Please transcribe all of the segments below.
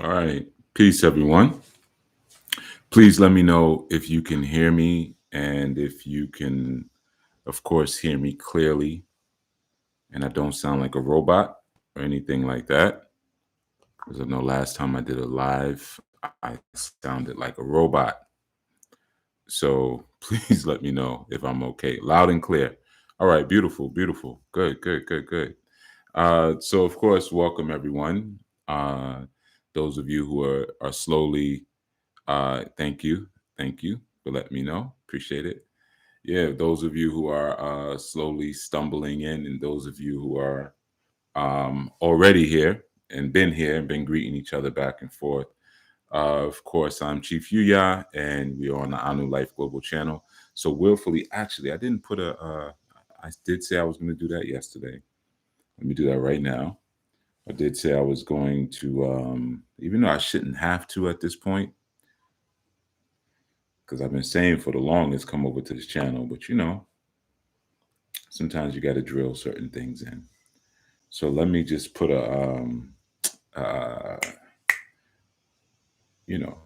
All right. Peace, everyone. Please let me know if you can hear me and if you can, of course, hear me clearly and I don't sound like a robot or anything like that. Because I know last time I did a live, I sounded like a robot. So please let me know if I'm okay. Loud and clear. All right. Beautiful. Beautiful. Good, good, good, good. So, of course, welcome everyone. Those of you who are slowly thank you. Thank you for letting me know. Appreciate it. Yeah, those of you who are slowly stumbling in, and those of you who are already here and been here and been greeting each other back and forth. Of course, I'm Chief Yuya, and we are on the Anu Life Global channel. So, willfully, actually, I didn't put a. I did say I was going to do that yesterday. Let me do that right now. I did say I was going to, even though I shouldn't have to at this point, because I've been saying for the longest, come over to this channel. But sometimes you got to drill certain things in. So let me just put uh, you know,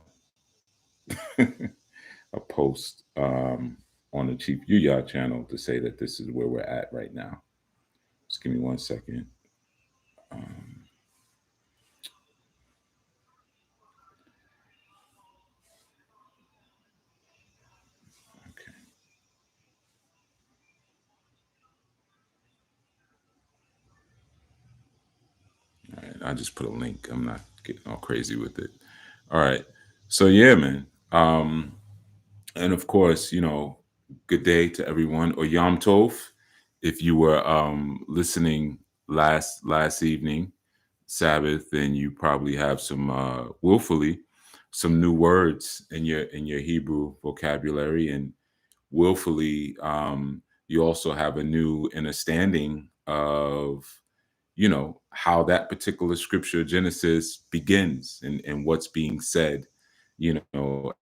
a post on the Chief Yuya channel to say that this is where we're at right now. Just give me 1 second. Um, okay. All right. I just put a link. I'm not getting all crazy with it. All right. So yeah, man. And of course, good day to everyone, or Yom Tov, if you were listening last evening, Sabbath, then you probably have some willfully some new words in your Hebrew vocabulary, and willfully you also have a new understanding of how that particular scripture Genesis begins and what's being said,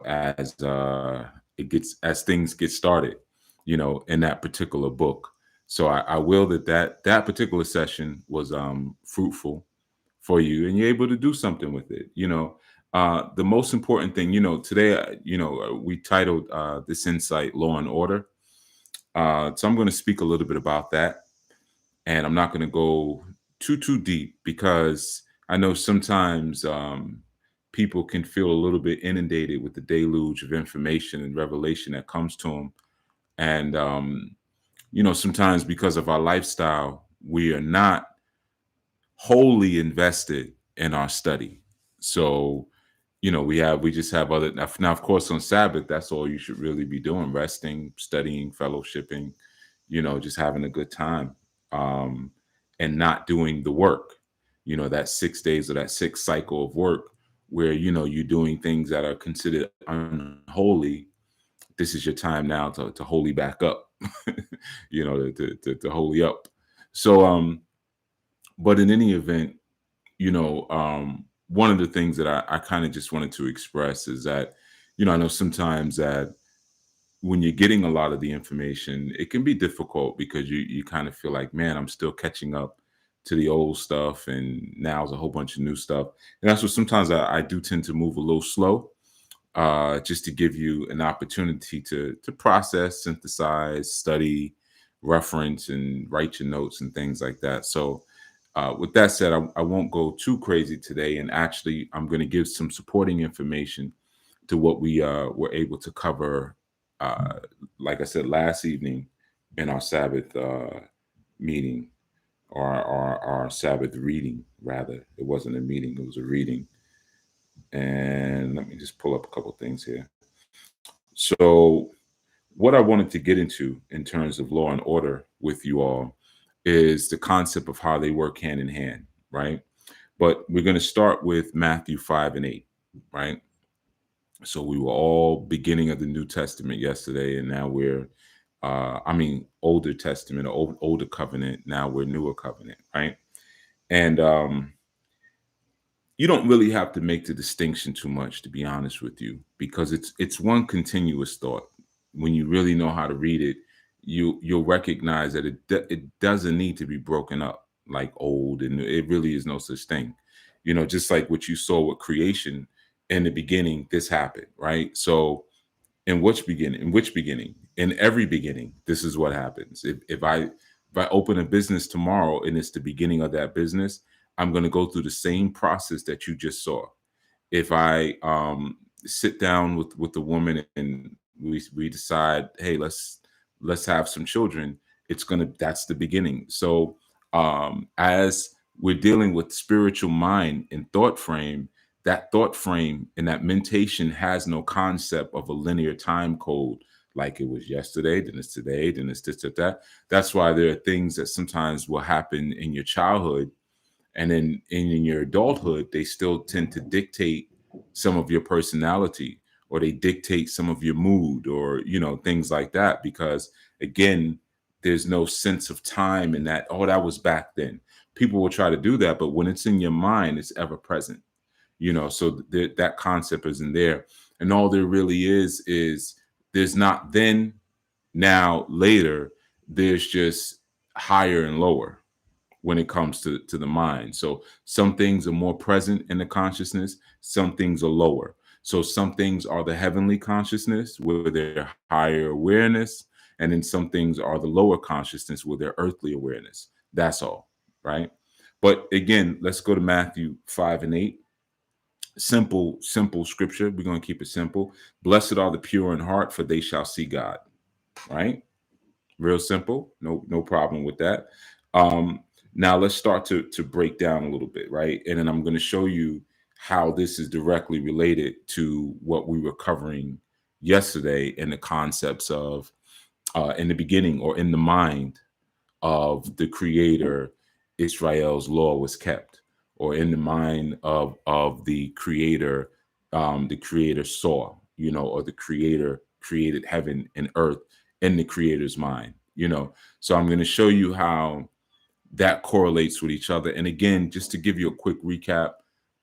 as things get started, in that particular book. So I will that particular session was fruitful for you, and you're able to do something with it. The most important thing, today, we titled this insight "Law and Order." So I'm going to speak a little bit about that, and I'm not going to go too deep because I know sometimes people can feel a little bit inundated with the deluge of information and revelation that comes to them, and sometimes because of our lifestyle, we are not wholly invested in our study. So we just have other now, of course, on Sabbath, that's all you should really be doing: resting, studying, fellowshipping, just having a good time, and not doing the work, that 6 days or that sixth cycle of work where you're doing things that are considered unholy. This is your time now to holy back up, to holy up. So but in any event, one of the things that I kind of just wanted to express is that, I know sometimes that when you're getting a lot of the information, it can be difficult because you kind of feel like, man, I'm still catching up to the old stuff, and now there's a whole bunch of new stuff. And that's what sometimes I do tend to move a little slow, just to give you an opportunity to process, synthesize, study, reference, and write your notes and things like that. So with that said, I won't go too crazy today, and actually, I'm going to give some supporting information to what we were able to cover, uh, like I said, last evening in our Sabbath meeting, or our Sabbath reading, rather. It wasn't a meeting, it was a reading. And let me just pull up a couple things here. So, what I wanted to get into in terms of law and order with you all is the concept of how they work hand in hand, right? But we're going to start with Matthew 5 and 8, right? So we were all beginning of the New Testament yesterday, and now we're, Older Testament, older covenant. Now we're newer covenant, right? And you don't really have to make the distinction too much, to be honest with you, because it's one continuous thought. When you really know how to read it, you'll recognize that it doesn't need to be broken up like old, and it really is no such thing. just like what you saw with creation. In the beginning, this happened, right? So in which beginning, in every beginning, this is what happens. If I open a business tomorrow and it's the beginning of that business, I'm going to go through the same process that you just saw. If I sit down with the woman and we decide, hey, let's have some children, that's the beginning. So as we're dealing with spiritual mind and thought frame, that thought frame and that mentation has no concept of a linear time code, like it was yesterday, then it's today, then it's this, that. That's why there are things that sometimes will happen in your childhood, and then in your adulthood they still tend to dictate some of your personality, or they dictate some of your mood, or things like that, because again, there's no sense of time in that. Oh, that was back then. People will try to do that, but when it's in your mind, it's ever present. So that concept isn't there. And all there really is there's not then, now, later. There's just higher and lower when it comes to the mind. So some things are more present in the consciousness, some things are lower. So some things are the heavenly consciousness where they're higher awareness, and then some things are the lower consciousness where they're earthly awareness. That's all, right? But again, let's go to Matthew 5 and 8. Simple scripture. We're going to keep it simple. Blessed are the pure in heart, for they shall see God. Right? Real simple. No problem with that. Now let's start to break down a little bit, right? And then I'm going to show you how this is directly related to what we were covering yesterday in the concepts of in the beginning, or in the mind of the creator, Israel's law was kept, or in the mind of the creator saw, or the creator created heaven and earth in the creator's mind. So I'm going to show you how that correlates with each other. And again, just to give you a quick recap,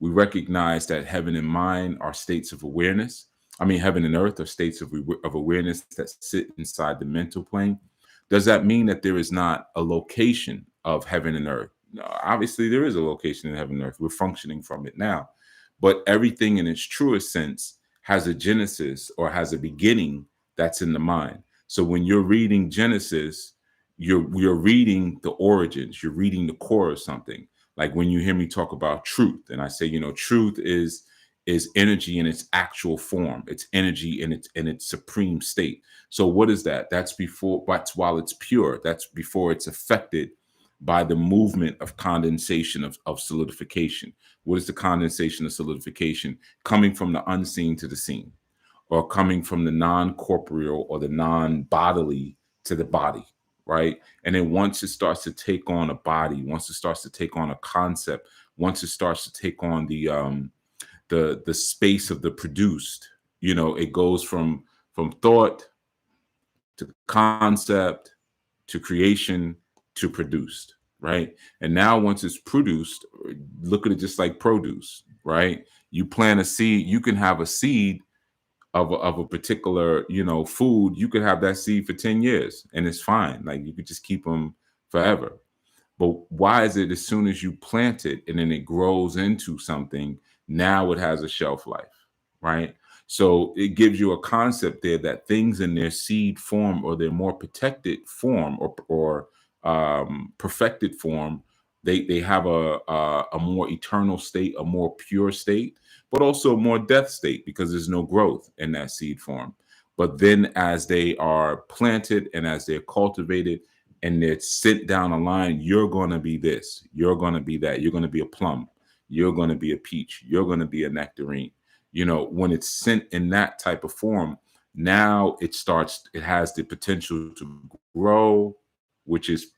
we recognize that heaven and mind are states of awareness. I mean, heaven and earth are states of awareness that sit inside the mental plane. Does that mean that there is not a location of heaven and earth? No, obviously, there is a location in heaven and earth. We're functioning from it now. But everything in its truest sense has a genesis, or has a beginning, that's in the mind. So when you're reading Genesis, you're reading the origins, you're reading the core of something. Like when you hear me talk about truth, and I say, truth is energy in its actual form. It's energy in its supreme state. So what is that? That's while it's pure. That's before it's affected by the movement of condensation, of solidification. What is the condensation of solidification? Coming from the unseen to the seen, or coming from the non-corporeal or the non-bodily to the body, right? And then once it starts to take on a body, once it starts to take on a concept, once it starts to take on the space of the produced, it goes from thought to concept to creation to produced, right? And now once it's produced, look at it just like produce, right? You plant a seed, you can have a seed of a particular food. You could have that seed for 10 years and it's fine. Like you could just keep them forever. But why is it as soon as you plant it and then it grows into something, now it has a shelf life, right? So it gives you a concept there that things in their seed form, or their more protected form, or perfected form, they have a more eternal state, a more pure state, but also a more death state, because there's no growth in that seed form. But then as they are planted and as they're cultivated and they're sent down a line, you're going to be this, you're going to be that, you're going to be a plum, you're going to be a peach, you're going to be a nectarine. When it's sent in that type of form, now it has the potential to grow, which is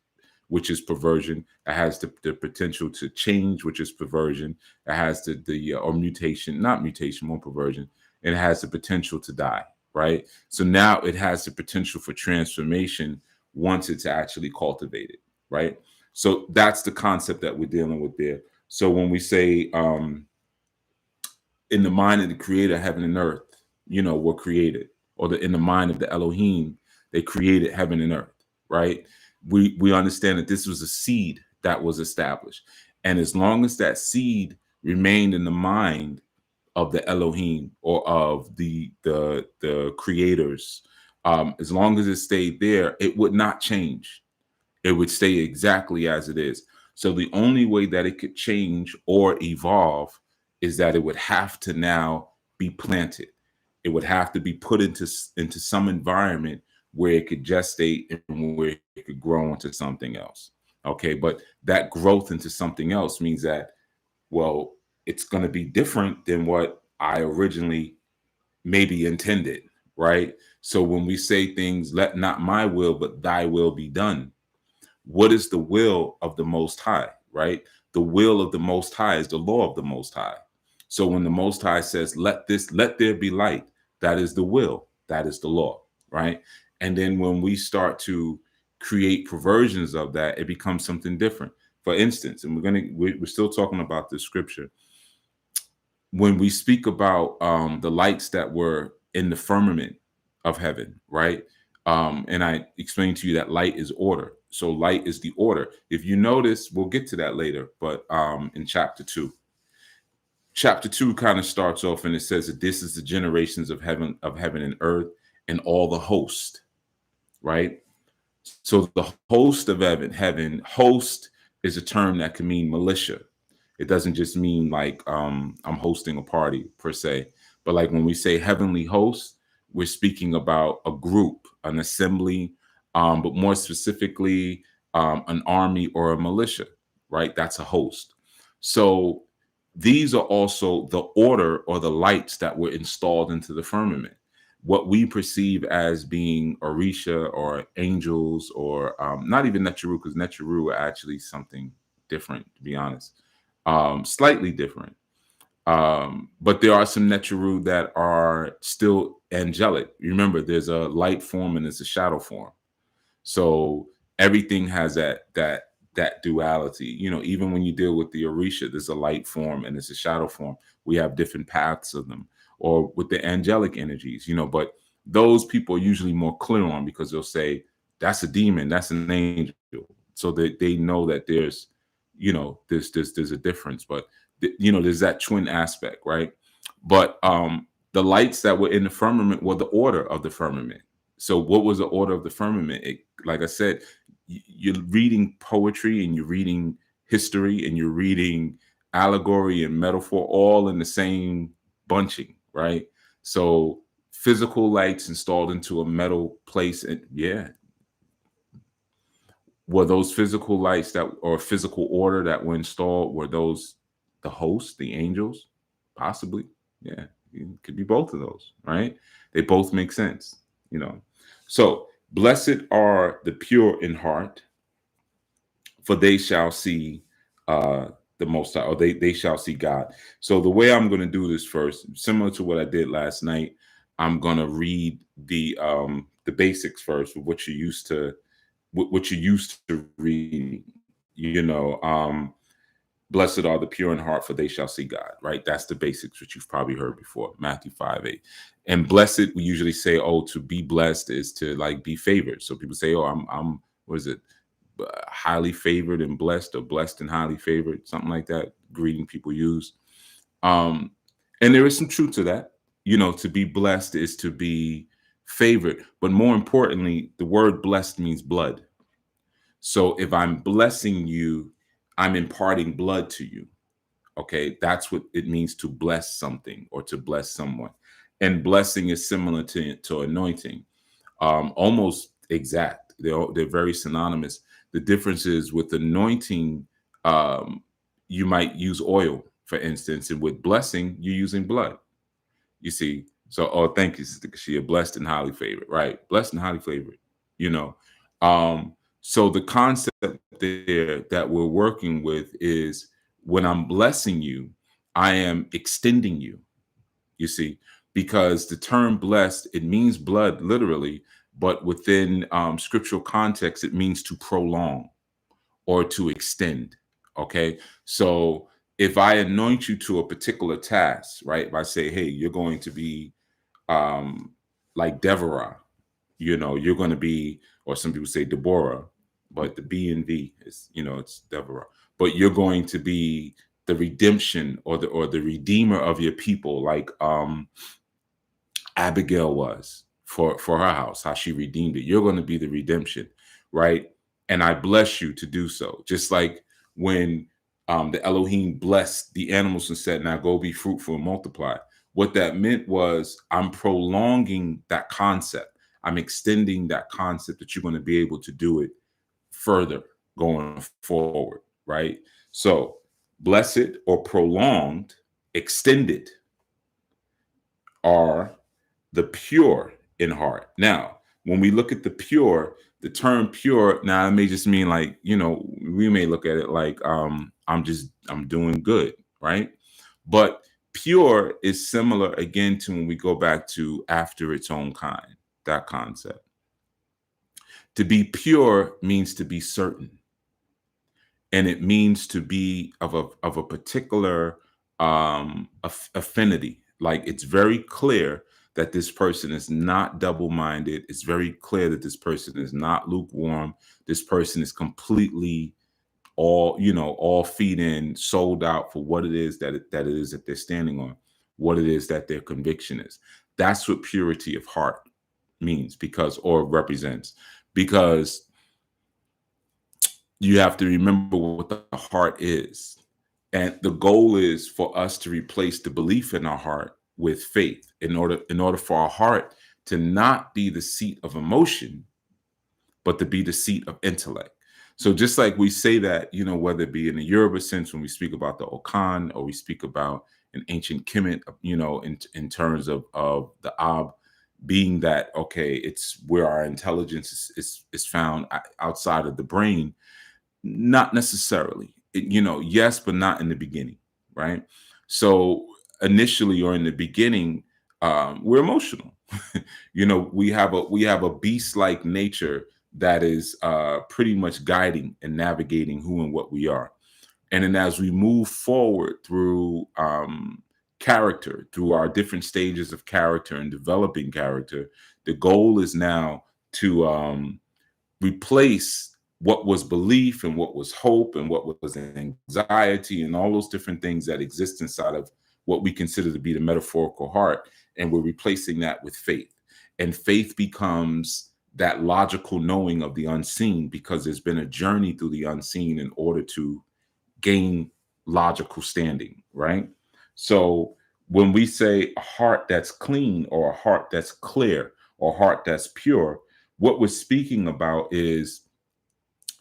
perversion. It has the potential to change, which is perversion. It has or mutation, not mutation, more perversion. And it has the potential to die, right? So now it has the potential for transformation once it's actually cultivated, right? So that's the concept that we're dealing with there. So when we say in the mind of the creator, heaven and earth, were created, or in the mind of the Elohim, they created heaven and earth, right? We understand that this was a seed that was established. And as long as that seed remained in the mind of the Elohim or of the creators, as long as it stayed there, it would not change. It would stay exactly as it is. So the only way that it could change or evolve is that it would have to now be planted. It would have to be put into some environment where it could gestate and where it could grow into something else. Okay, but that growth into something else means that, well, it's going to be different than what I originally maybe intended, right? So when we say things, let not my will, but thy will be done, what is the will of the Most High, right? The will of the Most High is the law of the Most High. So when the Most High says, let there be light, that is the will, that is the law, right? And then when we start to create perversions of that, it becomes something different. For instance, and we're still talking about this scripture, when we speak about the lights that were in the firmament of heaven, right? And I explained to you that light is order. So light is the order. If you notice, we'll get to that later, but in chapter two kind of starts off and it says that this is the generations of heaven and earth and all the host, right? So the host of heaven, host is a term that can mean militia. It doesn't just mean like I'm hosting a party per se, but like when we say heavenly host, we're speaking about a group, an assembly, but more specifically, an army or a militia, right? That's a host. So these are also the order or the lights that were installed into the firmament. What we perceive as being Orisha or angels or not even Neteru, because Neteru are actually something different, to be honest, slightly different. But there are some Neteru that are still angelic. Remember, there's a light form and there's a shadow form. So everything has that duality. You know, even when you deal with the Orisha, there's a light form and there's a shadow form. We have different paths of them, or with the angelic energies, you know, but those people are usually more clear on because they'll say, that's a demon, that's an angel. So that they know that there's, you know, there's a difference, but you know, there's that twin aspect, right? But the lights that were in the firmament were the order of the firmament. So what was the order of the firmament? Like I said, you're reading poetry and you're reading history and you're reading allegory and metaphor all in the same bunching, right? So physical lights installed into a metal place, and yeah, were those physical lights that or physical order that were installed, were those the hosts, the angels? Possibly. Yeah. It could be both of those, right? They both make sense, you know. So blessed are the pure in heart, for they shall see the most high, or they shall see God. So the way I'm going to do this first, similar to what I did last night, I'm going to read the basics first of what you're used to reading. You know, blessed are the pure in heart, for they shall see God, right? That's the basics, which you've probably heard before, Matthew 5:8. And blessed, we usually say, oh, to be blessed is to like be favored. So people say, oh, I'm what is it? Highly favored and blessed, or blessed and highly favored, something like that, greeting people use. Um, and there is some truth to that. You know, to be blessed is to be favored. But more importantly, the word blessed means blood. So if I'm blessing you, I'm imparting blood to you. Okay, that's what it means to bless something or to bless someone. And blessing is similar to anointing, almost exact. They're very synonymous. The difference is with anointing, you might use oil, for instance, and with blessing, you're using blood. You see, so oh, thank you, Sister Kashia. Blessed and highly favored, right? Blessed and highly favored. You know, so the concept there that we're working with is when I'm blessing you, I am extending you. You see, because the term blessed, it means blood literally, but within scriptural context, it means to prolong or to extend. Okay. So if I anoint you to a particular task, right? If I say, hey, you're going to be like Deborah, you know, you're going to be, or some people say Deborah, but the B and V is, you know, it's Deborah, but you're going to be the redemption or the redeemer of your people, like Abigail was for her house, how she redeemed it. You're going to be the redemption, right? And I bless you to do so. Just like when the Elohim blessed the animals and said, "Now go be fruitful and multiply." What that meant was, I'm prolonging that concept. I'm extending that concept that you're going to be able to do it further going forward, right? So, blessed or prolonged, extended are the pure in heart. Now, when we look at the pure, the term pure, now it may just mean like, we may look at it like I'm doing good, right? But pure is similar again to when we go back to after its own kind, that concept. To be pure means to be certain, and it means to be of a particular affinity. Like, it's very clear that this person is not double-minded. It's very clear that this person is not lukewarm. This person is completely all feet in, sold out for what it is that they're standing on, what it is that their conviction is. That's what purity of heart means, or represents, because you have to remember what the heart is. And the goal is for us to replace the belief in our heart with faith in order for our heart to not be the seat of emotion, but to be the seat of intellect. So just like we say that, whether it be in the Yoruba sense when we speak about the Okan, or we speak about an ancient Kemet, in terms of the Ab, being that, okay, it's where our intelligence is found outside of the brain. Not necessarily. Yes, but not in the beginning, right? So initially, or in the beginning, we're emotional. We have a beast-like nature that is pretty much guiding and navigating who and what we are. And then as we move forward through character, through our different stages of character and developing character, the goal is now to replace what was belief and what was hope and what was anxiety and all those different things that exist inside of what we consider to be the metaphorical heart. And we're replacing that with faith. And faith becomes that logical knowing of the unseen, because there's been a journey through the unseen in order to gain logical standing, right? So when we say a heart that's clean, or a heart that's clear, or a heart that's pure, what we're speaking about is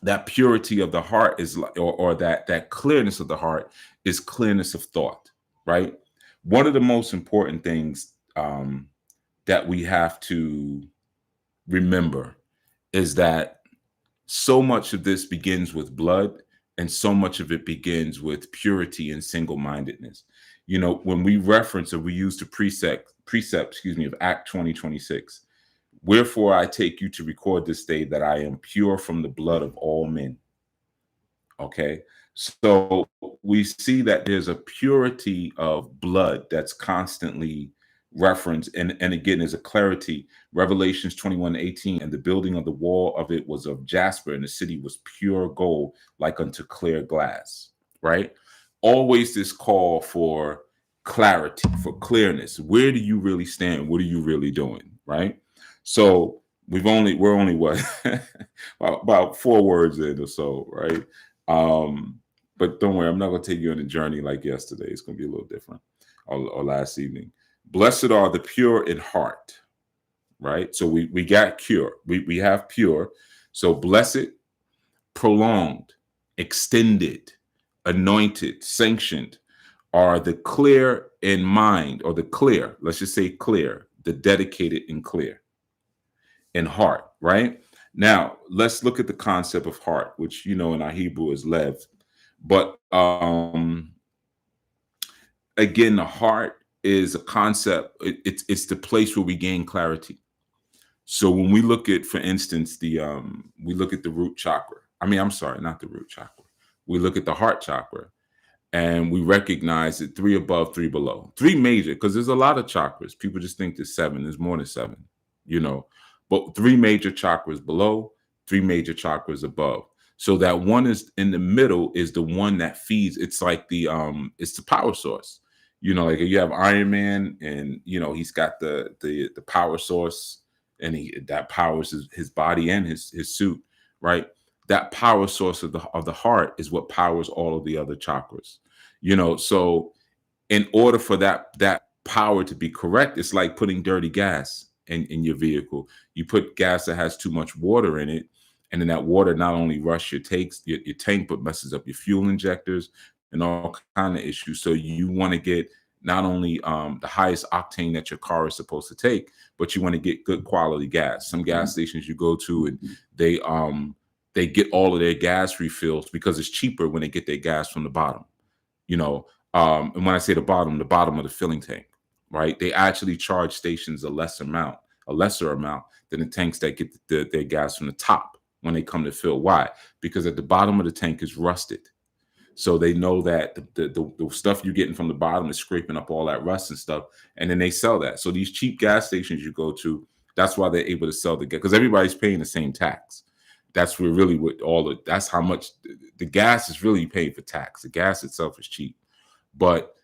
that purity of the heart is like, or that clearness of the heart is clearness of thought, right? One of the most important things that we have to remember is that so much of this begins with blood, and so much of it begins with purity and single-mindedness. When we reference, or we use the precept, of Act 20:26, wherefore I take you to record this day that I am pure from the blood of all men. Okay. So we see that there's a purity of blood that's constantly referenced. And again, there's a clarity. Revelations 21:18, and the building of the wall of it was of jasper, and the city was pure gold, like unto clear glass. Right. Always this call for clarity, for clearness. Where do you really stand? What are you really doing? Right. So we're only what about 4 words in or so, right? But don't worry, I'm not going to take you on a journey like yesterday. It's going to be a little different, or last evening. Blessed are the pure in heart, right? So we got pure. We have pure. So blessed, prolonged, extended, anointed, sanctioned are the clear in mind, or the clear. Let's just say clear, the dedicated and clear in heart, right? Now, let's look at the concept of heart, which, in our Hebrew is lev. But again, the heart is a concept. It's the place where we gain clarity. So when we look at, for instance, we look at the root chakra. I'm sorry, not the root chakra. We look at the heart chakra, and we recognize that 3 above, 3 below, 3 major, because there's a lot of chakras. People just think there's 7. There's more than 7, but 3 major chakras below, 3 major chakras above. So that one is in the middle is the one that feeds. It's like it's the power source. Like if you have Iron Man, and he's got the power source, and that powers his body and his suit, right? That power source of the heart is what powers all of the other chakras. So in order for that power to be correct, it's like putting dirty gas in your vehicle. You put gas that has too much water in it, and then that water not only rushes your tank, but messes up your fuel injectors and all kind of issues. So you want to get not only the highest octane that your car is supposed to take, but you want to get good quality gas. Some gas stations you go to, and they get all of their gas refills because it's cheaper when they get their gas from the bottom. you know and when I say the bottom of the filling tank, right? They actually charge stations a lesser amount than the tanks that get their gas from the top when they come to fill. Why? Because at the bottom of the tank is rusted, so they know that the stuff you're getting from the bottom is scraping up all that rust and stuff, and then they sell that. So these cheap gas stations you go to, that's why they're able to sell the gas, because everybody's paying the same tax. That's where really that's how much the gas is really paid for tax. The gas itself is cheap, but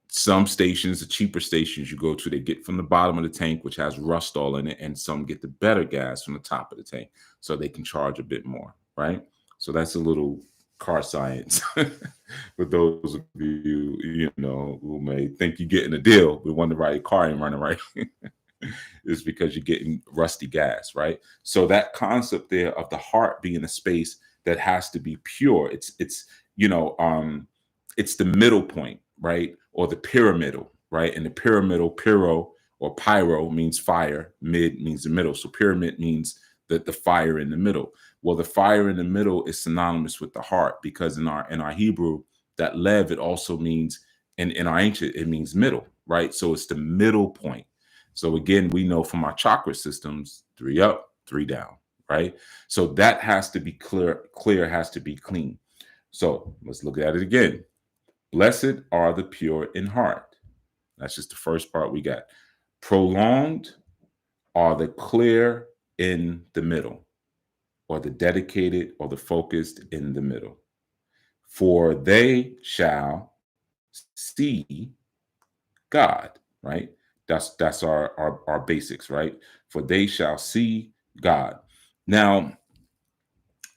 some stations, the cheaper stations you go to, they get from the bottom of the tank, which has rust all in it, and some get the better gas from the top of the tank, so they can charge a bit more, right? So that's a little car science for those of you, who may think you're getting a deal, but wonder why your car ain't running right. Is because you're getting rusty gas, right? So that concept there of the heart being a space that has to be pure, it's the middle point, right? Or the pyramidal, right? And the pyramidal, pyro or pyro means fire, mid means the middle. So pyramid means that the fire in the middle. Well, the fire in the middle is synonymous with the heart, because in our Hebrew, that lev, it also means, in our ancient, it means middle, right? So it's the middle point. So again, we know from our chakra systems, 3 up, 3 down, right? So that has to be clear has to be clean. So let's look at it again. Blessed are the pure in heart. That's just the first part we got. Prolonged are the clear in the middle, or the dedicated or the focused in the middle. For they shall see God, right? That's our basics, right? For they shall see God. Now,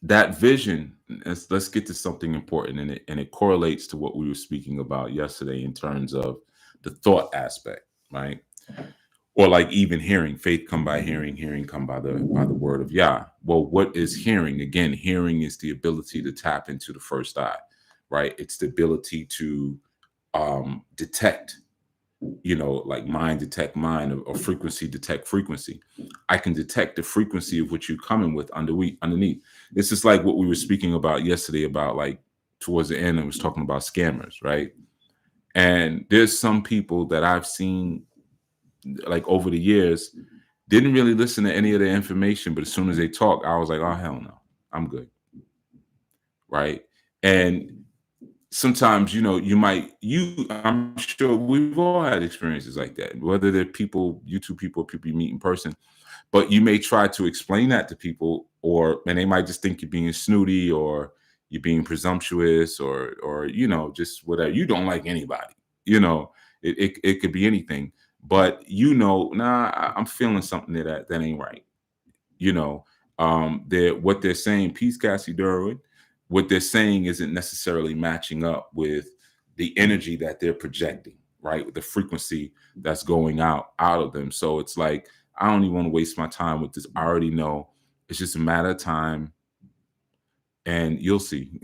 that vision, let's get to something important, and it correlates to what we were speaking about yesterday in terms of the thought aspect, right? Or like even hearing, faith come by hearing, hearing come by the word of Yah. Well, what is hearing? Again, hearing is the ability to tap into the first eye, right? It's the ability to detect, like mind detect mind, or frequency detect frequency. I can detect the frequency of what you're coming with underneath. It's just like what we were speaking about yesterday about, like, towards the end, I was talking about scammers, right? And there's some people that I've seen, like, over the years, didn't really listen to any of the information, but as soon as they talk, I was like, oh, hell no, I'm good, right? And sometimes, I'm sure we've all had experiences like that, whether they're people, YouTube people, or people you meet in person, but you may try to explain that to people, and they might just think you're being snooty, or you're being presumptuous, or just whatever. You don't like anybody, it could be anything, but nah, I'm feeling something that ain't right. What they're saying, peace, Cassie Derwin, what they're saying isn't necessarily matching up with the energy that they're projecting, right? With the frequency that's going out of them. So it's like, I don't even want to waste my time with this. I already know it's just a matter of time, and you'll see.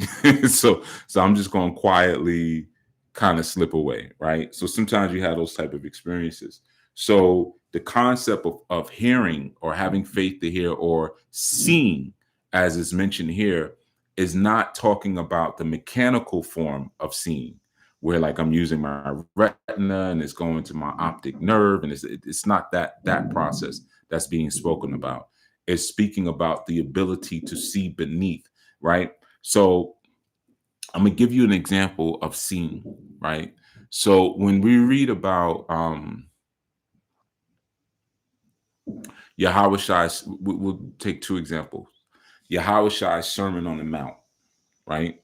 So I'm just going to quietly kind of slip away, right? So sometimes you have those type of experiences. So the concept of hearing, or having faith to hear, or seeing, as is mentioned here, is not talking about the mechanical form of seeing, where, like, I'm using my retina and it's going to my optic nerve, and it's not that process that's being spoken about. It's speaking about the ability to see beneath, right? So I'm gonna give you an example of seeing, right? So when we read about Yahweh Shai, we'll take two examples. Yahweh's Sermon on the Mount, right?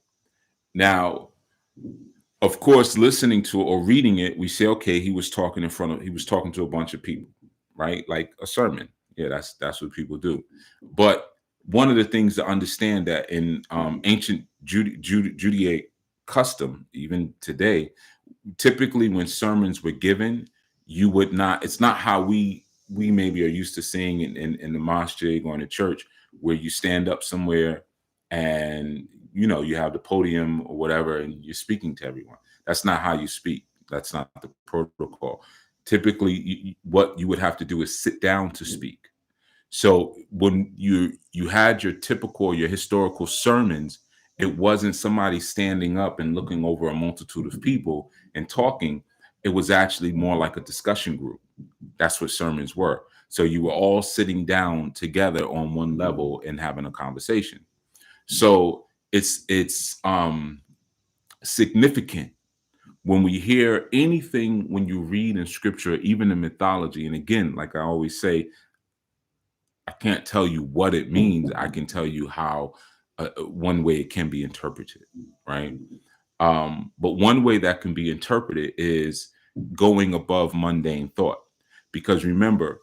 Now, of course, listening to or reading it, we say, okay, he was talking he was talking to a bunch of people, right? Like a sermon. Yeah, that's what people do. But one of the things to understand that in ancient Judaic custom, even today, typically when sermons were given, you would not. It's not how we maybe are used to seeing in the mosque or in the church, where you stand up somewhere and you have the podium or whatever and you're speaking to everyone. That's not how you speak. That's not the protocol. Typically, what you would have to do is sit down to speak. So when you had your typical, your historical sermons, it wasn't somebody standing up and looking over a multitude of people and talking. It was actually more like a discussion group. That's what sermons were. So you were all sitting down together on one level and having a conversation. So it's significant when we hear anything, when you read in scripture, even in mythology. And again, like I always say, I can't tell you what it means. I can tell you how one way it can be interpreted, right? But one way that can be interpreted is going above mundane thought. Because remember,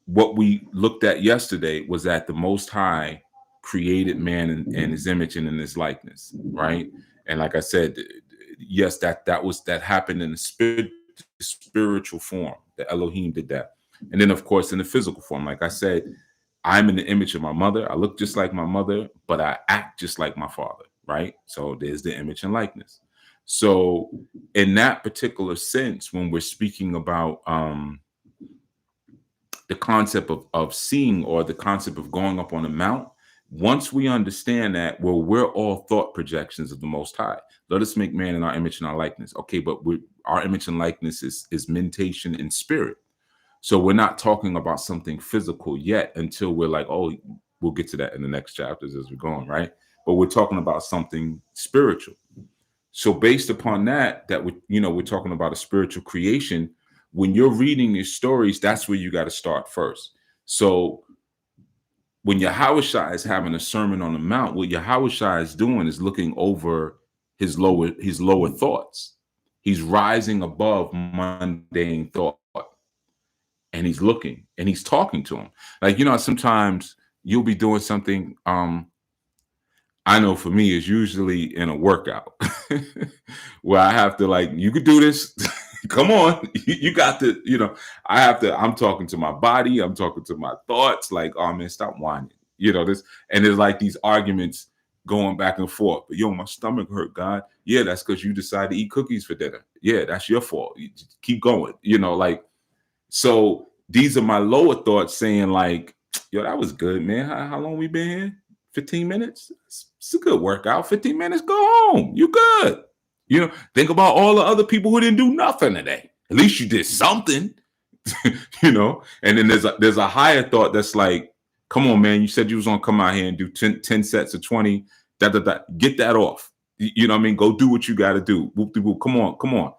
what we looked at yesterday was that the Most High created man in his image and in his likeness, right? And like I said, yes, that happened in the spiritual form. The Elohim did that. And then, of course, in the physical form, like I said, I'm in the image of my mother. I look just like my mother, but I act just like my father, right? So there's the image and likeness. So in that particular sense, when we're speaking about the concept of seeing, or the concept of going up on a mount, once we understand that, well, we're all thought projections of the Most High. Let us make man in our image and our likeness. Okay, but our image and likeness is mentation in spirit. So we're not talking about something physical yet until we're like, oh, we'll get to that in the next chapters as we're going, right? But we're talking about something spiritual. So based upon that we're talking about a spiritual creation. When you're reading these stories, that's where you got to start first. So when Yahushua is having a sermon on the mount, what Yahushua is doing is looking over his lower thoughts. He's rising above mundane thought, and he's looking and he's talking to him. Like, sometimes you'll be doing something. I know for me, it's usually in a workout where I have to, like, you could do this. Come on. You got to, I'm talking to my body. I'm talking to my thoughts. Like, oh man, stop whining. This, and there's like these arguments going back and forth. But my stomach hurt, God. Yeah, that's because you decided to eat cookies for dinner. Yeah, that's your fault. You just keep going. So these are my lower thoughts saying like, yo, that was good, man. How long we been here? 15 minutes? It's a good workout. 15 minutes, go home. You good. Think about all the other people who didn't do nothing today. At least you did something, And then there's a higher thought that's like, come on, man. You said you was going to come out here and do 10 sets of 20. Get that off. You know what I mean? Go do what you got to do. Whoop. Come on.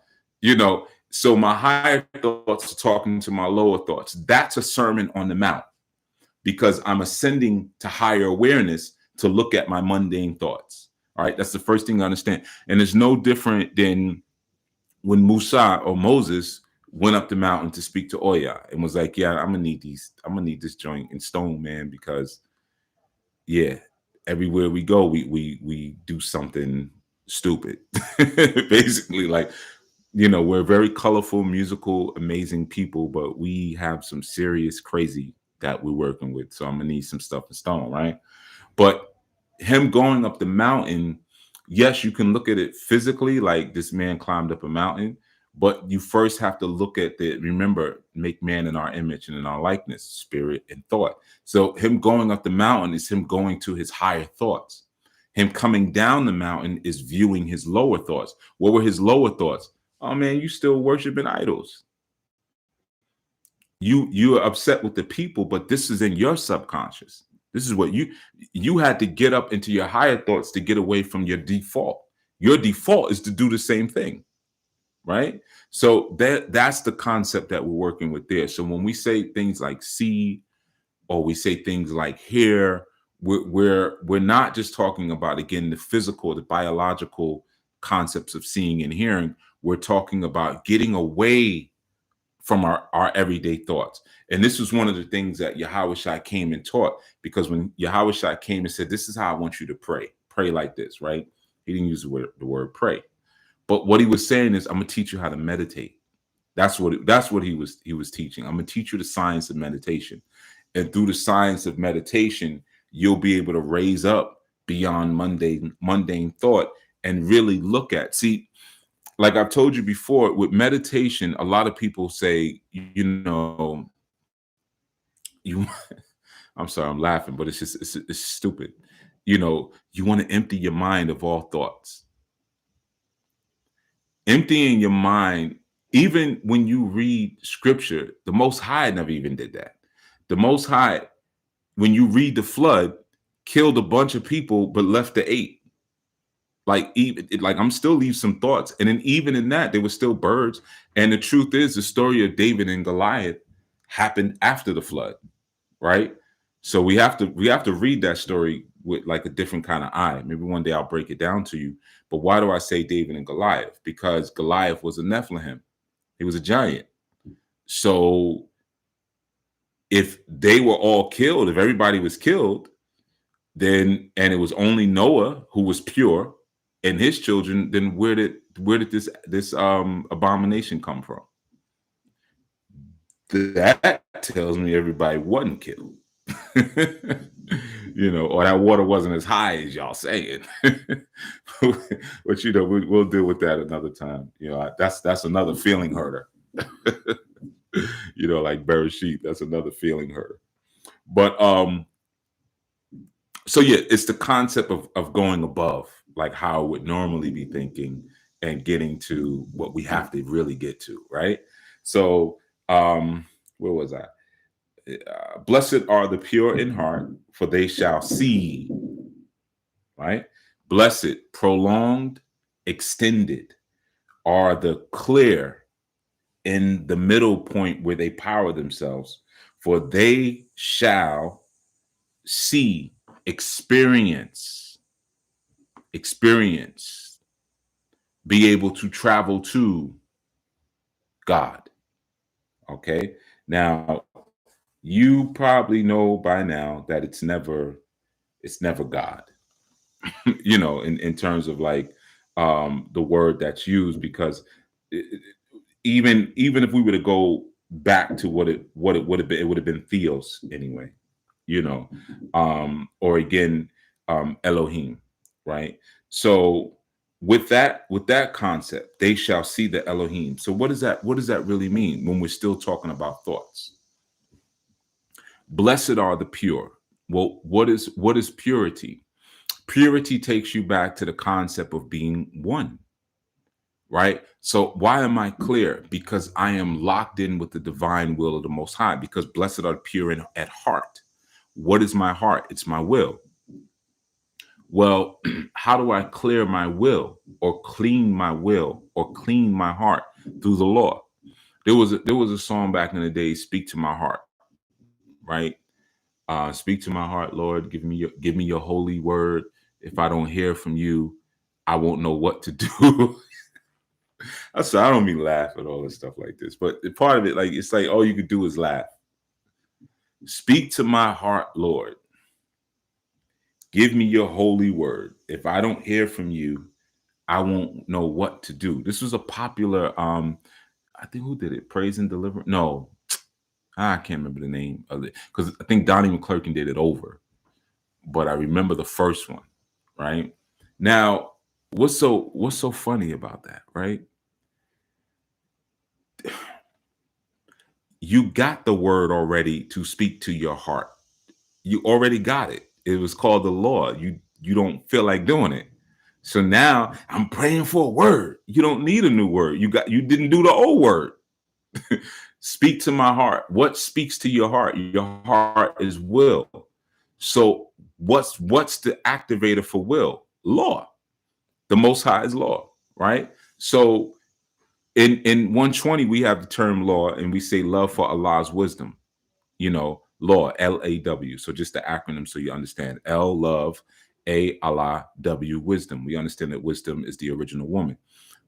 So my higher thoughts are talking to my lower thoughts. That's a sermon on the mount, because I'm ascending to higher awareness to look at my mundane thoughts. All right. That's the first thing to understand. And it's no different than when Musa or Moses went up the mountain to speak to Oya and was like, yeah, I'm going to need this joint in stone, man, because yeah, everywhere we go, we do something stupid. Basically, like, we're very colorful, musical, amazing people, but we have some serious crazy that we're working with. So I'm gonna need some stuff in stone, right? But him going up the mountain, yes, you can look at it physically, like this man climbed up a mountain, but you first have to look at remember, make man in our image and in our likeness, spirit and thought. So him going up the mountain is him going to his higher thoughts. Him coming down the mountain is viewing his lower thoughts. What were his lower thoughts? Oh man, you still worshiping idols. You're upset with the people, but this is in your subconscious. This is what you had to get up into your higher thoughts to get away from your default. Your default is to do the same thing, right? So that's the concept that we're working with there. So when we say things like see, or we say things like hear, we're not just talking about, again, the physical, the biological concepts of seeing and hearing. We're talking about getting away from our everyday thoughts. And this was one of the things that Yahushua came and taught, because when Yahushua came and said, this is how I want you to pray like this, right? He didn't use the word pray. But what he was saying is, I'm gonna teach you how to meditate. That's what he was teaching. I'm gonna teach you the science of meditation. And through the science of meditation, you'll be able to raise up beyond mundane thought and really look at. See, like I've told you before, with meditation, a lot of people say, you I'm sorry, I'm laughing, but it's stupid. You want to empty your mind of all thoughts. Emptying your mind, even when you read scripture, the Most High never even did that. The Most High, when you read the flood, killed a bunch of people but left the 8. I'm still leave some thoughts, and then even in that, there were still birds. And the truth is, the story of David and Goliath happened after the flood, right? So we have to read that story with like a different kind of eye. Maybe one day I'll break it down to you. But why do I say David and Goliath? Because Goliath was a Nephilim. He was a giant. So if they were all killed, if everybody was killed, then, and it was only Noah who was pure and his children, then where did this abomination come from? That tells me everybody wasn't killed. Or that water wasn't as high as y'all saying. But we'll deal with that another time. That's another feeling herder. Like Bereshit, that's another feeling herder. But so yeah, it's the concept of going above, like how I would normally be thinking, and getting to what we have to really get to, right? So where was I? Blessed are the pure in heart, for they shall see, right? Blessed, prolonged, extended, are the clear in the middle point where they power themselves, for they shall see, experience, be able to travel to God. Okay. Now, you probably know by now that it's never God, in terms of like the word that's used, because even if we were to go back to what it would have been, it would have been theos anyway, or again, Elohim, right? So with that concept, they shall see the Elohim. So what does that really mean when we're still talking about thoughts? Blessed are the pure. Well, what is purity? Purity takes you back to the concept of being one, right? So why am I clear? Because I am locked in with the divine will of the Most High, because blessed are the pure at heart. What is my heart? It's my will. Well, how do I clear my will, or clean my will, or clean my heart? Through the law. There was a song back in the day, "Speak to My Heart," right? Speak to my heart, Lord. Give me your holy word. If I don't hear from you, I won't know what to do. I don't mean laugh at all this stuff like this, but part of it, like, it's like all you could do is laugh. Speak to my heart, Lord. Give me your holy word. If I don't hear from you, I won't know what to do. This was a popular, I think, who did it? Praise and Deliverance? No, I can't remember the name of it, because I think Donnie McClurkin did it over. But I remember the first one, right? Now, what's so funny about that, right? You got the word already to speak to your heart. You already got it. It was called the law. You don't feel like doing it. So now I'm praying for a word. You don't need a new word. You didn't do the old word. Speak to my heart. What speaks to your heart? Your heart is will. So what's the activator for will? Law. The Most High is law, right? So in 120, we have the term law, and we say love for Allah's wisdom. Law, L-A-W. So just the acronym so you understand. L, love, A, Allah, W, wisdom. We understand that wisdom is the original woman.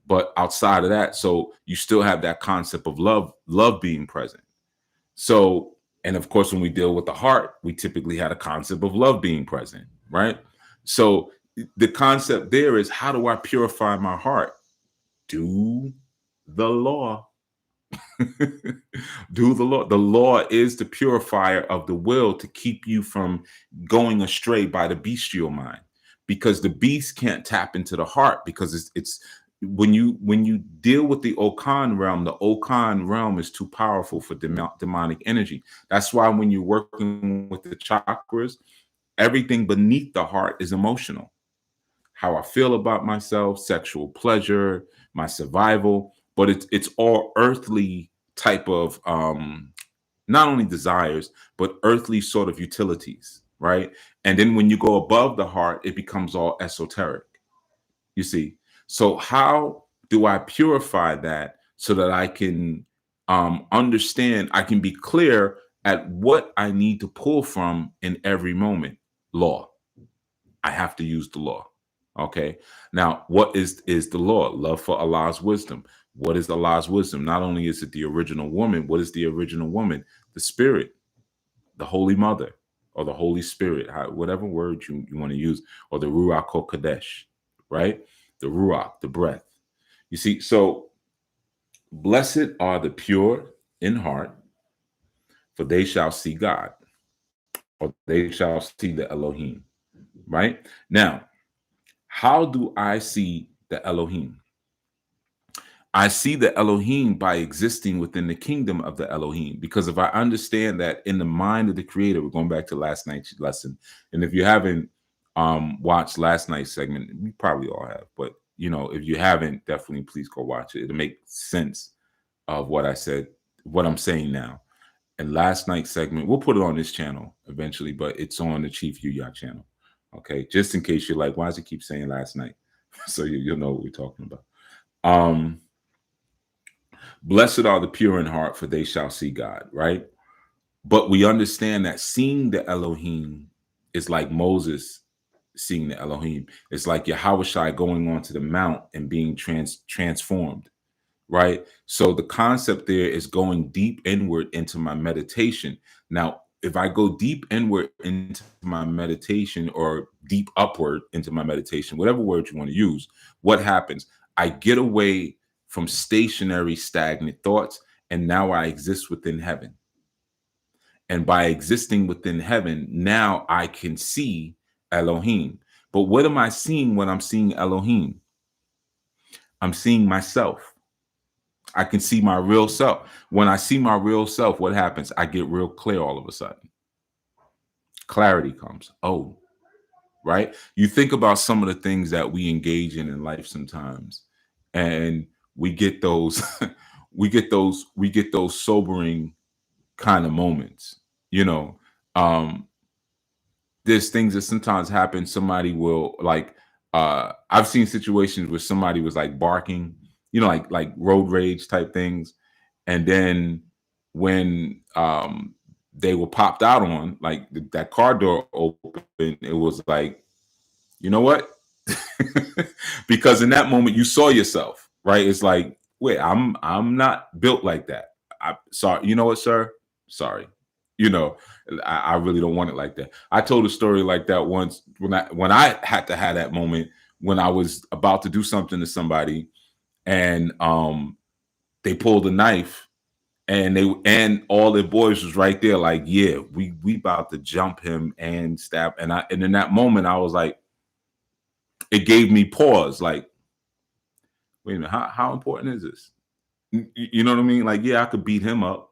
But outside of that, so you still have that concept of love being present. So, and of course, when we deal with the heart, we typically had a concept of love being present, right? So the concept there is, how do I purify my heart? Do the law. Do the law. The law is the purifier of the will to keep you from going astray by the bestial mind, because the beast can't tap into the heart, because it's when you deal with the the Okan realm is too powerful for demonic energy. That's why when you're working with the chakras, everything beneath the heart is emotional. How I feel about myself, sexual pleasure, my survival, but it's all earthly type of not only desires, but earthly sort of utilities, right? And then when you go above the heart, it becomes all esoteric. You see, so how do I purify that so that I can understand, I can be clear at what I need to pull from in every moment? Law. I have to use the law. Okay. Now, what is the law? Love for Allah's wisdom. What is Allah's wisdom? Not only is it the original woman, what is the original woman? The spirit, the Holy Mother, or the Holy Spirit, whatever word you want to use, or the Ruach HaKodesh, right? The Ruach, the breath. You see, so blessed are the pure in heart, for they shall see God, or they shall see the Elohim, right? Now, how do I see the Elohim? I see the Elohim by existing within the kingdom of the Elohim. Because if I understand that in the mind of the creator, we're going back to last night's lesson. And if you haven't watched last night's segment, you probably all have, but if you haven't, definitely please go watch it. It'll make sense of what I said, what I'm saying now. And last night's segment, we'll put it on this channel eventually, but it's on the Chief Yacht channel. Okay. Just in case you're like, why does it keep saying last night? So you'll know what we're talking about. Blessed are the pure in heart, for they shall see God, right? But we understand that seeing the Elohim is like Moses seeing the Elohim. It's like Yahweh going onto the mount and being transformed, right? So the concept there is going deep inward into my meditation. Now, if I go deep inward into my meditation, or deep upward into my meditation, whatever word you want to use, what happens? I get away from stationary, stagnant thoughts, and now I exist within heaven. And by existing within heaven, now I can see Elohim. But what am I seeing when I'm seeing Elohim? I'm seeing myself. I can see my real self. When I see my real self, what happens? I get real clear all of a sudden. Clarity comes. Oh, right? You think about some of the things that we engage in life sometimes, and we get those we get those sobering kind of moments. There's things that sometimes happen. Somebody will I've seen situations where somebody was like barking, like road rage type things. And then when they were popped out on, like that car door opened, it was like, you know what? Because in that moment you saw yourself, right? It's like, wait, I'm not built like that. I sorry, you know what, sir? Sorry. I really don't want it like that. I told a story like that once when I had to have that moment when I was about to do something to somebody, and they pulled a knife, and all the boys was right there, like, yeah, we about to jump him and stab. And in that moment I was like, it gave me pause, like, wait a minute, how important is this? You know what I mean? Like, yeah, I could beat him up,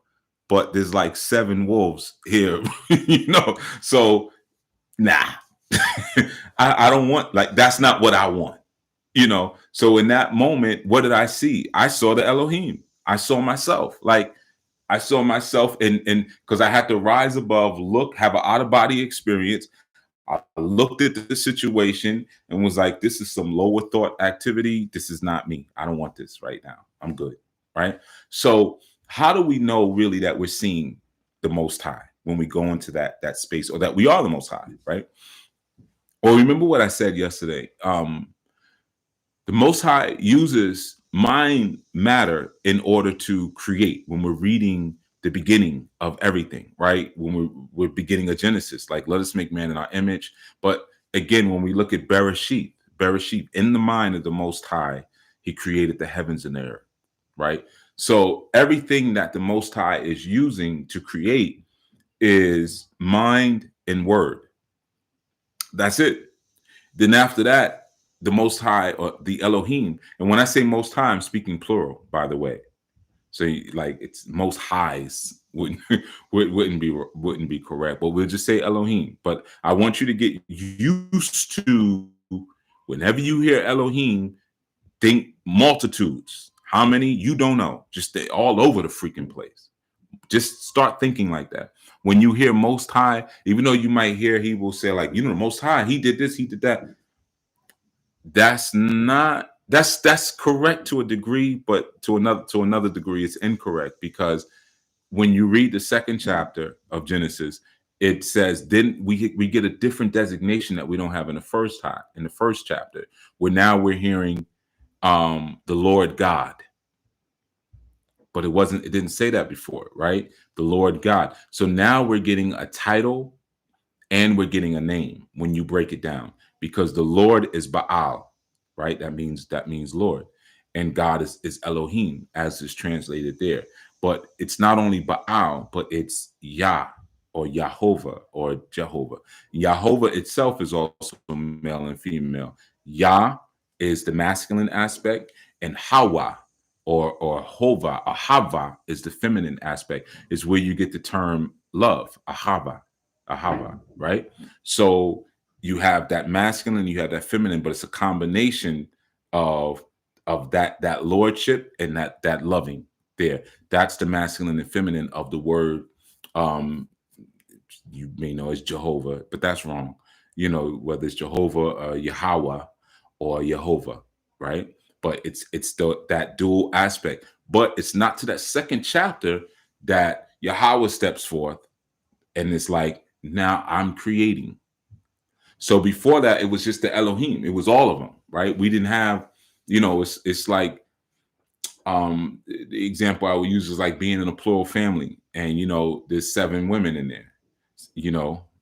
but there's like 7 wolves here, so nah. I don't want, like, that's not what I want, so in that moment, what did I see? I saw the Elohim. I saw myself. Like, I saw myself, and because I had to rise above, look, have an out of body experience. I looked at the situation and was like, this is some lower thought activity. This is not me. I don't want this right now. I'm good. Right. So how do we know really that we're seeing the Most High? when we go into that space, or that we are the Most High, right? Or remember what I said yesterday. The Most High uses mind matter in order to create. When we're reading the beginning of everything, right? When we're beginning a Genesis, like let us make man in our image. But again, when we look at Bereshit, in the mind of the Most High, he created the heavens and the earth, right? So everything that the Most High is using to create is mind and word. That's it. Then after that, the Most High, or the Elohim, and when I say Most High, I'm speaking plural, by the way. So like it's Most Highs wouldn't be correct, but we'll just say Elohim. But I want you to get used to, whenever you hear Elohim, think multitudes. How many? You don't know. Just all over the freaking place. Just start thinking like that. When you hear Most High, even though you might hear he will say like, the Most High, he did this, he did that. That's correct to a degree, but to another degree, it's incorrect, because when you read the second chapter of Genesis, it says then we get a different designation that we don't have in the first chapter, where now we're hearing the Lord God. But it didn't say that before, right? The Lord God. So now we're getting a title and we're getting a name when you break it down, because the Lord is Baal, right? That means Lord. And God is Elohim, as is translated there. But it's not only Baal, but it's Yah, or Yahovah, or Jehovah. Yahovah itself is also male and female. Yah is the masculine aspect, and Hawa, or Hova, or Hava, is the feminine aspect, is where you get the term love, Ahava, right? So you have that masculine, you have that feminine, but it's a combination of that lordship and that loving there. That's the masculine and feminine of the word. You may know as Jehovah, but that's wrong. Whether it's Jehovah, Yahweh, or Jehovah, right? But it's that dual aspect. But it's not to that second chapter that Yahweh steps forth, and it's like, now I'm creating. So before that, it was just the Elohim. It was all of them, right? We didn't have, it's like, the example I would use is like being in a plural family, and there's 7 women in there,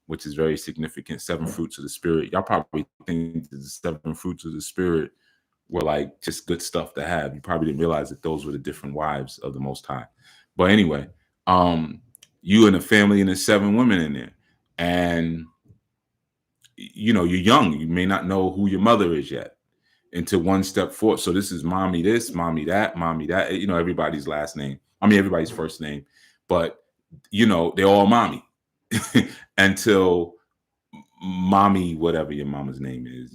which is very significant. 7 fruits of the spirit. Y'all probably think the 7 fruits of the spirit were like just good stuff to have. You probably didn't realize that those were the different wives of the Most High. But anyway, you and a family, and there's 7 women in there, and you're young. You may not know who your mother is yet until one step forward. So this is mommy this, mommy that, everybody's last name. I mean, everybody's first name, but they're all mommy until mommy, whatever your mama's name is,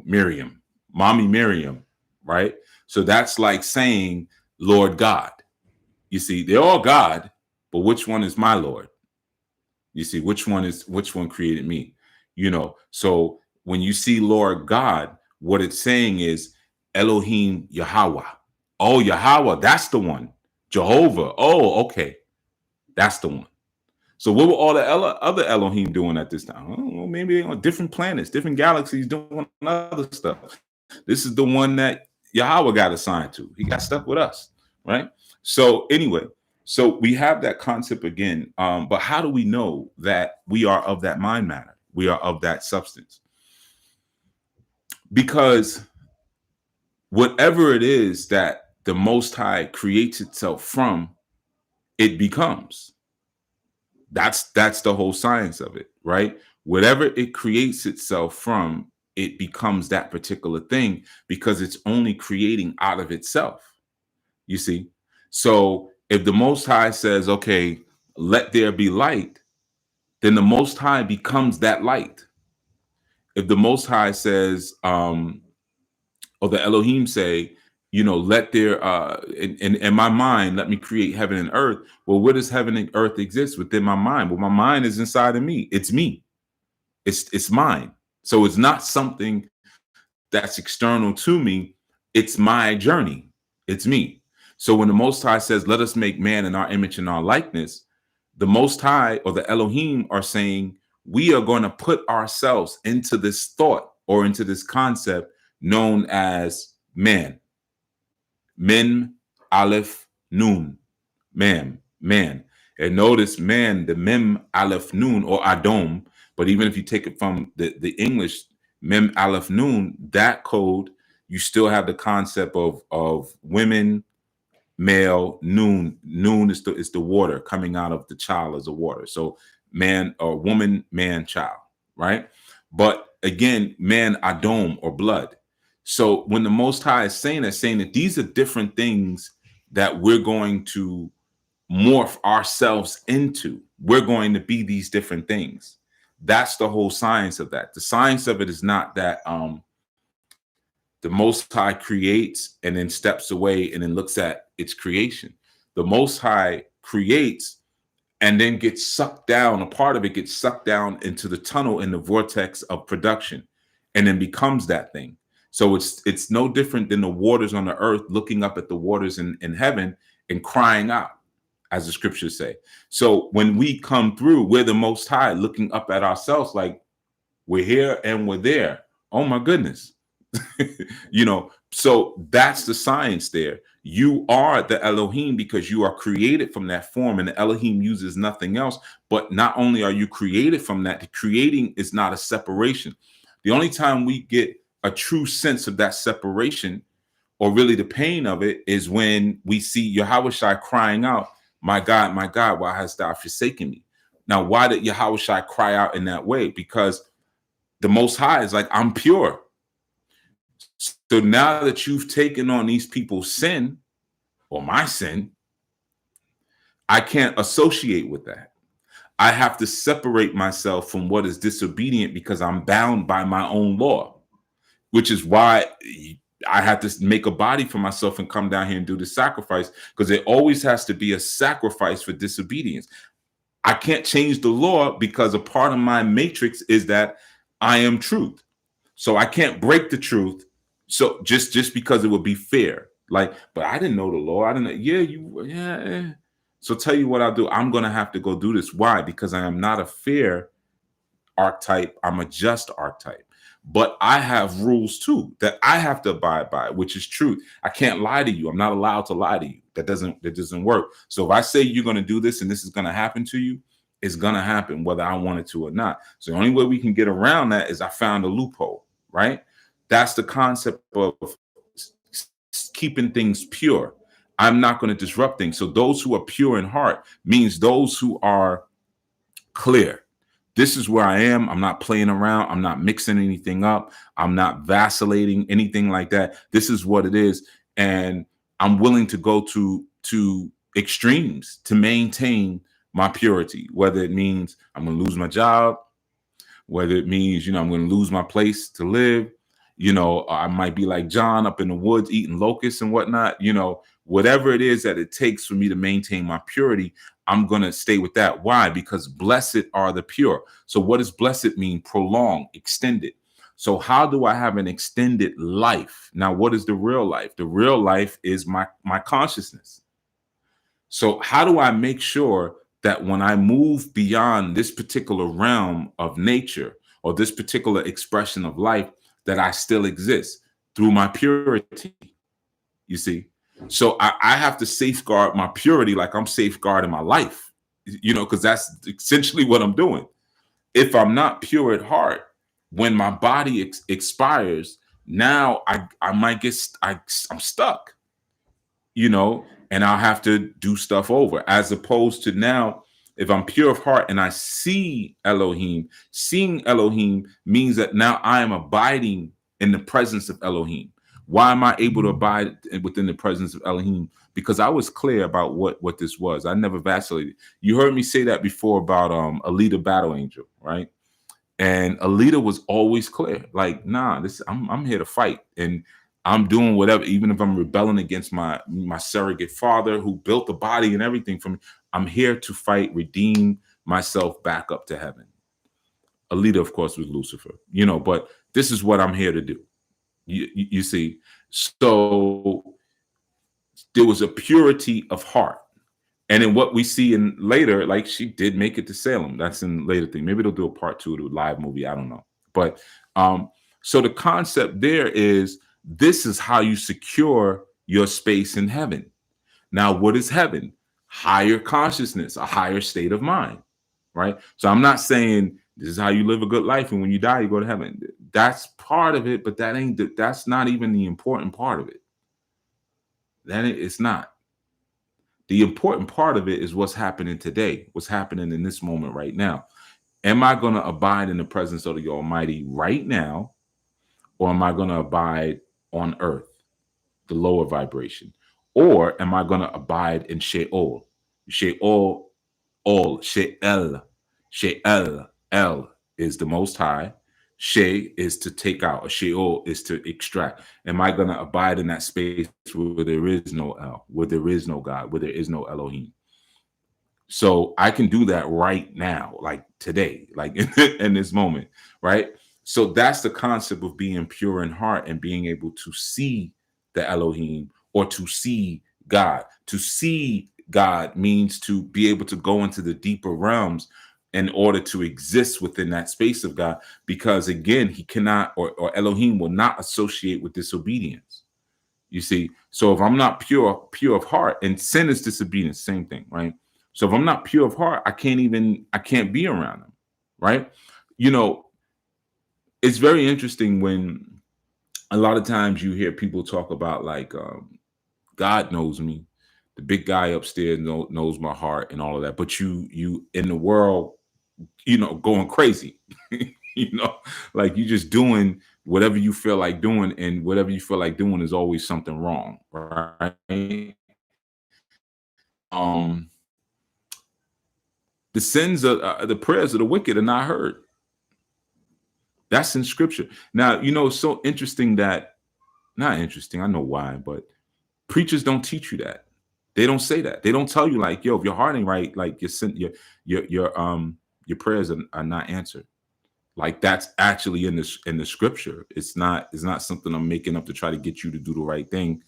Miriam, mommy Miriam, right? So that's like saying Lord God. You see, they're all God, but which one is my Lord? You see, which one created me? So when you see Lord God, what it's saying is Elohim Yahweh. Oh, Yahweh, that's the one. Jehovah. Oh, okay. That's the one. So what were all the other Elohim doing at this time? Oh, maybe on different planets, different galaxies, doing other stuff. This is the one that Yahweh got assigned to. He got stuck with us, right? So anyway, so we have that concept again. But how do we know that we are of that mind matter? We are of that substance? Because whatever it is that the Most High creates itself from, it becomes. That's the whole science of it, right? Whatever it creates itself from, it becomes that particular thing, because it's only creating out of itself. You see? So if the Most High says, okay, let there be light, then the Most High becomes that light. If the Most High says, or the Elohim say, let there, in my mind, let me create heaven and earth. Well, where does heaven and earth exist? Within my mind. Well, my mind is inside of me. It's me. It's mine. So it's not something that's external to me. It's my journey. It's me. So when the Most High says, let us make man in our image and our likeness, The Most High or the Elohim are saying, we are going to put ourselves into this thought or into this concept known as man. Min, Aleph, Nun. Man. And notice man, the Mem, Aleph, Nun, or Adom. But even if you take it from the English, Mem, Aleph, Nun, that code, you still have the concept of women, male, Nun is the water coming out of the child as a water. So man or woman, man, child, right? But again, man, Adom, or blood. So when the Most High is saying that these are different things that we're going to morph ourselves into. We're going to be these different things. That's the whole science of that. The science of it is not that the Most High creates and then steps away and then looks at its creation. The Most High creates and then gets sucked down. A part of it gets sucked down into the tunnel in the vortex of production and then becomes that thing. So it's no different than the waters on the earth looking up at the waters in heaven and crying out, as the scriptures say. So when we come through, we're the Most High looking up at ourselves like we're here and we're there. Oh my goodness. So that's the science there. You are the Elohim because you are created from that form, and the Elohim uses nothing else. But not only are you created from that, the creating is not a separation. The only time we get a true sense of that separation, or really the pain of it, is when we see Yahushua crying out, my God, why hast thou forsaken me? Now, why did Yahushua cry out in that way? Because the Most High is like, I'm pure. So now that you've taken on these people's sin, or my sin, I can't associate with that. I have to separate myself from what is disobedient because I'm bound by my own law, which is why I have to make a body for myself and come down here and do the sacrifice, because there always has to be a sacrifice for disobedience. I can't change the law because a part of my matrix is that I am truth. So I can't break the truth. So just because it would be fair, like, but I didn't know the law. I didn't know. Yeah. So tell you what I'll do. I'm going to have to go do this. Why? Because I am not a fair archetype. I'm a just archetype. But I have rules too that I have to abide by, which is truth. I can't lie to you. I'm not allowed to lie to you. That doesn't work. So if I say you're going to do this and this is going to happen to you, it's going to happen whether I want it to or not. So the only way we can get around that is I found a loophole, right? That's the concept of keeping things pure. I'm not going to disrupt things. So those who are pure in heart means those who are clear. This is where I am. I'm not playing around. I'm not mixing anything up. I'm not vacillating, anything like that. This is what it is. And I'm willing to go to extremes to maintain my purity, whether it means I'm going to lose my job, whether it means, I'm going to lose my place to live. I might be like John up in the woods eating locusts and whatnot. Whatever it is that it takes for me to maintain my purity, I'm going to stay with that. Why? Because blessed are the pure. So what does blessed mean? Prolonged, extended. So how do I have an extended life? Now, what is the real life? The real life is my consciousness. So how do I make sure that when I move beyond this particular realm of nature or this particular expression of life, that I still exist through my purity? You see? So I have to safeguard my purity like I'm safeguarding my life, because that's essentially what I'm doing. If I'm not pure at heart, when my body expires, now I might I'm stuck, and I'll have to do stuff over, as opposed to now, if I'm pure of heart and I see Elohim, seeing Elohim means that now I am abiding in the presence of Elohim. Why am I able to abide within the presence of Elohim? Because I was clear about what this was. I never vacillated. You heard me say that before about Alita Battle Angel, right? And Alita was always clear, like, nah, I'm here to fight, and I'm doing whatever, even if I'm rebelling against my surrogate father who built the body and everything for me. I'm here to fight, redeem myself back up to heaven. Alita, of course, was Lucifer, but this is what I'm here to do. You see, so there was a purity of heart. And then what we see in later, like she did make it to Salem. That's in later thing. Maybe they'll do a part two of the live movie. I don't know. But so the concept there is this is how you secure your space in heaven. Now, what is heaven? Higher consciousness, a higher state of mind, right? So I'm not saying this is how you live a good life, and when you die, you go to heaven. That's part of it, but that's not even the important part of it. It's not. The important part of it is what's happening today, what's happening in this moment right now. Am I going to abide in the presence of the Almighty right now, or am I going to abide on earth, the lower vibration? Or am I going to abide in Sheol? Sheol, She'el. She'el, El is the most high. She is to take out, or Sheol is to extract. Am I going to abide in that space where there is no El, where there is no God, where there is no Elohim? So I can do that right now, like today, like in this moment, right? So that's the concept of being pure in heart and being able to see the Elohim or to see God. To see God means to be able to go into the deeper realms in order to exist within that space of God, because again, he cannot, or Elohim will not associate with disobedience. You see, so if I'm not pure of heart, and sin is disobedience, same thing, right? So if I'm not pure of heart, I can't be around him, right? You know, it's very interesting when a lot of times you hear people talk about like God knows me, the big guy upstairs knows my heart and all of that, but you in the world, going crazy, like you just doing whatever you feel like doing, and whatever you feel like doing is always something wrong, right? Um, the sins of the prayers of the wicked are not heard. That's in scripture. Now, it's so interesting that, not interesting, I know why, but preachers don't teach you that. They don't say that. They don't tell you like, yo, if your heart ain't right, like your prayers are not answered. Like that's actually in the scripture. It's not something I'm making up to try to get you to do the right thing,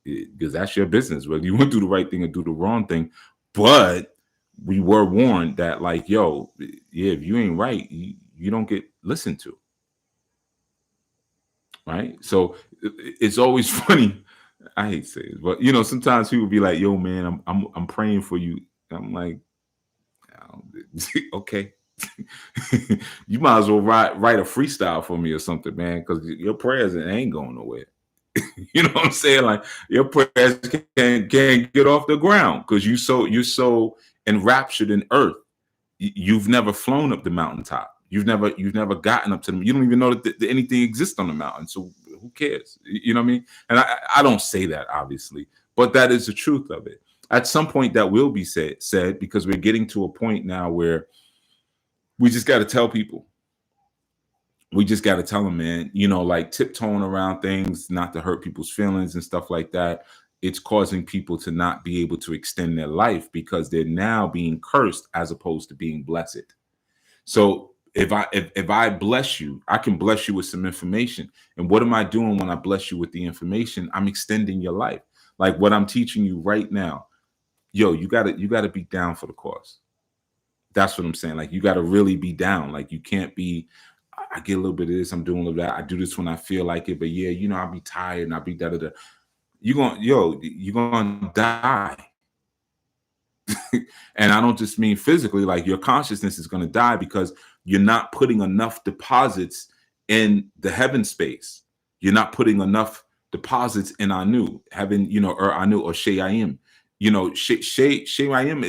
because that's your business, whether you want to do the right thing or do the wrong thing. But we were warned that, like, yo, yeah, if you ain't right, you don't get listened to, right? So it's always funny. I hate to say it, but sometimes people be like, "Yo, man, I'm praying for you." I'm like, okay, you might as well write a freestyle for me or something, man, because your prayers ain't going nowhere. You know what I'm saying? Like your prayers can't get off the ground because you're so enraptured in earth. You've never flown up the mountaintop. You've never gotten up to them. You don't even know that anything exists on the mountain. So who cares? You know what I mean? And I don't say that obviously, but that is the truth of it. At some point, that will be said because we're getting to a point now where we just got to tell people. We just got to tell them, man, like tiptoeing around things, not to hurt people's feelings and stuff like that. It's causing people to not be able to extend their life because they're now being cursed as opposed to being blessed. So if I bless you, I can bless you with some information. And what am I doing when I bless you with the information? I'm extending your life. Like what I'm teaching you right now. Yo, you gotta be down for the cause. That's what I'm saying. Like you gotta really be down. Like you can't be, I get a little bit of this, I'm doing a little bit of that. I do this when I feel like it, but yeah, I'll be tired and I'll be da da da. You're gonna die. And I don't just mean physically, like your consciousness is gonna die because you're not putting enough deposits in the heaven space. You're not putting enough deposits in Anu, heaven, or Anu or She'ayim. She'ayim,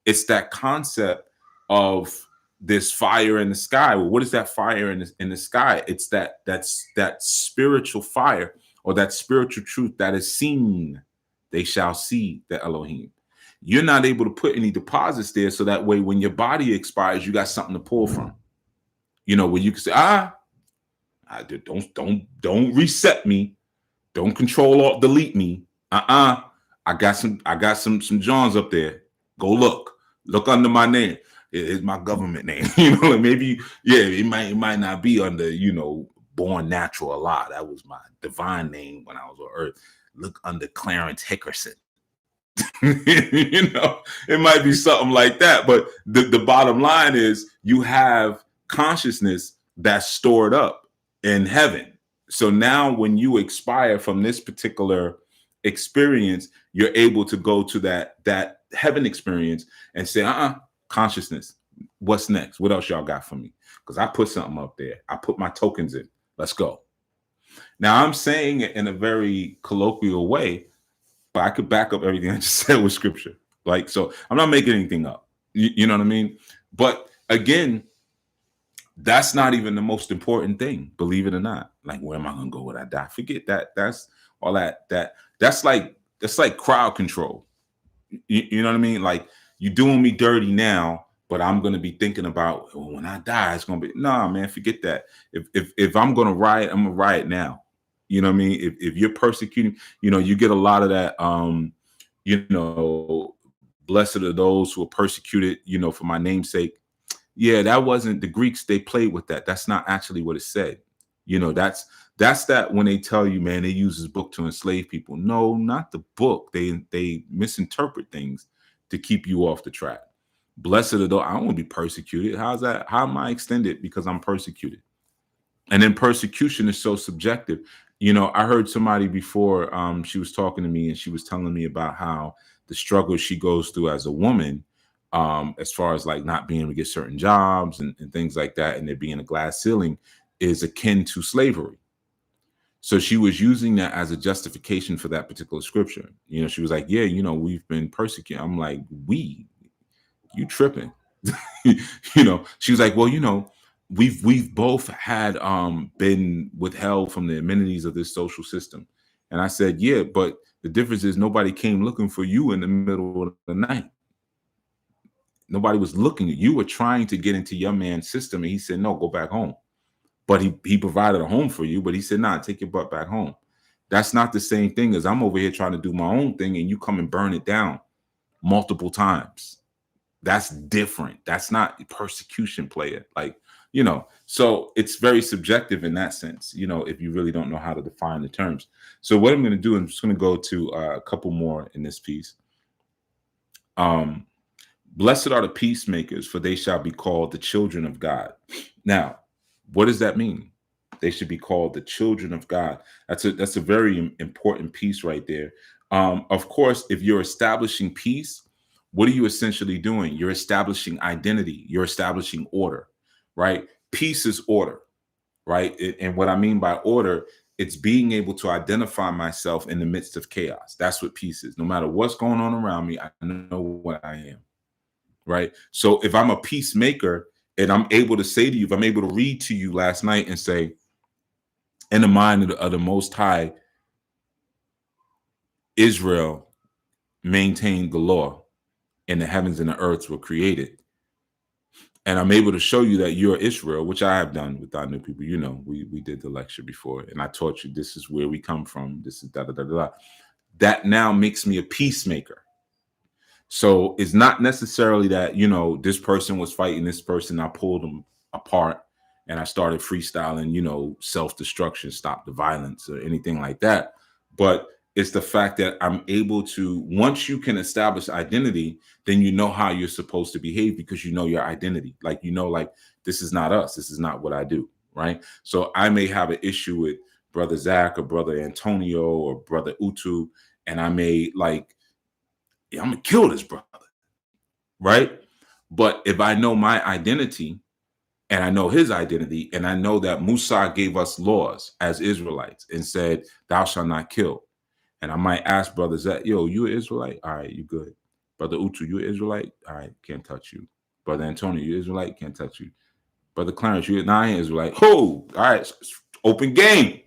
it's that concept of this fire in the sky. Well, what is that fire in the sky? It's that spiritual fire or that spiritual truth that is seen. They shall see the Elohim. You're not able to put any deposits there, so that way when your body expires, you got something to pull from. Where you can say, don't reset me, don't control or delete me. I got some Johns up there. Go look under my name. It's my government name. Maybe, yeah, it might not be under, Born Natural a lot. That was my divine name when I was on earth. Look under Clarence Hickerson. It might be something like that. But the bottom line is you have consciousness that's stored up in heaven. So now when you expire from this particular experience, you're able to go to that heaven experience and say, consciousness, what's next? What else y'all got for me? Because I put something up there. I put my tokens in. Let's go. Now I'm saying it in a very colloquial way, but I could back up everything I just said with scripture. Like, so I'm not making anything up. You know what I mean? But again, that's not even the most important thing, believe it or not. Like, where am I gonna go when I die? Forget that. That's all that's like crowd control. You know what I mean? Like, you doing me dirty now, but I'm gonna be thinking about, oh, when I die, it's gonna be, nah, man, forget that. If I'm gonna riot, I'm gonna riot now. You know what I mean? If you're persecuting, you get a lot of that. Blessed are those who are persecuted, for my namesake. Yeah, that wasn't the Greeks. They played with that. That's not actually what it said. That's that when they tell you, man, they use this book to enslave people. No, not the book. They misinterpret things to keep you off the track. Blessed are those. I don't want to be persecuted. How's that? How am I extended because I'm persecuted? And then persecution is so subjective. I heard somebody before, she was talking to me and she was telling me about how the struggle she goes through as a woman, as far as like not being able to get certain jobs and things like that, and there being a glass ceiling, is akin to slavery. So she was using that as a justification for that particular scripture. She was like, yeah, we've been persecuted. I'm like, you tripping. She was like, well, we've both had been withheld from the amenities of this social system. And I said, yeah, but the difference is nobody came looking for you in the middle of the night. Nobody was looking. You were trying to get into your man's system, and he said, no, go back home. But he provided a home for you, but he said, nah, take your butt back home. That's not the same thing as I'm over here trying to do my own thing and you come and burn it down multiple times. That's different. That's not persecution, player. Like, so it's very subjective in that sense, if you really don't know how to define the terms. So what I'm going to do, I'm just going to go to a couple more in this piece. Blessed are the peacemakers, for they shall be called the children of God. Now, what does that mean? They should be called the children of God. That's a very important piece right there. Of course, if you're establishing peace, what are you essentially doing? You're establishing identity. You're establishing order, right? Peace is order, right? And what I mean by order, it's being able to identify myself in the midst of chaos. That's what peace is. No matter what's going on around me, I know what I am, right? So if I'm a peacemaker and I'm able to say to you, if I'm able to read to you last night and say, in the mind of the Most High, Israel maintained the law, and the heavens and the earths were created. And I'm able to show you that you're Israel, which I have done with our new people. We did the lecture before, and I taught you this is where we come from. This is da da da da. That now makes me a peacemaker. So it's not necessarily that, this person was fighting this person, I pulled them apart and I started freestyling, self-destruction, stop the violence or anything like that. But it's the fact that I'm able to, once you can establish identity, then you know how you're supposed to behave because you know your identity. Like, like, this is not us. This is not what I do, right? So I may have an issue with Brother Zach or Brother Antonio or Brother Utu, and I may like, I'm going to kill this brother, right? But if I know my identity and I know his identity, and I know that Musa gave us laws as Israelites and said, thou shalt not kill. And I might ask Brother Zach, yo, you an Israelite? All right, you good. Brother Utu, you an Israelite? All right, can't touch you. Brother Antonio, you Israelite? Can't touch you. Brother Clarence, you an Israelite? Oh, all right, open game.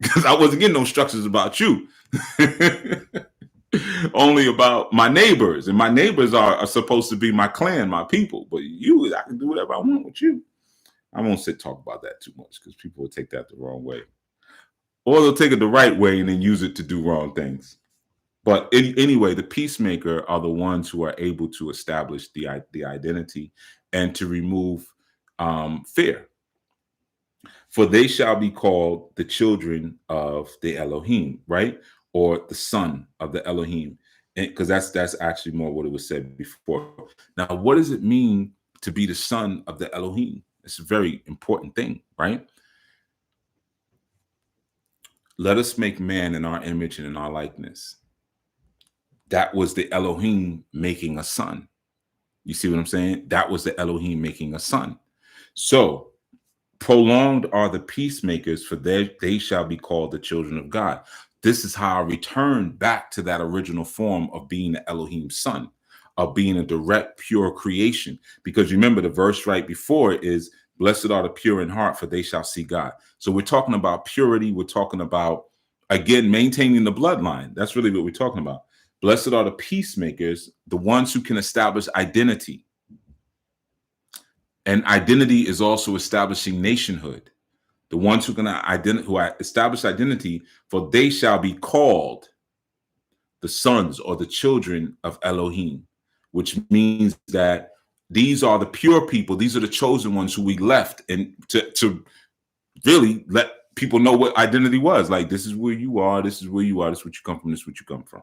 Because I wasn't getting no instructions about you. Only about my neighbors, and my neighbors are supposed to be my clan, my people. But you, I can do whatever I want with you. I won't talk about that too much because people will take that the wrong way, or they'll take it the right way and then use it to do wrong things. But anyway, the peacemaker are the ones who are able to establish the identity and to remove fear. For they shall be called the children of the Elohim, right? Or the son of the Elohim. because that's actually more what it was said before. Now, what does it mean to be the son of the Elohim? It's a very important thing, right? Let us make man in our image and in our likeness. That was the Elohim making a son. You see what I'm saying? That was the Elohim making a son. So prolonged are the peacemakers, for they shall be called the children of God. This is how I return back to that original form of being the Elohim's son, of being a direct, pure creation. Because remember, the verse right before it is, blessed are the pure in heart, for they shall see God. So we're talking about purity. We're talking about, again, maintaining the bloodline. That's really what we're talking about. Blessed are the peacemakers, the ones who can establish identity. And identity is also establishing nationhood. The ones who can establish identity, for they shall be called the sons or the children of Elohim, which means that these are the pure people. These are the chosen ones who we left, and to really let people know what identity was. Like, this is where you are. This is where you are. This is what you come from. This is what you come from.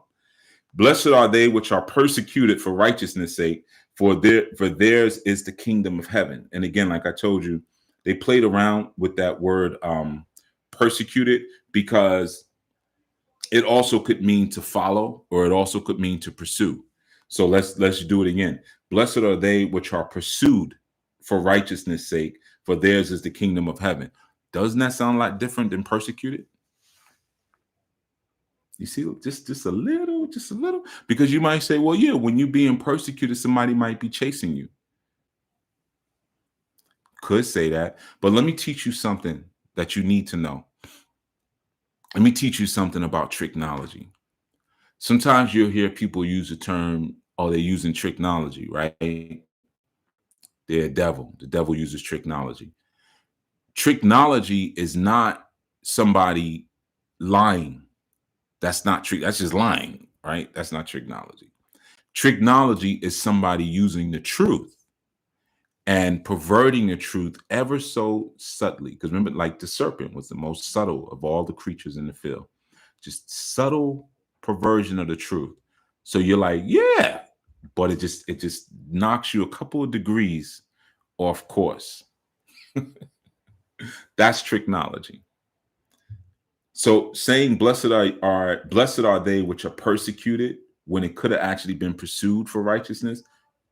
Blessed are they which are persecuted for righteousness' sake, for theirs is the kingdom of heaven. And again, like I told you, they played around with that word persecuted, because it also could mean to follow, or it also could mean to pursue. So let's do it again. Blessed are they which are pursued for righteousness' sake, for theirs is the kingdom of heaven. Doesn't that sound a lot different than persecuted? You see, just a little, because you might say, well, yeah, when you're being persecuted, somebody might be chasing you. Could say that, but let me teach you something that you need to know. Let me teach you something about tricknology. Sometimes you'll hear people use the term, oh, they're using tricknology, right? They're a devil. The devil uses tricknology. Tricknology is not somebody lying. That's not trick. That's just lying, right? That's not tricknology. Tricknology is somebody using the truth and perverting the truth ever so subtly. Because remember, like the serpent was the most subtle of all the creatures in the field. Just subtle perversion of the truth. So you're like, yeah, but it just knocks you a couple of degrees off course. That's tricknology. So saying blessed are they which are persecuted, when it could have actually been pursued for righteousness,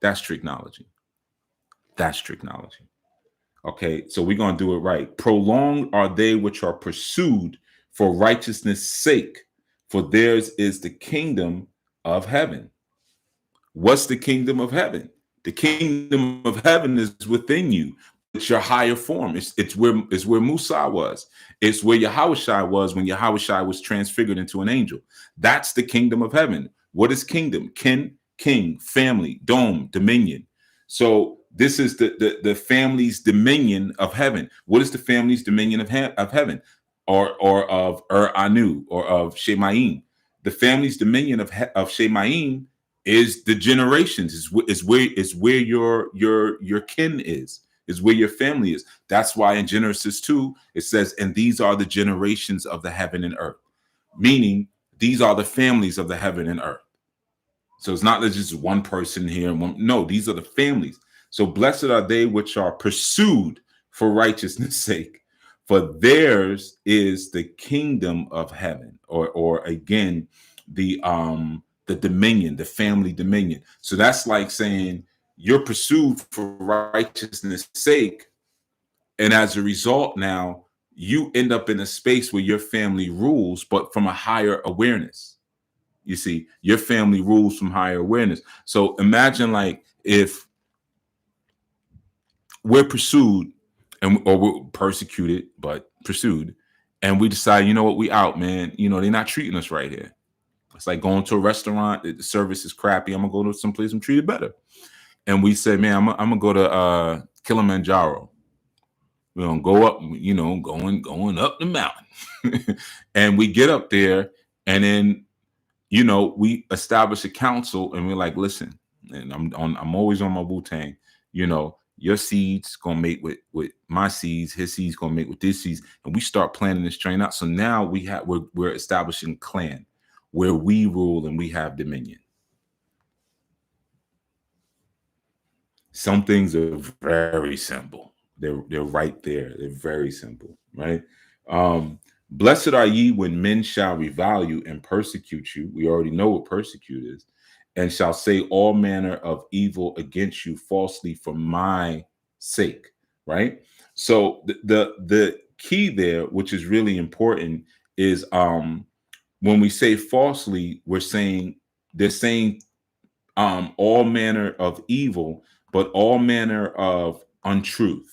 that's tricknology. That's tricknology. Okay, so we're going to do it right. Prolonged are they which are pursued for righteousness' sake, for theirs is the kingdom of heaven. What's the kingdom of heaven? The kingdom of heaven is within you. It's your higher form. It's where Musa was. It's where Yahushua was when Yahushua was transfigured into an angel. That's the kingdom of heaven. What is kingdom? King, family, dome, dominion. So this is the family's dominion of heaven. What is the family's dominion of heaven, or of Anu, or of Shemaim? The family's dominion of Shemaim is the generations. Is where your kin is where your family is. That's why in Genesis 2 it says, "And these are the generations of the heaven and earth," meaning these are the families of the heaven and earth. So it's not just one person here and one. No, these are the families. So blessed are they which are pursued for righteousness' sake, for theirs is the kingdom of heaven, or again, the dominion, the family dominion. So that's like saying you're pursued for righteousness' sake, and as a result, now you end up in a space where your family rules, but from a higher awareness. You see, your family rules from higher awareness. So imagine, like, if we're pursued or we're persecuted, but pursued, and we decide, you know what, we out, man. You know, they're not treating us right here. It's like going to a restaurant, the service is crappy. I'm gonna go to some place I'm treated better. And we say, man, I'm gonna go to Kilimanjaro. We're gonna go up, you know, going up the mountain. And we get up there, and then, you know, we establish a council, and we're like, listen, and I'm always on my Wu-Tang, you know, your seeds gonna mate with my seeds, his seeds gonna mate with this seeds, and we start planning this train out. So now we're establishing clan where we rule and we have dominion. Some things are very simple. They're right there. They're very simple, right? Blessed are ye when men shall revile you and persecute you. We already know what persecute is, and shall say all manner of evil against you falsely for my sake, right? So the key there, which is really important, is when we say falsely, we're saying they're saying all manner of evil, but all manner of untruth,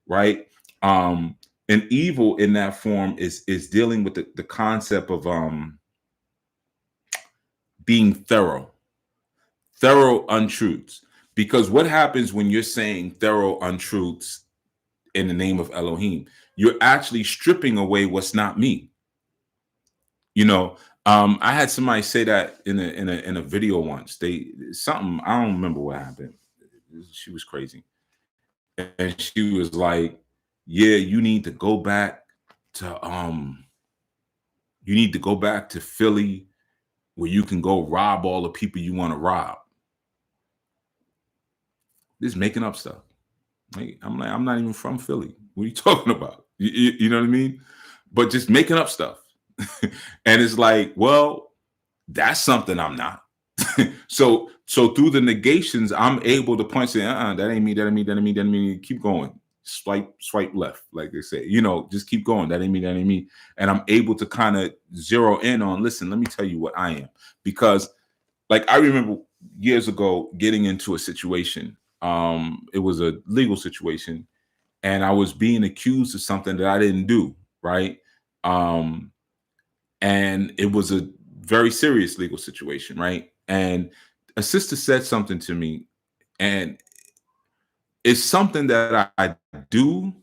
right? Um, and evil in that form is dealing with the concept of being thorough untruths. Because what happens when you're saying thorough untruths in the name of Elohim? You're actually stripping away what's not me. You know, I had somebody say that in a video once. They something I don't remember what happened. She was crazy, and she was like, "Yeah, you need to go back to Philly where you can go rob all the people you want to rob." Just making up stuff. Like, I'm not even from Philly. What are you talking about? You know what I mean? But just making up stuff, and it's like, well, that's something I'm not. So through the negations, I'm able to punch it. That ain't me. That ain't me. That ain't me. That ain't me. Keep going. Swipe left, like they say. Just keep going. That ain't me. That ain't me. And I'm able to kind of zero in on. Listen, let me tell you what I am, because, like, I remember years ago getting into a situation. It was a legal situation, and I was being accused of something that I didn't do. Right. Um, and it was a very serious legal situation, right? And a sister said something to me, and it's something that I do,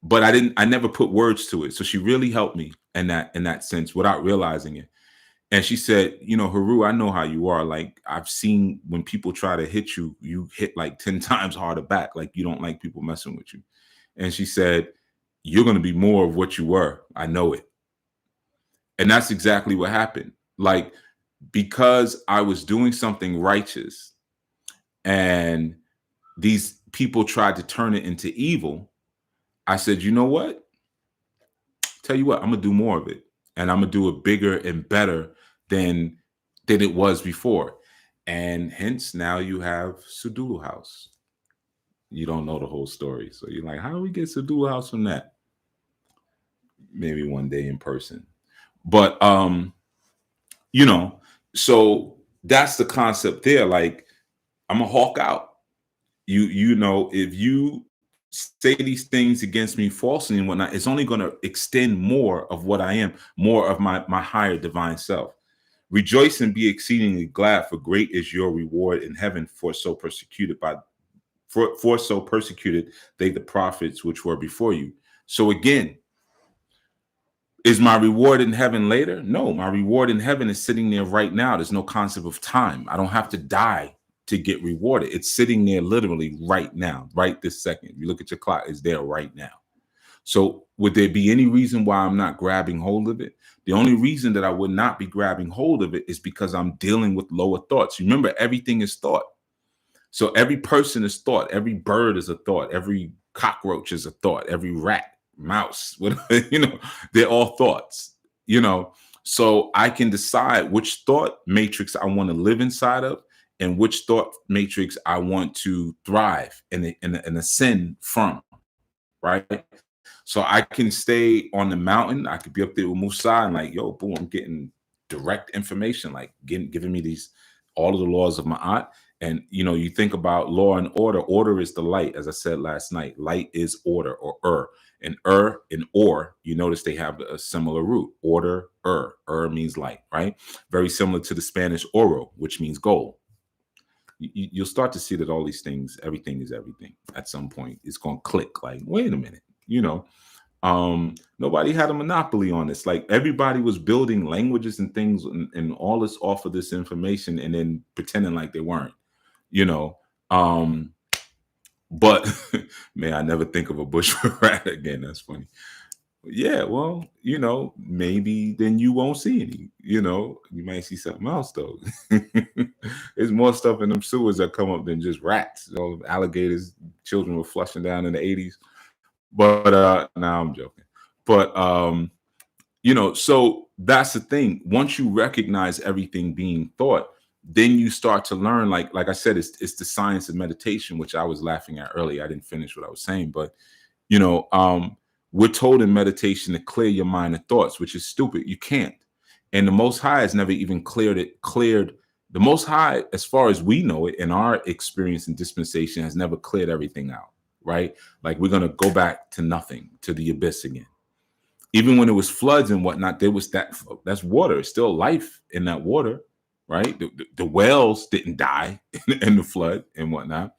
but I never put words to it. So she really helped me in that sense without realizing it. And she said, Haru, I know how you are. Like, I've seen when people try to hit you, you hit like 10 times harder back. Like, you don't like people messing with you. And she said, you're going to be more of what you were. I know it. And that's exactly what happened. Like, because I was doing something righteous and these people tried to turn it into evil, I said, you know what? Tell you what, I'm gonna do more of it. And I'm gonna do it bigger and better than it was before. And hence now you have Sudulu House. You don't know the whole story. So you're like, how do we get Sudulu House from that? Maybe one day in person. But you know, so that's the concept there. Like, I'm a hawk out. If you say these things against me falsely and whatnot, it's only going to extend more of what I am, more of my higher divine self. Rejoice and be exceedingly glad, for great is your reward in heaven. For so persecuted they the prophets which were before you. So again, is my reward in heaven later? No, my reward in heaven is sitting there right now. There's no concept of time. I don't have to die to get rewarded. It's sitting there literally right now, right this second. You look at your clock, it's there right now. So would there be any reason why I'm not grabbing hold of it? The only reason that I would not be grabbing hold of it is because I'm dealing with lower thoughts. Remember, everything is thought. So every person is thought. Every bird is a thought. Every cockroach is a thought. Every rat, mouse, whatever, they're all thoughts, So I can decide which thought matrix I want to live inside of and which thought matrix I want to thrive and ascend from, right? So I can stay on the mountain. I could be up there with Musa and like, yo, boom, I'm getting direct information, like giving me all of the laws of Ma'at. And, you think about law and order. Order is the light. As I said last night, light is order, or. And and or, you notice they have a similar root. Order, means light, right? Very similar to the Spanish oro, which means gold. You'll start to see that all these things, everything is everything. At some point, it's going to click. Like, wait a minute, nobody had a monopoly on this. Like, everybody was building languages and things and all this off of this information and then pretending like they weren't, but man, I never think of a bush rat again. That's funny. Yeah, well, maybe then you won't see any. You might see something else though. There's more stuff in them sewers that come up than just rats. All the alligators, children were flushing down in the 80s. But now I'm joking. But so that's the thing. Once you recognize everything being thought, then you start to learn. Like I said, it's the science of meditation, which I was laughing at earlier. I didn't finish what I was saying, but you know, um, we're told in meditation to clear your mind of thoughts, which is stupid. You can't. And the Most High has never even cleared the Most High, as far as we know it, in our experience and dispensation, has never cleared everything out, right? Like we're gonna go back to nothing, to the abyss again. Even when it was floods and whatnot, there was that's water. It's still life in that water, right? The whales didn't die in the flood and whatnot.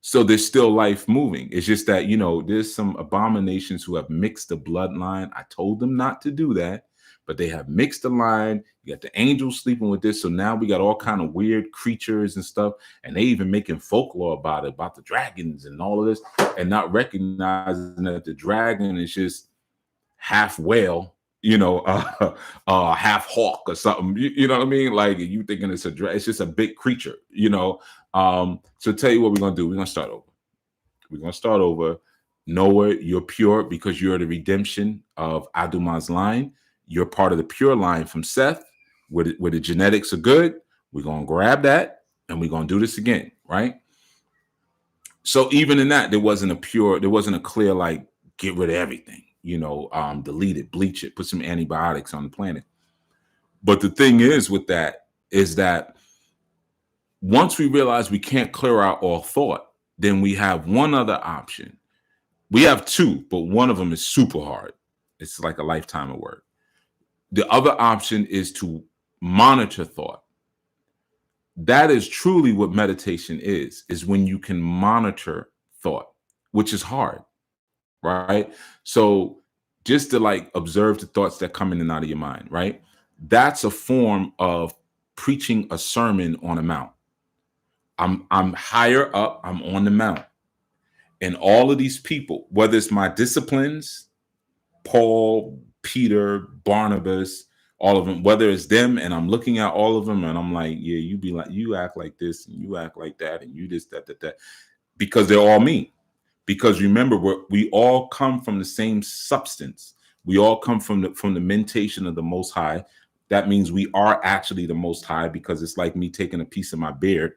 So there's still life moving. It's just that, there's some abominations who have mixed the bloodline. I told them not to do that, but they have mixed the line. You got the angels sleeping with this. So now we got all kind of weird creatures and stuff. And they even making folklore about it, about the dragons and all of this, and not recognizing that the dragon is just half whale, half hawk or something. You know what I mean? Like you thinking it's just a big creature. So tell you what we're gonna do. We're gonna start over. We're gonna start over. Noah, you're pure because you're the redemption of Aduma's line. You're part of the pure line from Seth, where the genetics are good. We're gonna grab that and we're gonna do this again, right? So even in that, there wasn't a clear like get rid of everything, delete it, bleach it, put some antibiotics on the planet. But the thing is with that is that once we realize we can't clear out all thought, then we have one other option. We have two, but one of them is super hard. It's like a lifetime of work. The other option is to monitor thought. That is truly what meditation is when you can monitor thought, which is hard, right? So just to like observe the thoughts that come in and out of your mind, right? That's a form of preaching a sermon on a mount. I'm higher up, I'm on the mount. And all of these people, whether it's my disciplines, Paul, Peter, Barnabas, all of them, whether it's them and I'm looking at all of them and I'm like, yeah, you act like this and you act like that and you this, that, because they're all me. Because remember, we all come from the same substance. We all come from the mentation of the Most High. That means we are actually the Most High, because it's like me taking a piece of my beard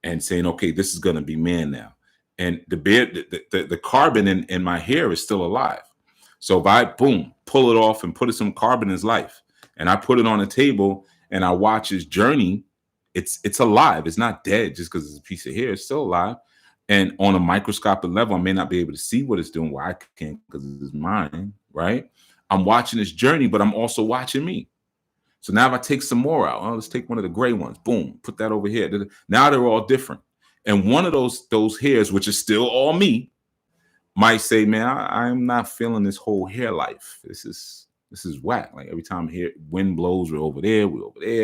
and saying, okay, this is going to be man now. And the beard, the carbon in my hair is still alive. So if I, boom, pull it off and put some carbon in his life, and I put it on a table and I watch his journey, it's alive. It's not dead just because it's a piece of hair. It's still alive. And on a microscopic level, I may not be able to see what it's doing. Well, I can't because it's mine, right? I'm watching this journey, but I'm also watching me. So now if I take some more out, let's take one of the gray ones, boom, put that over here. Now they're all different. And one of those hairs, which is still all me, might say, man, I'm not feeling this whole hair life. This is whack. Like every time here wind blows, we're over there.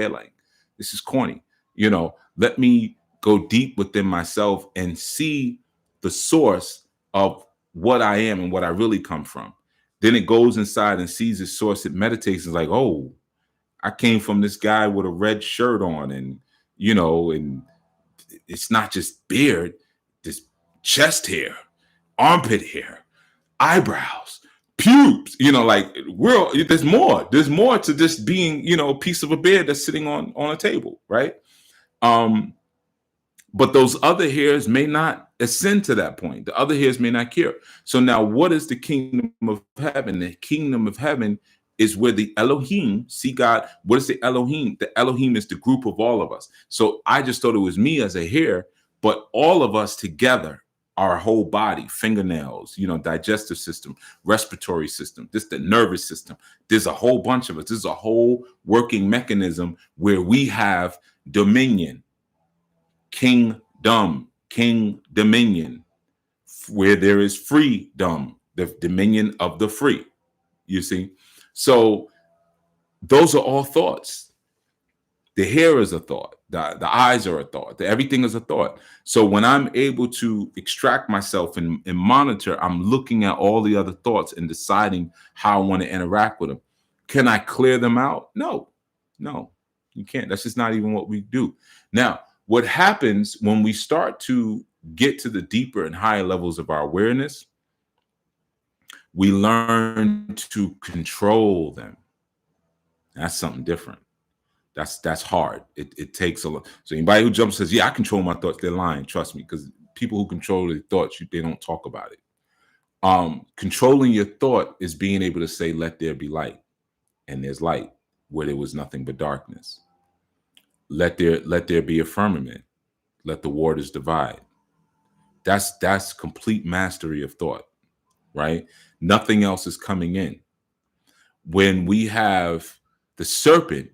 Like this is corny. Let me go deep within myself and see the source of what I am and what I really come from. Then it goes inside and sees its source. It meditates and is like, oh, I came from this guy with a red shirt on, and and it's not just beard, this chest hair, armpit hair, eyebrows, pubes, like there's more. There's more to just being, a piece of a beard that's sitting on a table, right? But those other hairs may not ascend to that point. The other hairs may not care. So now what is the kingdom of heaven? The kingdom of heaven is where the Elohim, see God, what is the Elohim? The Elohim is the group of all of us. So I just thought it was me as a hair, but all of us together, our whole body, fingernails, digestive system, respiratory system, this the nervous system. There's a whole bunch of us. This is a whole working mechanism where we have dominion, kingdom, king dominion, where there is freedom, the dominion of the free. You see? So those are all thoughts. The hair is a thought. The eyes are a thought. Everything is a thought. So when I'm able to extract myself and monitor, I'm looking at all the other thoughts and deciding how I want to interact with them. Can I clear them out? No, no, you can't. That's just not even what we do. Now, what happens when we start to get to the deeper and higher levels of our awareness, we learn to control them. That's something different. That's hard. It takes a lot. So anybody who jumps says, "Yeah, I control my thoughts," they're lying. Trust me, because people who control their thoughts, they don't talk about it. Controlling your thought is being able to say, "Let there be light," and there's light where there was nothing but darkness. Let there be a firmament. Let the waters divide. That's complete mastery of thought, right? Nothing else is coming in. When we have the serpent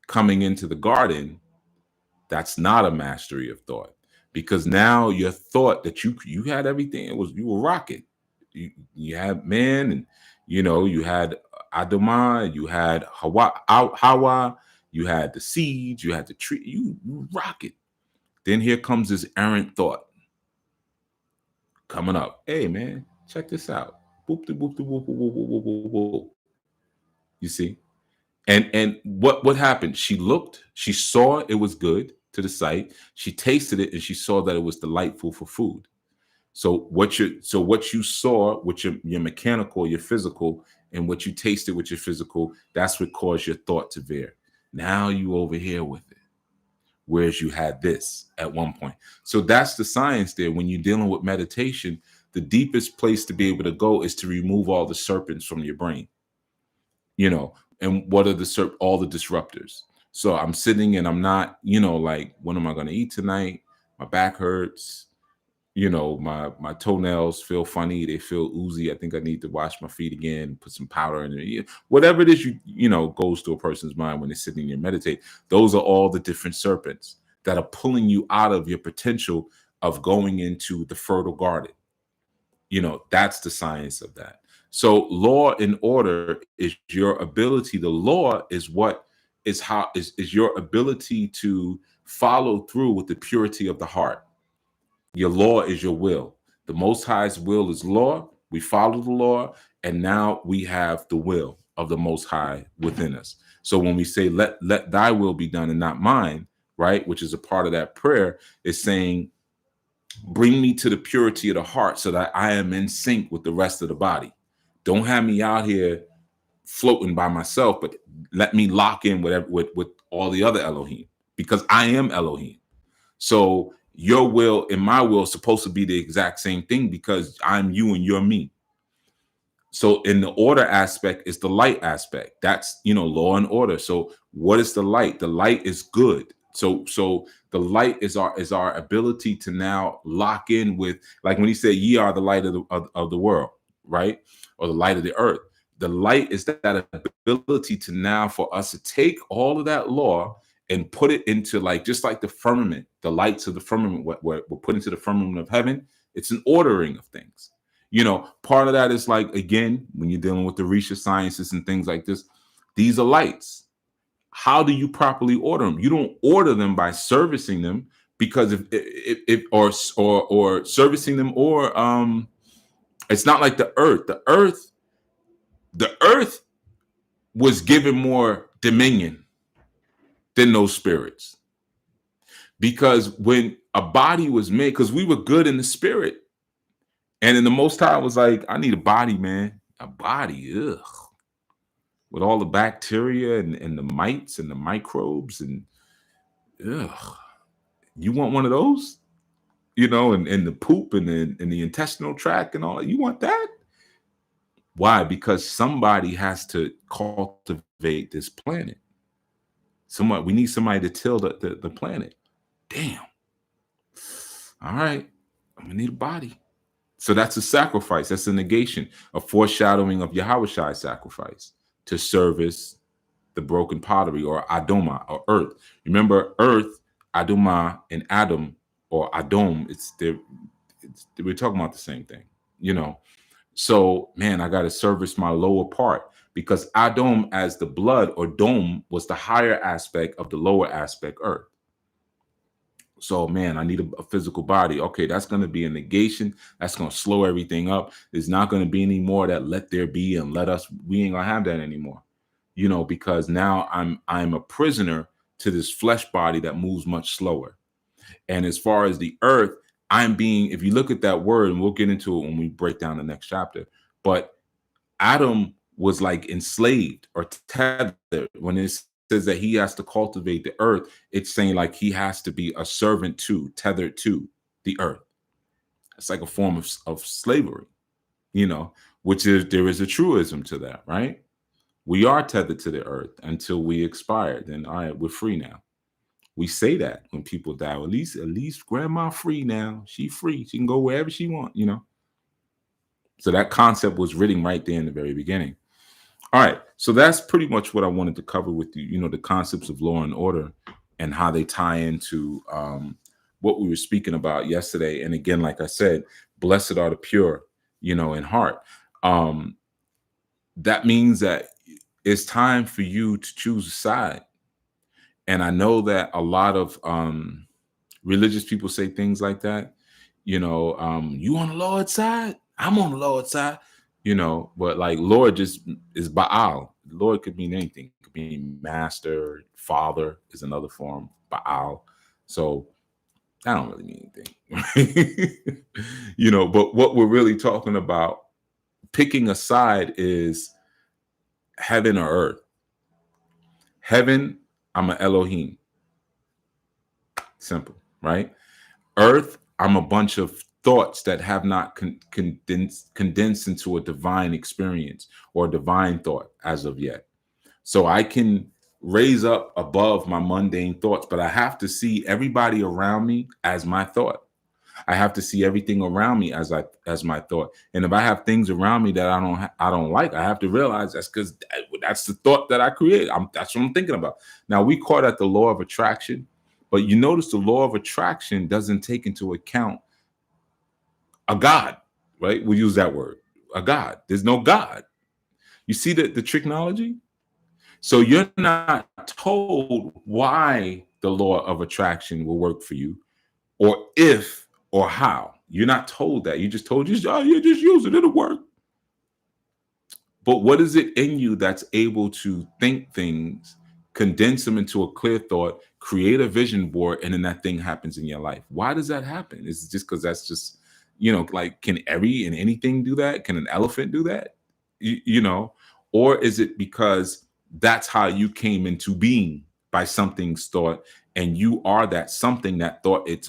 coming into the garden, that's not a mastery of thought, because now your thought that you had everything, it was, you were rocking. You had man, and you had Adama, you had Hawa, you had the seeds, you had the tree, you rock it. Then here comes this errant thought coming up. Hey man, check this out. Boop de boop de boop boop boop boop boop boop boop. You see? And what happened? She looked, she saw it was good to the sight. She tasted it and she saw that it was delightful for food. So what you saw with your mechanical, your physical, and what you tasted with your physical, that's what caused your thought to veer. Now you over here with it. Whereas you had this at one point. So that's the science there. When you're dealing with meditation, the deepest place to be able to go is to remove all the serpents from your brain. And what are all the disruptors? So I'm sitting and I'm not, like, what am I going to eat tonight? My back hurts. My toenails feel funny. They feel oozy. I think I need to wash my feet again, put some powder in it. Whatever it is, goes to a person's mind when they're sitting there meditate. Those are all the different serpents that are pulling you out of your potential of going into the fertile garden. That's the science of that. So law and order is your ability. The law is your ability to follow through with the purity of the heart. Your law is your will. The Most High's will is law. We follow the law, and now we have the will of the Most High within us. So when we say, let thy will be done and not mine, right, which is a part of that prayer, is saying, bring me to the purity of the heart so that I am in sync with the rest of the body. Don't have me out here floating by myself, but let me lock in with all the other Elohim, because I am Elohim. So your will and my will is supposed to be the exact same thing, because I'm you and you're me. So in the order aspect is the light aspect. That's, law and order. So what is the light? The light is good. So the light is our ability to now lock in with, like when he said, ye are the light of the world, right? Or the light of the earth. The light is that ability to now for us to take all of that law and put it into, like, just like the firmament, the lights of the firmament, what we're put into the firmament of heaven. It's an ordering of things. Part of that is, like, again, when you're dealing with the Risha sciences and things like this, these are lights. How do you properly order them? You don't order them by servicing them, because if or servicing them, or it's not like the earth. The earth was given more dominion than those spirits, because when a body was made, because we were good in the spirit, and then the Most High was like, I need a body, man, a body, with all the bacteria and the mites and the microbes, and you want one of those, and the poop and the intestinal tract and all that. You want that? Why? Because somebody has to cultivate this planet. We need somebody to till the planet. Damn. All right. I'm gonna need a body. So that's a sacrifice. That's a negation, a foreshadowing of Yahweh's sacrifice to service the broken pottery, or Adoma, or earth. Remember, earth, Adoma, and Adam, or Adom, we're talking about the same thing, So, man, I got to service my lower part, because Adom, as the blood or dome, was the higher aspect of the lower aspect, earth. So, man, I need a physical body. Okay, that's going to be a negation. That's going to slow everything up. There's not going to be any more that let there be and let us. We ain't gonna have that anymore, because now I'm a prisoner to this flesh body that moves much slower. And as far as the earth, I'm being. If you look at that word, and we'll get into it when we break down the next chapter, but Adam was like enslaved or tethered. When it says that he has to cultivate the earth, it's saying like he has to be a servant to, tethered to the earth. It's like a form of slavery, which is, there is a truism to that, right? We are tethered to the earth until we expire. Then, all right, we're free now. We say that when people die. Well, at least grandma free now. She free. She can go wherever she want. So that concept was written right there in the very beginning. All right. So that's pretty much what I wanted to cover with you, the concepts of law and order and how they tie into what we were speaking about yesterday. And again, like I said, blessed are the pure, in heart. That means that it's time for you to choose a side. And I know that a lot of religious people say things like that. You on the Lord's side? I'm on the Lord's side. But like Lord just is Baal. Lord could mean anything. It could mean master, father is another form, Baal. So that don't really mean anything. But what we're really talking about, picking a side, is heaven or earth. Heaven, I'm an Elohim. Simple, right? Earth, I'm a bunch of thoughts that have not condensed into a divine experience or a divine thought as of yet. So I can raise up above my mundane thoughts, but I have to see everybody around me as my thought. I have to see everything around me as my thought. And if I have things around me that I don't like, I have to realize that's because that's the thought that I create. That's what I'm thinking about. Now, we call that the law of attraction, but you notice the law of attraction doesn't take into account a God, right? We use that word, a God. There's no God. You see the tricknology? So you're not told why the law of attraction will work for you, or if or how. You're not told that. You just told you just use it, it'll work. But what is it in you that's able to think things, condense them into a clear thought, create a vision board, and then that thing happens in your life? Why does that happen? Is it just because that's just, like, can every and anything do that? Can an elephant do that? Or is it because that's how you came into being, by something's thought, and you are that something that thought it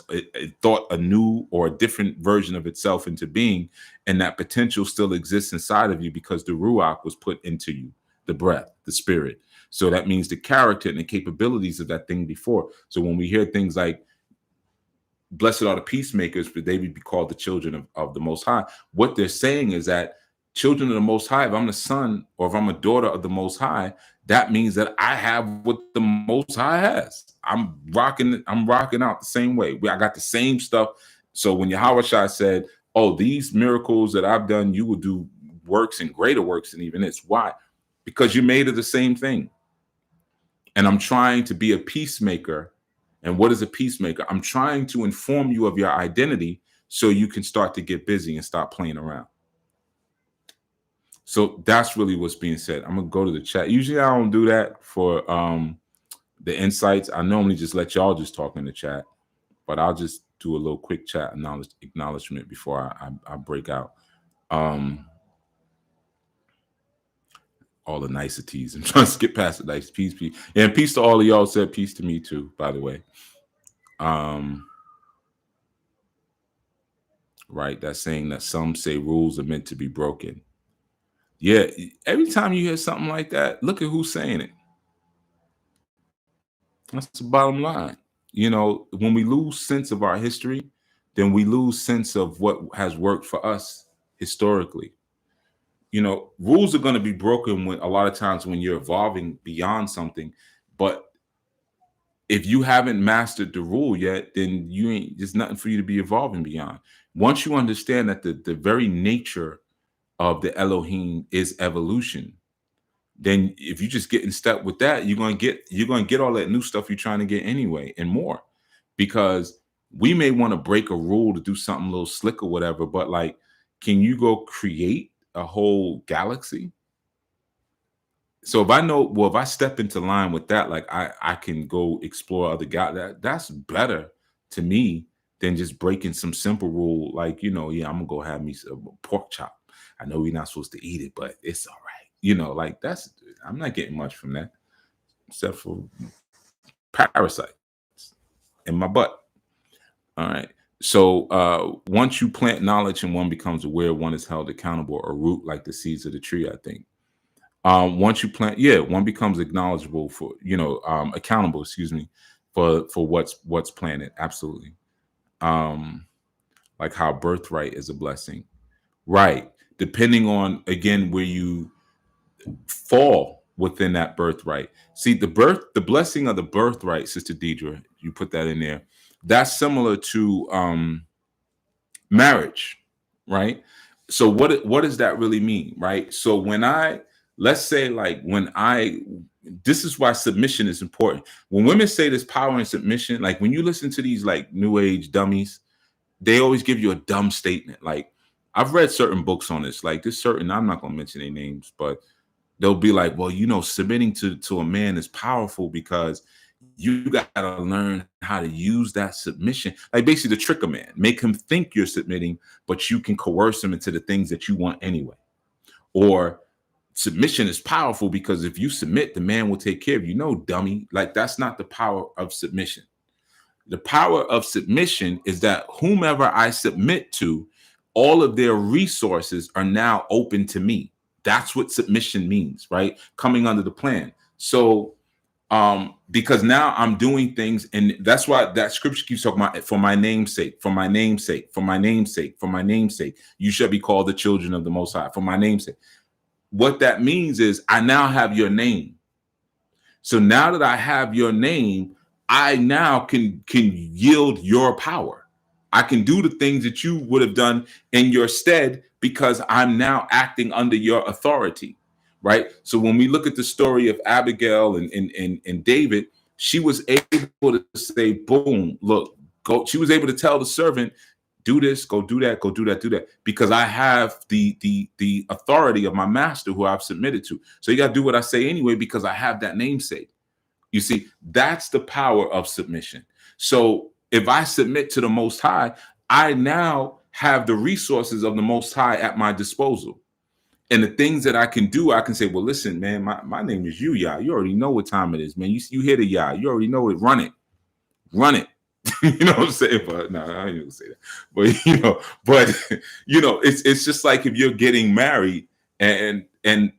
thought a new or a different version of itself into being, and that potential still exists inside of you because the ruach was put into you, the breath, the spirit. So that means the character and the capabilities of that thing before. So when we hear things like, blessed are the peacemakers, for they would be called the children of the Most High, what they're saying is that children of the Most High, if I'm the son or if I'm a daughter of the Most High, that means that I have what the Most High has. I'm rocking out the same way. I got the same stuff. So when Yahweh Shai said, oh, these miracles that I've done, you will do works and greater works than even this. Why? Because you made it the same thing. And I'm trying to be a peacemaker. And what is a peacemaker? I'm trying to inform you of your identity so you can start to get busy and stop playing around. So that's really what's being said. I'm going to go to the chat. Usually I don't do that for the insights. I normally just let y'all just talk in the chat, but I'll just do a little quick chat acknowledgement before I break out. All the niceties. I'm trying to skip past the nice peace. And peace to all of y'all. Said peace to me too, by the way. Right. That's saying that some say rules are meant to be broken. Yeah. Every time you hear something like that, look at who's saying it. That's the bottom line. When we lose sense of our history, then we lose sense of what has worked for us historically. Rules are going to be broken when a lot of times when you're evolving beyond something. But if you haven't mastered the rule yet, then there's nothing for you to be evolving beyond. Once you understand that the very nature of the Elohim is evolution, then if you just get in step with that, you're gonna get all that new stuff you're trying to get anyway and more. Because we may want to break a rule to do something a little slick or whatever, but like, can you go create a whole galaxy? So if I know, well, if I step into line with that, like I can go explore other guys. That's better to me than just breaking some simple rule, like, yeah, I'm gonna go have me some pork chop. I know we're not supposed to eat it, but it's all right. Like, that's, I'm not getting much from that except for parasites in my butt. All right. So once you plant knowledge and one becomes aware, one is held accountable, or root like the seeds of the tree, I think. Once you plant, yeah, one becomes acknowledgeable for, accountable, excuse me, for what's planted. Absolutely. Um, like how birthright is a blessing. Right. Depending on, again, where you fall within that birthright. See, the blessing of the birthright, Sister Deidre, you put that in there. That's similar to marriage, right? So what does that really mean, right? So let's say, like, this is why submission is important. When women say this power and submission, like when you listen to these like new age dummies, they always give you a dumb statement. Like, I've read certain books on this, like this certain, I'm not gonna mention their names, but they'll be like, well, submitting to a man is powerful because you got to learn how to use that submission, like basically to trick a man, make him think you're submitting, but you can coerce him into the things that you want anyway. Or submission is powerful because if you submit, the man will take care of you. No, dummy. Like, that's not the power of submission. The power of submission is that whomever I submit to, all of their resources are now open to me. That's what submission means, right? Coming under the plan. So because now I'm doing things, and that's why that scripture keeps talking about, for my name's sake, for my name's sake, for my name's sake, for my name's sake, you shall be called the children of the Most High, for my name's sake. What that means is I now have your name. So now that I have your name, I now can yield your power. I can do the things that you would have done in your stead because I'm now acting under your authority. Right. So when we look at the story of Abigail and David, she was able to say, boom, look, go. She was able to tell the servant, do this, go do that, go do that, do that, because I have the authority of my master who I've submitted to. So you got to do what I say anyway, because I have that namesake. You see, that's the power of submission. So if I submit to the Most High, I now have the resources of the Most High at my disposal. And the things that I can do, I can say, well, listen, man, my name is you, Yah. You already know what time it is, man. You hear the Yah. You already know it. Run it. Run it. You know what I'm saying? But no, I ain't gonna say that. But it's just like if you're getting married, and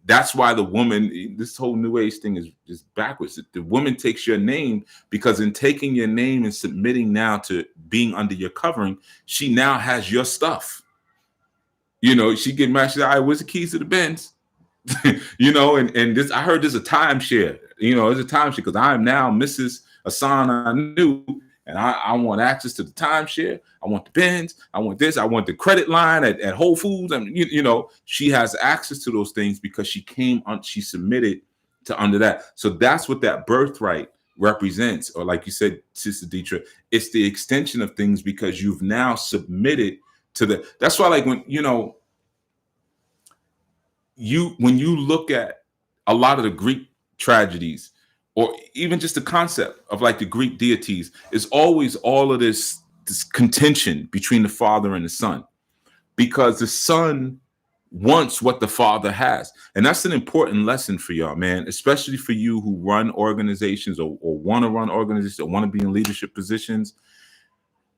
that's why the woman, this whole new age thing is just backwards. The woman takes your name because in taking your name and submitting now to being under your covering, she now has your stuff. She get married. She's like, all right, where's the keys to the Benz? And this, I heard there's a timeshare. There's a timeshare because I am now Mrs. Hassan I knew, and I want access to the timeshare. I want the Benz. I want this. I want the credit line at Whole Foods. And she has access to those things because she submitted to under that. So that's what that birthright represents, or like you said, Sister Deidre, it's the extension of things because you've now submitted to the. That's why, like, when when you look at a lot of the Greek tragedies, or even just the concept of like the Greek deities, is always all of this contention between the father and the son, because the son wants what the father has. And that's an important lesson for y'all, man, especially for you who run organizations or want to run organizations or want to be in leadership positions.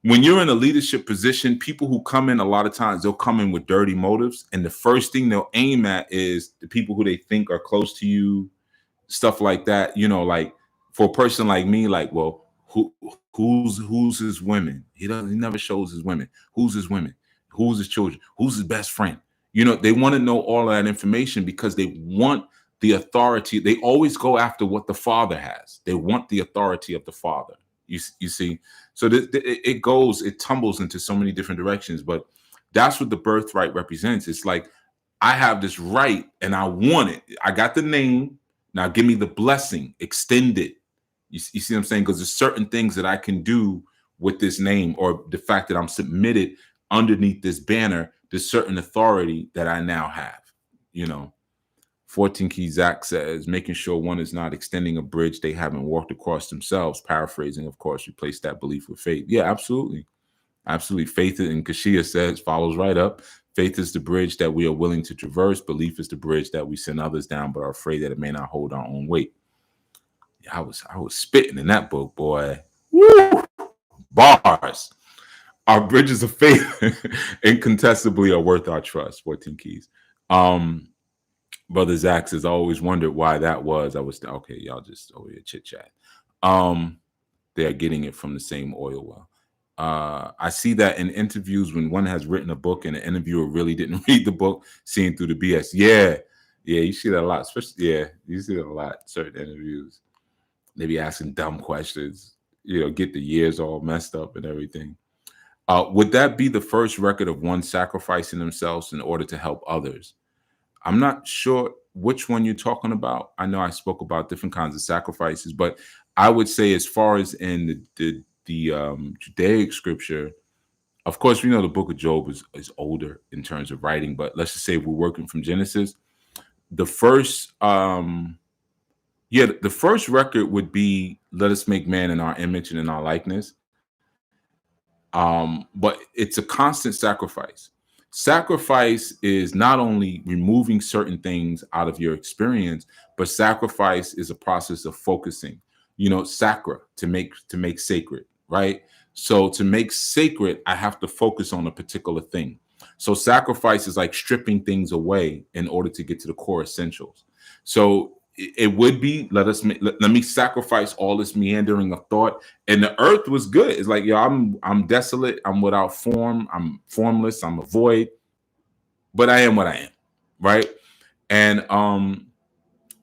When you're in a leadership position, people who come in, a lot of times they'll come in with dirty motives. And the first thing they'll aim at is the people who they think are close to you, stuff like that. Like for a person like me, like, well, who's his women? He never shows his women. Who's his women? Who's his children? Who's his best friend? They want to know all of that information because they want the authority. They always go after what the father has. They want the authority of the father. You see, so it tumbles into so many different directions, but that's what the birthright represents. It's like I have this right and I want it. I got the name. Now give me the blessing, extend it. You see what I'm saying? Because there's certain things that I can do with this name, or the fact that I'm submitted underneath this banner. There's certain authority that I now have, you know. 14 Key Zach says, making sure one is not extending a bridge they haven't walked across themselves. Paraphrasing, of course, replace that belief with faith. Yeah, absolutely. Absolutely. Faith, and Kashia says, follows right up. Faith is the bridge that we are willing to traverse. Belief is the bridge that we send others down, but are afraid that it may not hold our own weight. Yeah, I was spitting in that book, boy. Woo! Bars. Our bridges of faith incontestably are worth our trust. 14 keys. Brother Zach says, I always wondered why that was. I was okay, y'all just over here chit chat. They're getting it from the same oil well. I see that in interviews when one has written a book and the interviewer really didn't read the book, seeing through the BS. Yeah, you see that a lot. Especially, you see that a lot. Certain interviews, they be asking dumb questions. Get the years all messed up and everything. Would that be the first record of one sacrificing themselves in order to help others? I'm not sure which one you're talking about. I know I spoke about different kinds of sacrifices, but I would say, as far as in the Judaic scripture, of course, we know the book of Job is older in terms of writing, but let's just say if we're working from Genesis, the first the first record would be, let us make man in our image and in our likeness. But it's a constant sacrifice. Sacrifice is not only removing certain things out of your experience, but sacrifice is a process of focusing. Sacra, to make sacred, right? So to make sacred, I have to focus on a particular thing. So sacrifice is like stripping things away in order to get to the core essentials. So it would be, let me sacrifice all this meandering of thought. And the earth was good. It's like, I'm desolate, I'm without form, I'm formless, I'm a void, but I am what I am, right? And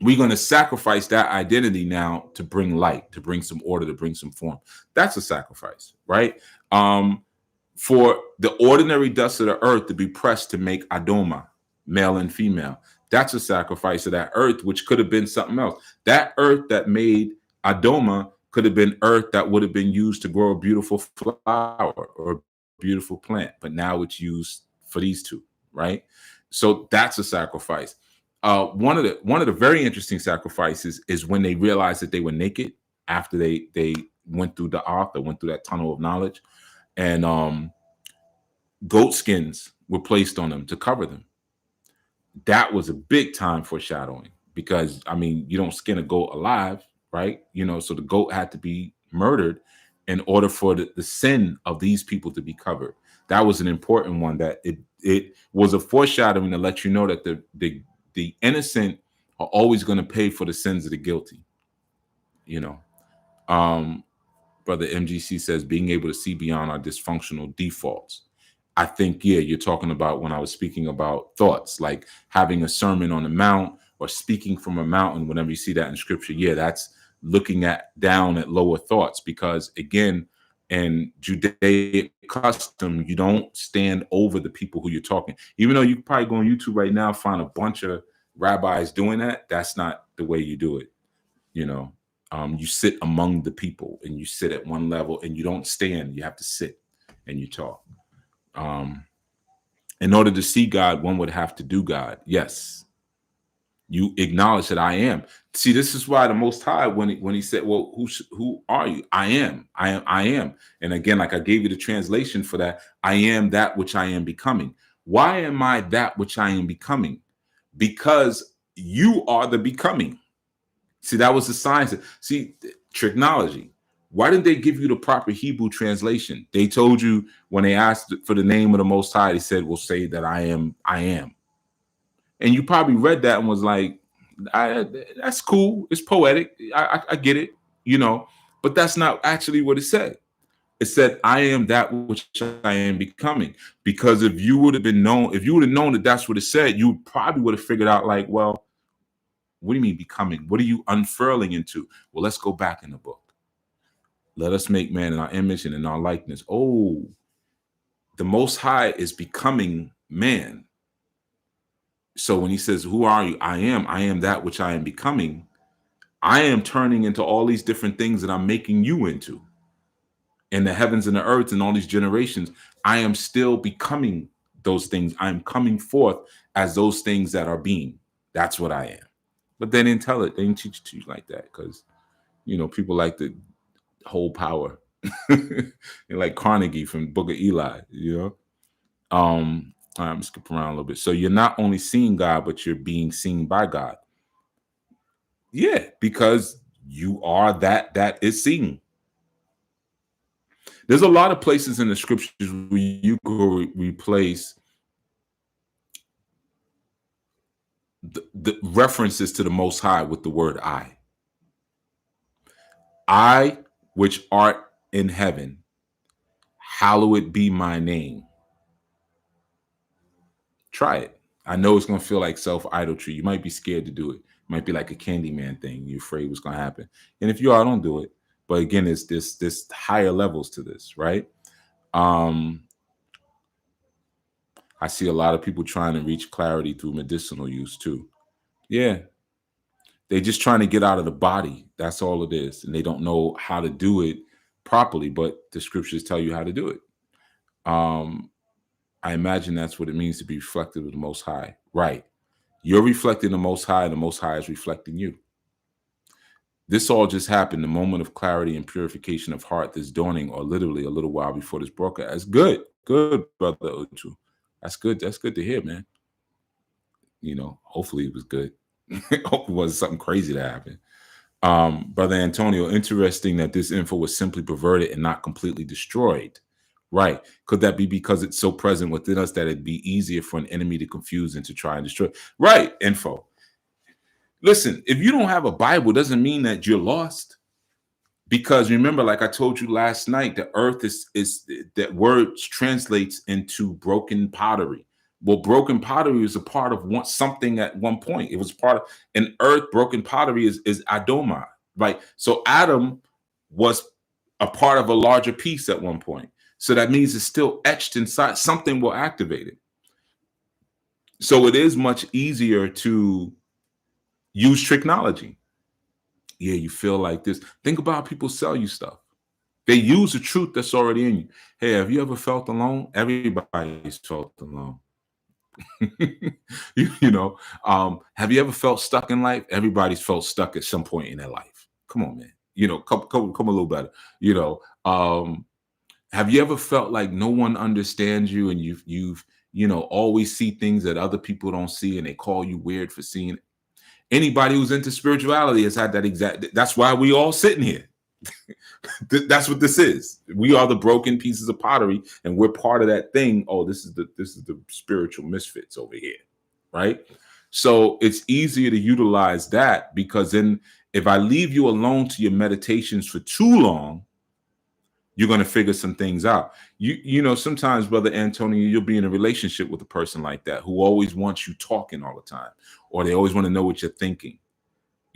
we're going to sacrifice that identity now to bring light, to bring some order, to bring some form. That's a sacrifice, right? For the ordinary dust of the earth to be pressed to make Adoma, male and female, that's a sacrifice of that earth, which could have been something else. That earth that made Adoma could have been earth that would have been used to grow a beautiful flower or a beautiful plant, but now it's used for these two, right? So that's a sacrifice. One of the very interesting sacrifices is when they realized that they were naked after they went through the ark, or went through that tunnel of knowledge, and goat skins were placed on them to cover them. That was a big time foreshadowing, because you don't skin a goat alive, right? So the goat had to be murdered in order for the sin of these people to be covered. That was an important one, that it was a foreshadowing to let you know that the innocent are always going to pay for the sins of the guilty. Brother MGC says, being able to see beyond our dysfunctional defaults. I think, you're talking about when I was speaking about thoughts, like having a sermon on the mount or speaking from a mountain. Whenever you see that in scripture, that's looking down at lower thoughts, because again, in Judaic custom, you don't stand over the people who you're talking. Even though you can probably go on YouTube right now, find a bunch of rabbis doing that, that's not the way you do it. You sit among the people, and you sit at one level, and you don't stand. You have to sit and you talk. In order to see God, one would have to do God. Yes. You acknowledge that I am. See, this is why the Most High, when he said, well, who are you? I am. And again, like I gave you the translation for that, I am that which I am becoming. Why am I that which I am becoming? Because you are the becoming. See, that was the science. See, tricknology. Why didn't they give you the proper Hebrew translation? They told you when they asked for the name of the Most High, they said, well, say that I am. And you probably read that and was like, that's cool. It's poetic. I get it, but that's not actually what it said. It said, I am that which I am becoming. Because if you would have known that that's what it said, you probably would have figured out, like, well, what do you mean becoming? What are you unfurling into? Well, let's go back in the book. Let us make man in our image and in our likeness. Oh, the Most High is becoming man. So when he says, "Who are you?" I am that which I am becoming. I am turning into all these different things that I'm making you into. In the heavens and the earth and all these generations, I am still becoming those things. I am coming forth as those things that are being. That's what I am. But they didn't tell it. They didn't teach it to you like that because people like to hold power. Like Carnegie from Book of Eli. I'm skipping around a little bit. So you're not only seeing God, but you're being seen by God. Yeah, because you are that is seen. There's a lot of places in the scriptures where you go replace the references to the Most High with the word I. I, which art in heaven, hallowed be my name. Try it. I know it's going to feel like self-idolatry. You might be scared to do it. It might be like a Candyman thing. You're afraid what's going to happen. And if you are, don't do it. But again, it's this higher levels to this, right? I see a lot of people trying to reach clarity through medicinal use too. Yeah. They're just trying to get out of the body. That's all it is. And they don't know how to do it properly, but the scriptures tell you how to do it. I imagine that's what it means to be reflective of the Most High. Right. You're reflecting the Most High, and the Most High is reflecting you. This all just happened, the moment of clarity and purification of heart, this dawning, or literally a little while before this broadcast. That's good. Good, Brother Uchu. That's good. That's good to hear, man. Hopefully it was good. Hope it wasn't something crazy that happened. Brother Antonio, interesting that this info was simply perverted and not completely destroyed. Right. Could that be because it's so present within us that it'd be easier for an enemy to confuse and to try and destroy? Right. Info. Listen, if you don't have a Bible, doesn't mean that you're lost. Because remember, like I told you last night, the earth is that word translates into broken pottery. Well, broken pottery is a part of something at one point. It was part of an earth. Broken pottery is Adoma, right? So Adam was a part of a larger piece at one point. So that means it's still etched inside. Something will activate it. So it is much easier to use technology. Yeah, you feel like this. Think about how people sell you stuff. They use the truth that's already in you. Hey, have you ever felt alone? Everybody's felt alone. Have you ever felt stuck in life? Everybody's felt stuck at some point in their life. Come on, man. Come a little better. Have you ever felt like no one understands you, and you've always see things that other people don't see, and they call you weird for seeing it? Anybody who's into spirituality has had that exact. That's why we all sitting here. That's what this is. We are the broken pieces of pottery, and we're part of that thing. Oh, this is the spiritual misfits over here, right? So it's easier to utilize that, because then if I leave you alone to your meditations for too long, you're going to figure some things out. Sometimes, Brother Antonio, you'll be in a relationship with a person like that who always wants you talking all the time, or they always want to know what you're thinking.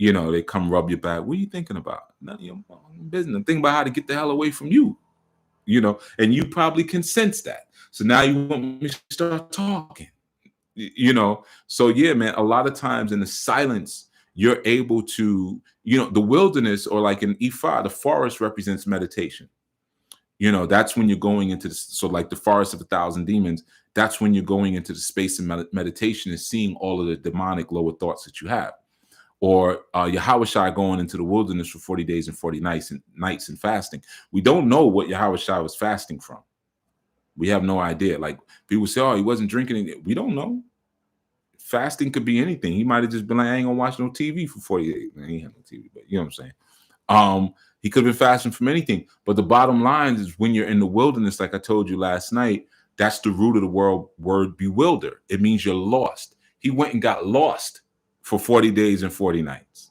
They come rub your back. What are you thinking about? None of your business. I'm thinking about how to get the hell away from you. And you probably can sense that. So now you want me to start talking. So yeah, man, a lot of times in the silence, you're able to, the wilderness, or like in Ifa, the forest represents meditation. That's when you're going into so like the forest of 1,000 demons, that's when you're going into the space of meditation and seeing all of the demonic lower thoughts that you have. Or Yahushua going into the wilderness for 40 days and 40 nights and fasting. We don't know what Yahushua was fasting from. We have no idea. Like people say, oh, he wasn't drinking. We don't know. Fasting could be anything. He might have just been like, I ain't gonna watch no TV for 40 days. Man, he had no TV, but you know what I'm saying? He could have been fasting from anything. But the bottom line is, when you're in the wilderness, like I told you last night, that's the root of the word bewilder. It means you're lost. He went and got lost for 40 days and 40 nights.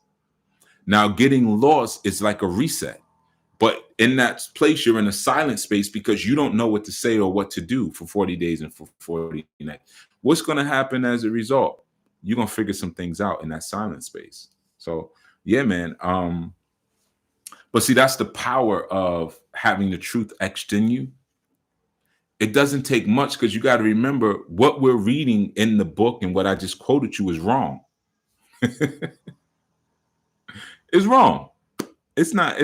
Now, getting lost is like a reset. But in that place, you're in a silent space because you don't know what to say or what to do for 40 days and for 40 nights. What's going to happen as a result? You're going to figure some things out in that silent space. So, yeah, man. But see, that's the power of having the truth etched in you. It doesn't take much because you got to remember what we're reading in the book and what I just quoted you is wrong. It's wrong. It's not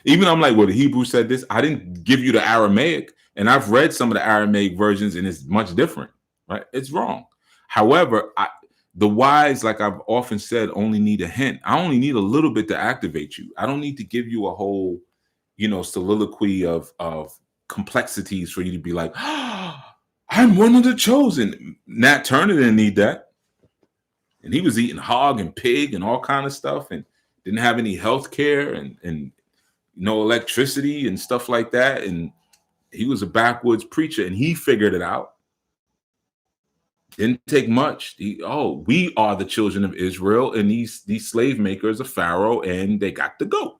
even I'm like, well, the Hebrew said this. I didn't give you the Aramaic, and I've read some of the Aramaic versions, and it's much different, right? It's wrong. However, the wise, like I've often said, only need a hint. I only need a little bit to activate you. I don't need to give you a whole, soliloquy of complexities for you to be like, I'm one of the chosen. Nat Turner didn't need that, and he was eating hog and pig and all kind of stuff, and didn't have any health care and no electricity and stuff like that. And he was a backwoods preacher, and he figured it out. Didn't take much. We are the children of Israel, and these slave makers of Pharaoh, and they got to go.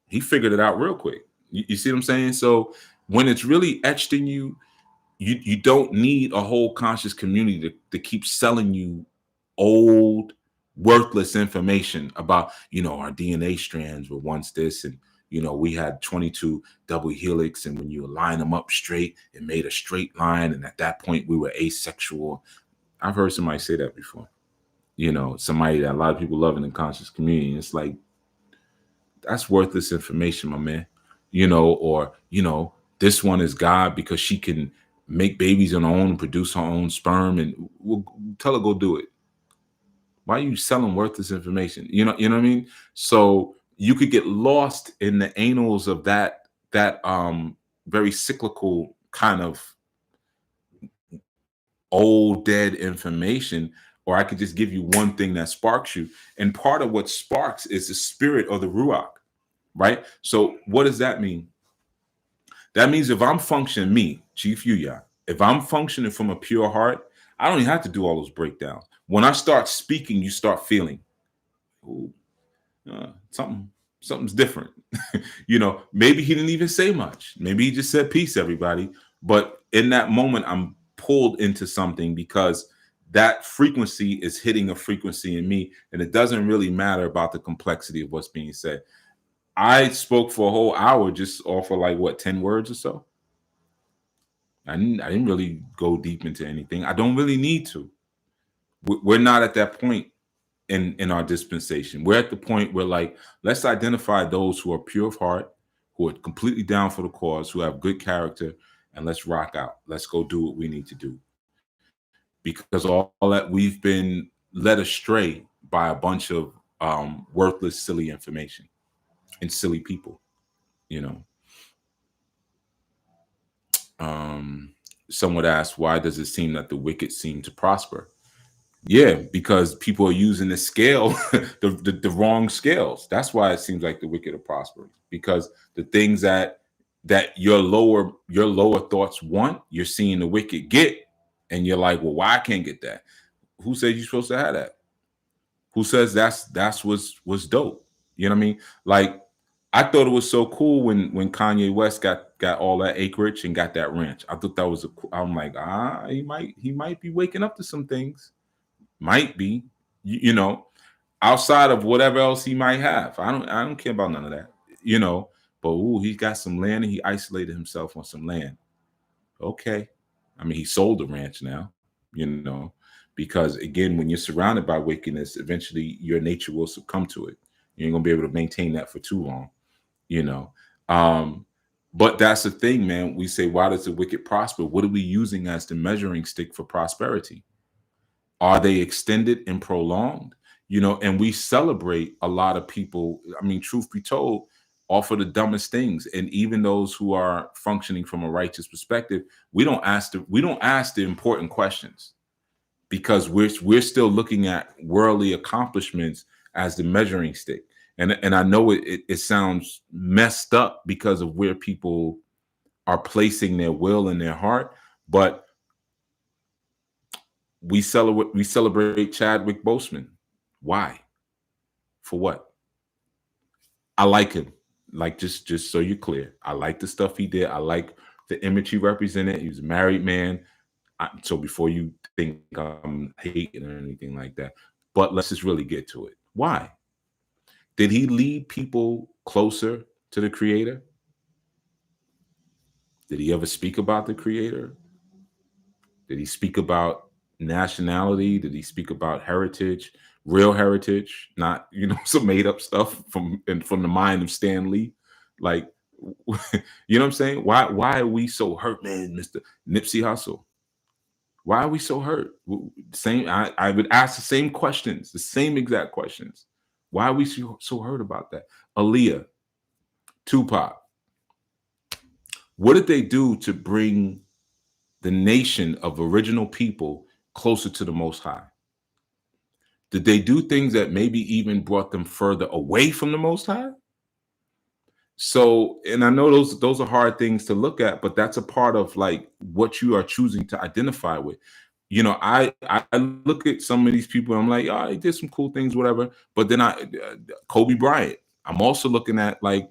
He figured it out real quick. You see what I'm saying? So when it's really etched in you, you don't need a whole conscious community to keep selling you old, worthless information about, our DNA strands were once this, and we had 22 double helix, and when you line them up straight, it made a straight line, and at that point we were asexual. I've heard somebody say that before. Somebody that a lot of people love in the conscious community. It's like, that's worthless information, my man. Or this one is God because she can make babies on her own and produce her own sperm, and we'll tell her go do it. Why are you selling worthless information? You know what I mean? So you could get lost in the annals of that very cyclical kind of old dead information, or I could just give you one thing that sparks you. And part of what sparks is the spirit or the ruach, right? So what does that mean? That means if I'm functioning, me, Chief Yuya, if I'm functioning from a pure heart, I don't even have to do all those breakdowns. When I start speaking, you start feeling, ooh, something's different. Maybe he didn't even say much. Maybe he just said peace, everybody. But in that moment, I'm pulled into something because that frequency is hitting a frequency in me, and it doesn't really matter about the complexity of what's being said. I spoke for a whole hour just off of like what, 10 words or so. I didn't really go deep into anything. I don't really need to. We're not at that point in our dispensation. We're at the point where, like, let's identify those who are pure of heart, who are completely down for the cause, who have good character, and let's rock out. Let's go do what we need to do. Because all that we've been led astray by a bunch of worthless, silly information and silly people, you know. Some would ask, why does it seem that the wicked seem to prosper? Yeah, because people are using the scale, the wrong scales. That's why it seems like the wicked are prospering. Because the things that your lower thoughts want, you're seeing the wicked get, and you're like, well, why I can't get that? Who said you're supposed to have that? Who says that's what's dope? You know what I mean? Like, I thought it was so cool when Kanye West got all that acreage and got that ranch. I thought that was I'm like, he might be waking up to some things. Might be, outside of whatever else he might have. I don't care about none of that, But he got some land and he isolated himself on some land. Okay. I mean, he sold the ranch now, because again, when you're surrounded by wickedness, eventually your nature will succumb to it. You ain't gonna be able to maintain that for too long, you know. But that's the thing, man. We say, why does the wicked prosper? What are we using as the measuring stick for prosperity? Are they extended and prolonged? And we celebrate a lot of people. I mean, truth be told, offer the dumbest things. And even those who are functioning from a righteous perspective, we don't ask the important questions, because we're still looking at worldly accomplishments as the measuring stick. And I know it sounds messed up because of where people are placing their will and their heart, but we celebrate Chadwick Boseman. Why? For what? I like him. Like, just so you're clear, I like the stuff he did. I like the image he represented. He was a married man. So before you think I'm hating or anything like that, but let's just really get to it. Why? Did he lead people closer to the Creator? Did he ever speak about the creator? Did he speak about nationality? Did he speak about heritage, real heritage, not some made up stuff from the mind of Stan Lee? Like, you know what I'm saying? Why are we so hurt, man, Mister Nipsey Hussle? Why are we so hurt? Same. I would ask the same questions, the same exact questions. Why are we so hurt about that? Aaliyah, Tupac. What did they do to bring the nation of original people closer to the Most High? Did they do things that maybe even brought them further away from the Most High? So, and I know those are hard things to look at, but that's a part of like what you are choosing to identify with. I look at some of these people and I'm like, oh, they did some cool things, whatever. But then Kobe Bryant, I'm also looking at like,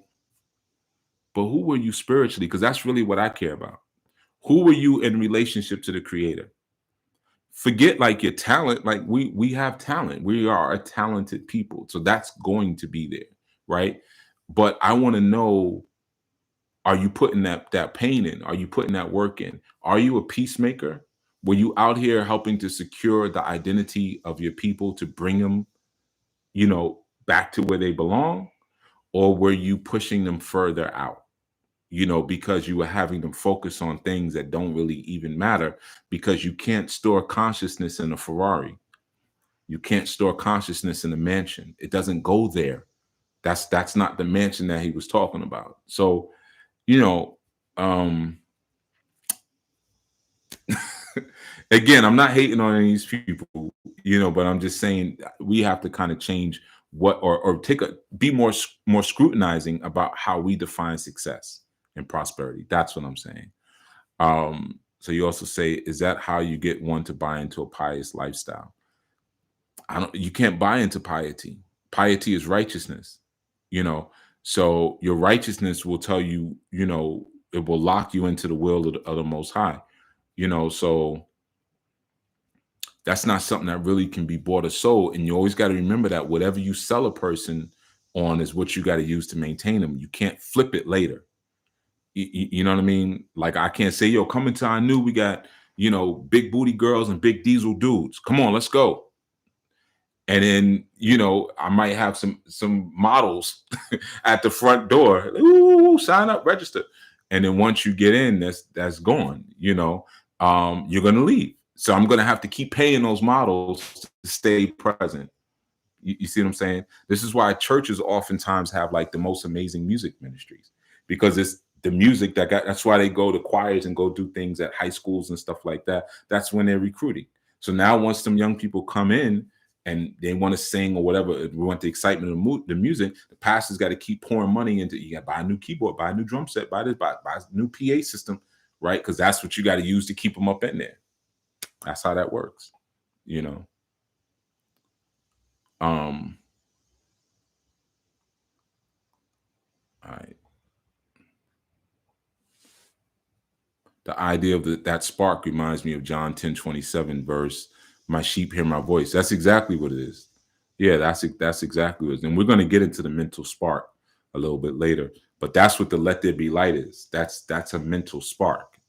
but who were you spiritually? Because that's really what I care about. Who were you in relationship to the Creator? Forget like your talent. Like we have talent. We are a talented people, so that's going to be there, right? But I want to know: are you putting that pain in? Are you putting that work in? Are you a peacemaker? Were you out here helping to secure the identity of your people to bring them, back to where they belong, or were you pushing them further out? Because you were having them focus on things that don't really even matter because you can't store consciousness in a Ferrari. You can't store consciousness in a mansion. It doesn't go there. That's not the mansion that he was talking about. So, you know, um, again, I'm not hating on any of these people, but I'm just saying we have to kind of change what or be more scrutinizing about how we define success and prosperity. That's what I'm saying. So you also say, is that how you get one to buy into a pious lifestyle? You can't buy into piety. Piety is righteousness, you know. So your righteousness will tell you, it will lock you into the will of the Most High, so that's not something that really can be bought or sold. And you always got to remember that whatever you sell a person on is what you got to use to maintain them. You can't flip it later. You know what I mean? Like I can't say, yo, come into I knew we got, big booty girls and big diesel dudes. Come on, let's go. And then, I might have some models at the front door. Ooh, sign up, register. And then once you get in, that's gone, you're gonna leave. So I'm gonna have to keep paying those models to stay present. You see what I'm saying? This is why churches oftentimes have like the most amazing music ministries, because it's the music that's why they go to choirs and go do things at high schools and stuff like that. That's when they're recruiting. So now once some young people come in and they want to sing or whatever, we want the excitement of the music, the pastor's got to keep pouring money into, you got to buy a new keyboard, buy a new drum set, buy this, buy a new PA system, right? Because that's what you got to use to keep them up in there. That's how that works, All right. The idea of that spark reminds me of John 10:27 verse, my sheep hear my voice. That's exactly what it is. Yeah, that's exactly what it is. And we're going to get into the mental spark a little bit later. But that's what the let there be light is. That's a mental spark,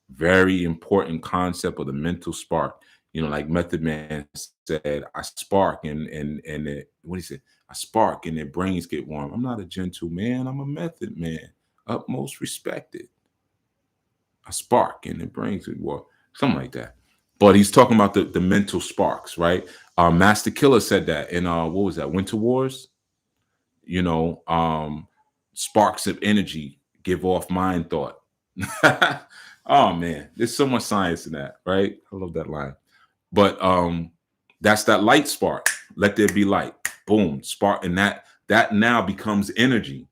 very important concept of the mental spark. Like Method Man said, I spark and what he said, I spark and their brains get warm. I'm not a gentle man, I'm a method man, utmost respected. A spark and it brings it, well, something like that. But he's talking about the mental sparks, right? Master Killer said that in what was that, Winter Wars? Sparks of energy give off mind thought. Oh man, there's so much science in that, right? I love that line. But that's that light spark. Let there be light. Boom, spark, and that now becomes energy,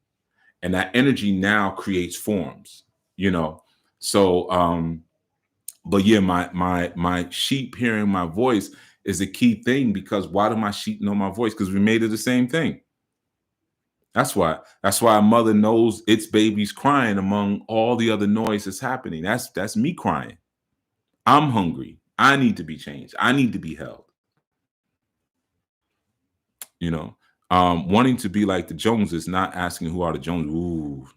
and that energy now creates forms. So but yeah, my sheep hearing my voice is a key thing, because why do my sheep know my voice? Because we made it the same thing. That's why a mother knows its baby's crying among all the other noise that's happening. That's me crying. I'm hungry. I need to be changed. I need to be held. Wanting to be like the Joneses, not asking who are the Joneses. Ooh,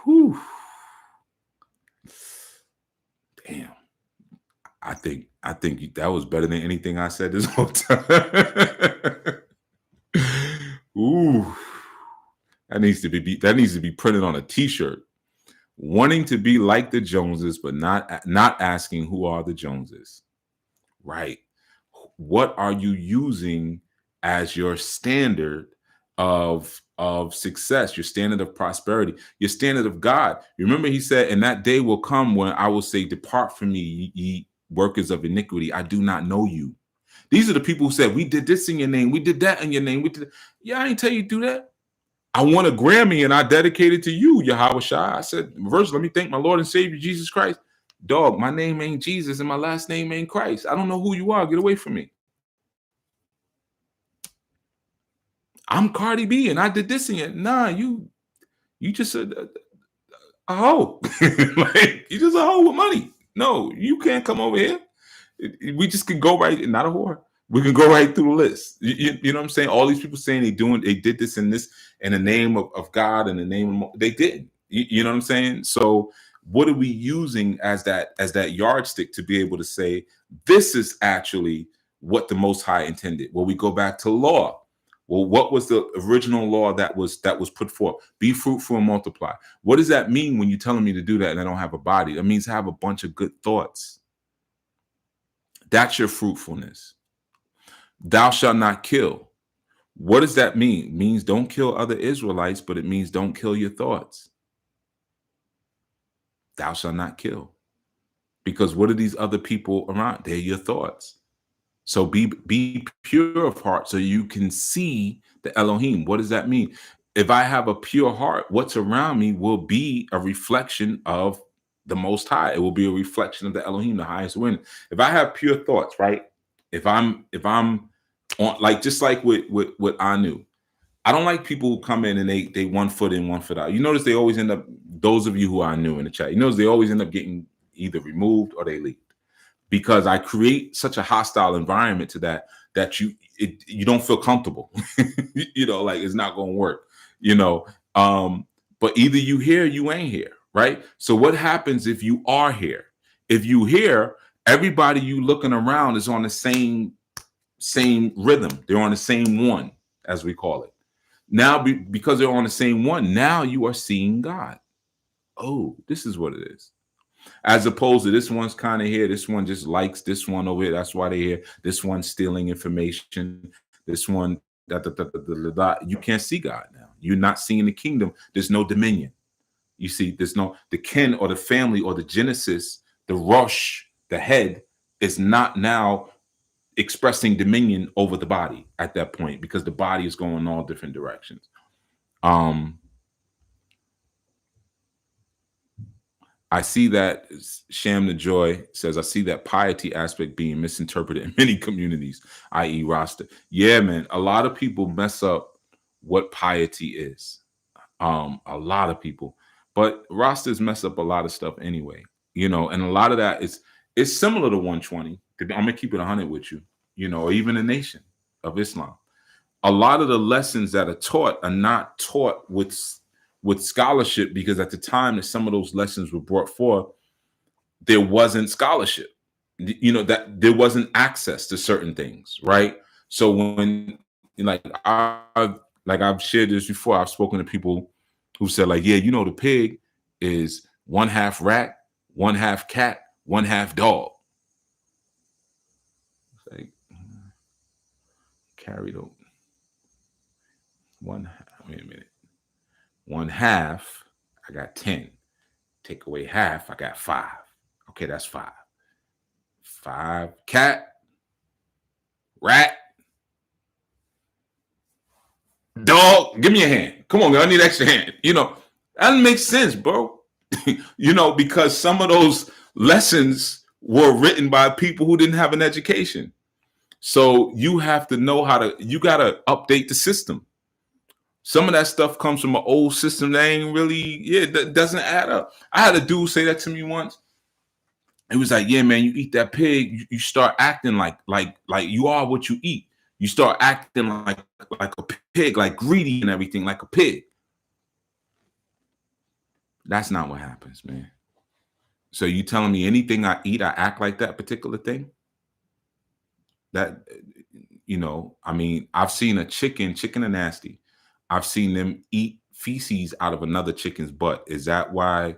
whew. I think that was better than anything I said this whole time. Ooh, that needs to be printed on a T-shirt. Wanting to be like the Joneses, but not asking who are the Joneses. Right. What are you using as your standard of success, your standard of prosperity, your standard of God? Remember, he said, and that day will come when I will say, depart from me, ye workers of iniquity. I do not know you. These are the people who said, we did this in your name, we did that in your name. We did. Yeah, I ain't tell you to do that. I won a Grammy and I dedicated to you, Yahweh Shai. I said, first, let me thank my Lord and Savior, Jesus Christ. Dog, my name ain't Jesus and my last name ain't Christ. I don't know who you are. Get away from me. I'm Cardi B and I did this and yet. Nah, you just a hoe. Like, you just a hoe with money. No, you can't come over here. We just can go right, not a whore. We can go right through the list. You know what I'm saying? All these people saying they did this and this in the name of God and the name of, they didn't. You know what I'm saying? So what are we using as that yardstick to be able to say this is actually what the Most High intended? Well, we go back to law. Well, what was the original law that was put forth? Be fruitful and multiply. What does that mean when you're telling me to do that and I don't have a body? That means have a bunch of good thoughts. That's your fruitfulness. Thou shalt not kill. What does that mean? It means don't kill other Israelites, but it means don't kill your thoughts. Thou shalt not kill. Because what are these other people around? They're your thoughts. So be pure of heart so you can see the Elohim. What does that mean? If I have a pure heart, what's around me will be a reflection of the Most High. It will be a reflection of the Elohim, the highest wind. If I have pure thoughts, right? If I'm on, like, just like with Anu, I don't like people who come in and they 1 foot in, 1 foot out. You notice they always end up, those of you who are new in the chat, you notice they always end up getting either removed or they leave. Because I create such a hostile environment to that you don't feel comfortable. You know, like it's not going to work, you know. But either you here, you ain't here, right? So what happens if you are here? If you here, everybody you looking around is on the same rhythm. They're on the same one, as we call it. Now, because they're on the same one, now you are seeing God. Oh, this is what it is. As opposed to this one's kind of here, this one just likes this one over here. That's why they're here. This one's stealing information. This one, you can't see God now. You're not seeing the kingdom. There's no dominion. You see, there's no, the kin or the family or the genesis, the Rosh, the head is not now expressing dominion over the body at that point because the body is going in all different directions. I see that Sham the Joy says, I see that piety aspect being misinterpreted in many communities, i.e. Rasta. Yeah, man, a lot of people mess up what piety is. A lot of people. But Rastas mess up a lot of stuff anyway, you know, and a lot of that is similar to 120. I'm going to keep it 100 with you, you know, or even the Nation of Islam. A lot of the lessons that are taught are not taught with scholarship, because at the time that some of those lessons were brought forth, there wasn't scholarship, you know, that there wasn't access to certain things, right? So when, like I've shared this before, I've spoken to people who said, like, yeah, you know, the pig is 1/2 rat, 1/2 cat, 1/2 dog. It's like, carried over. Wait a minute. 1/2, I got 10. Take away half, I got 5. Okay, that's 5. 5 cat, rat, dog. Give me a hand. Come on, man, I need extra hand. You know, that doesn't make sense, bro. You know, because some of those lessons were written by people who didn't have an education. So you have to know you got to update the system. Some of that stuff comes from an old system that ain't really, that doesn't add up. I had a dude say that to me once. It was like, yeah, man, you eat that pig, you start acting like you are what you eat. You start acting like a pig, like greedy and everything, like a pig. That's not what happens, man. So you telling me anything I eat, I act like that particular thing? That I mean, I've seen a chicken are nasty. I've seen them eat feces out of another chicken's butt. Is that why,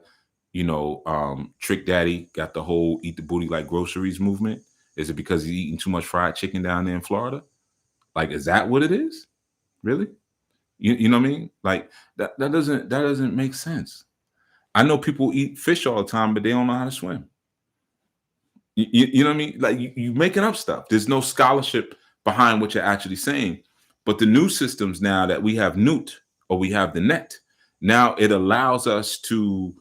Trick Daddy got the whole eat the booty like groceries movement? Is it because he's eating too much fried chicken down there in Florida? Like, is that what it is? Really? You know what I mean? Like that doesn't make sense. I know people eat fish all the time, but they don't know how to swim. You know what I mean? Like you making up stuff. There's no scholarship behind what you're actually saying. But the new systems now that we have Newt or we have the net, now it allows us to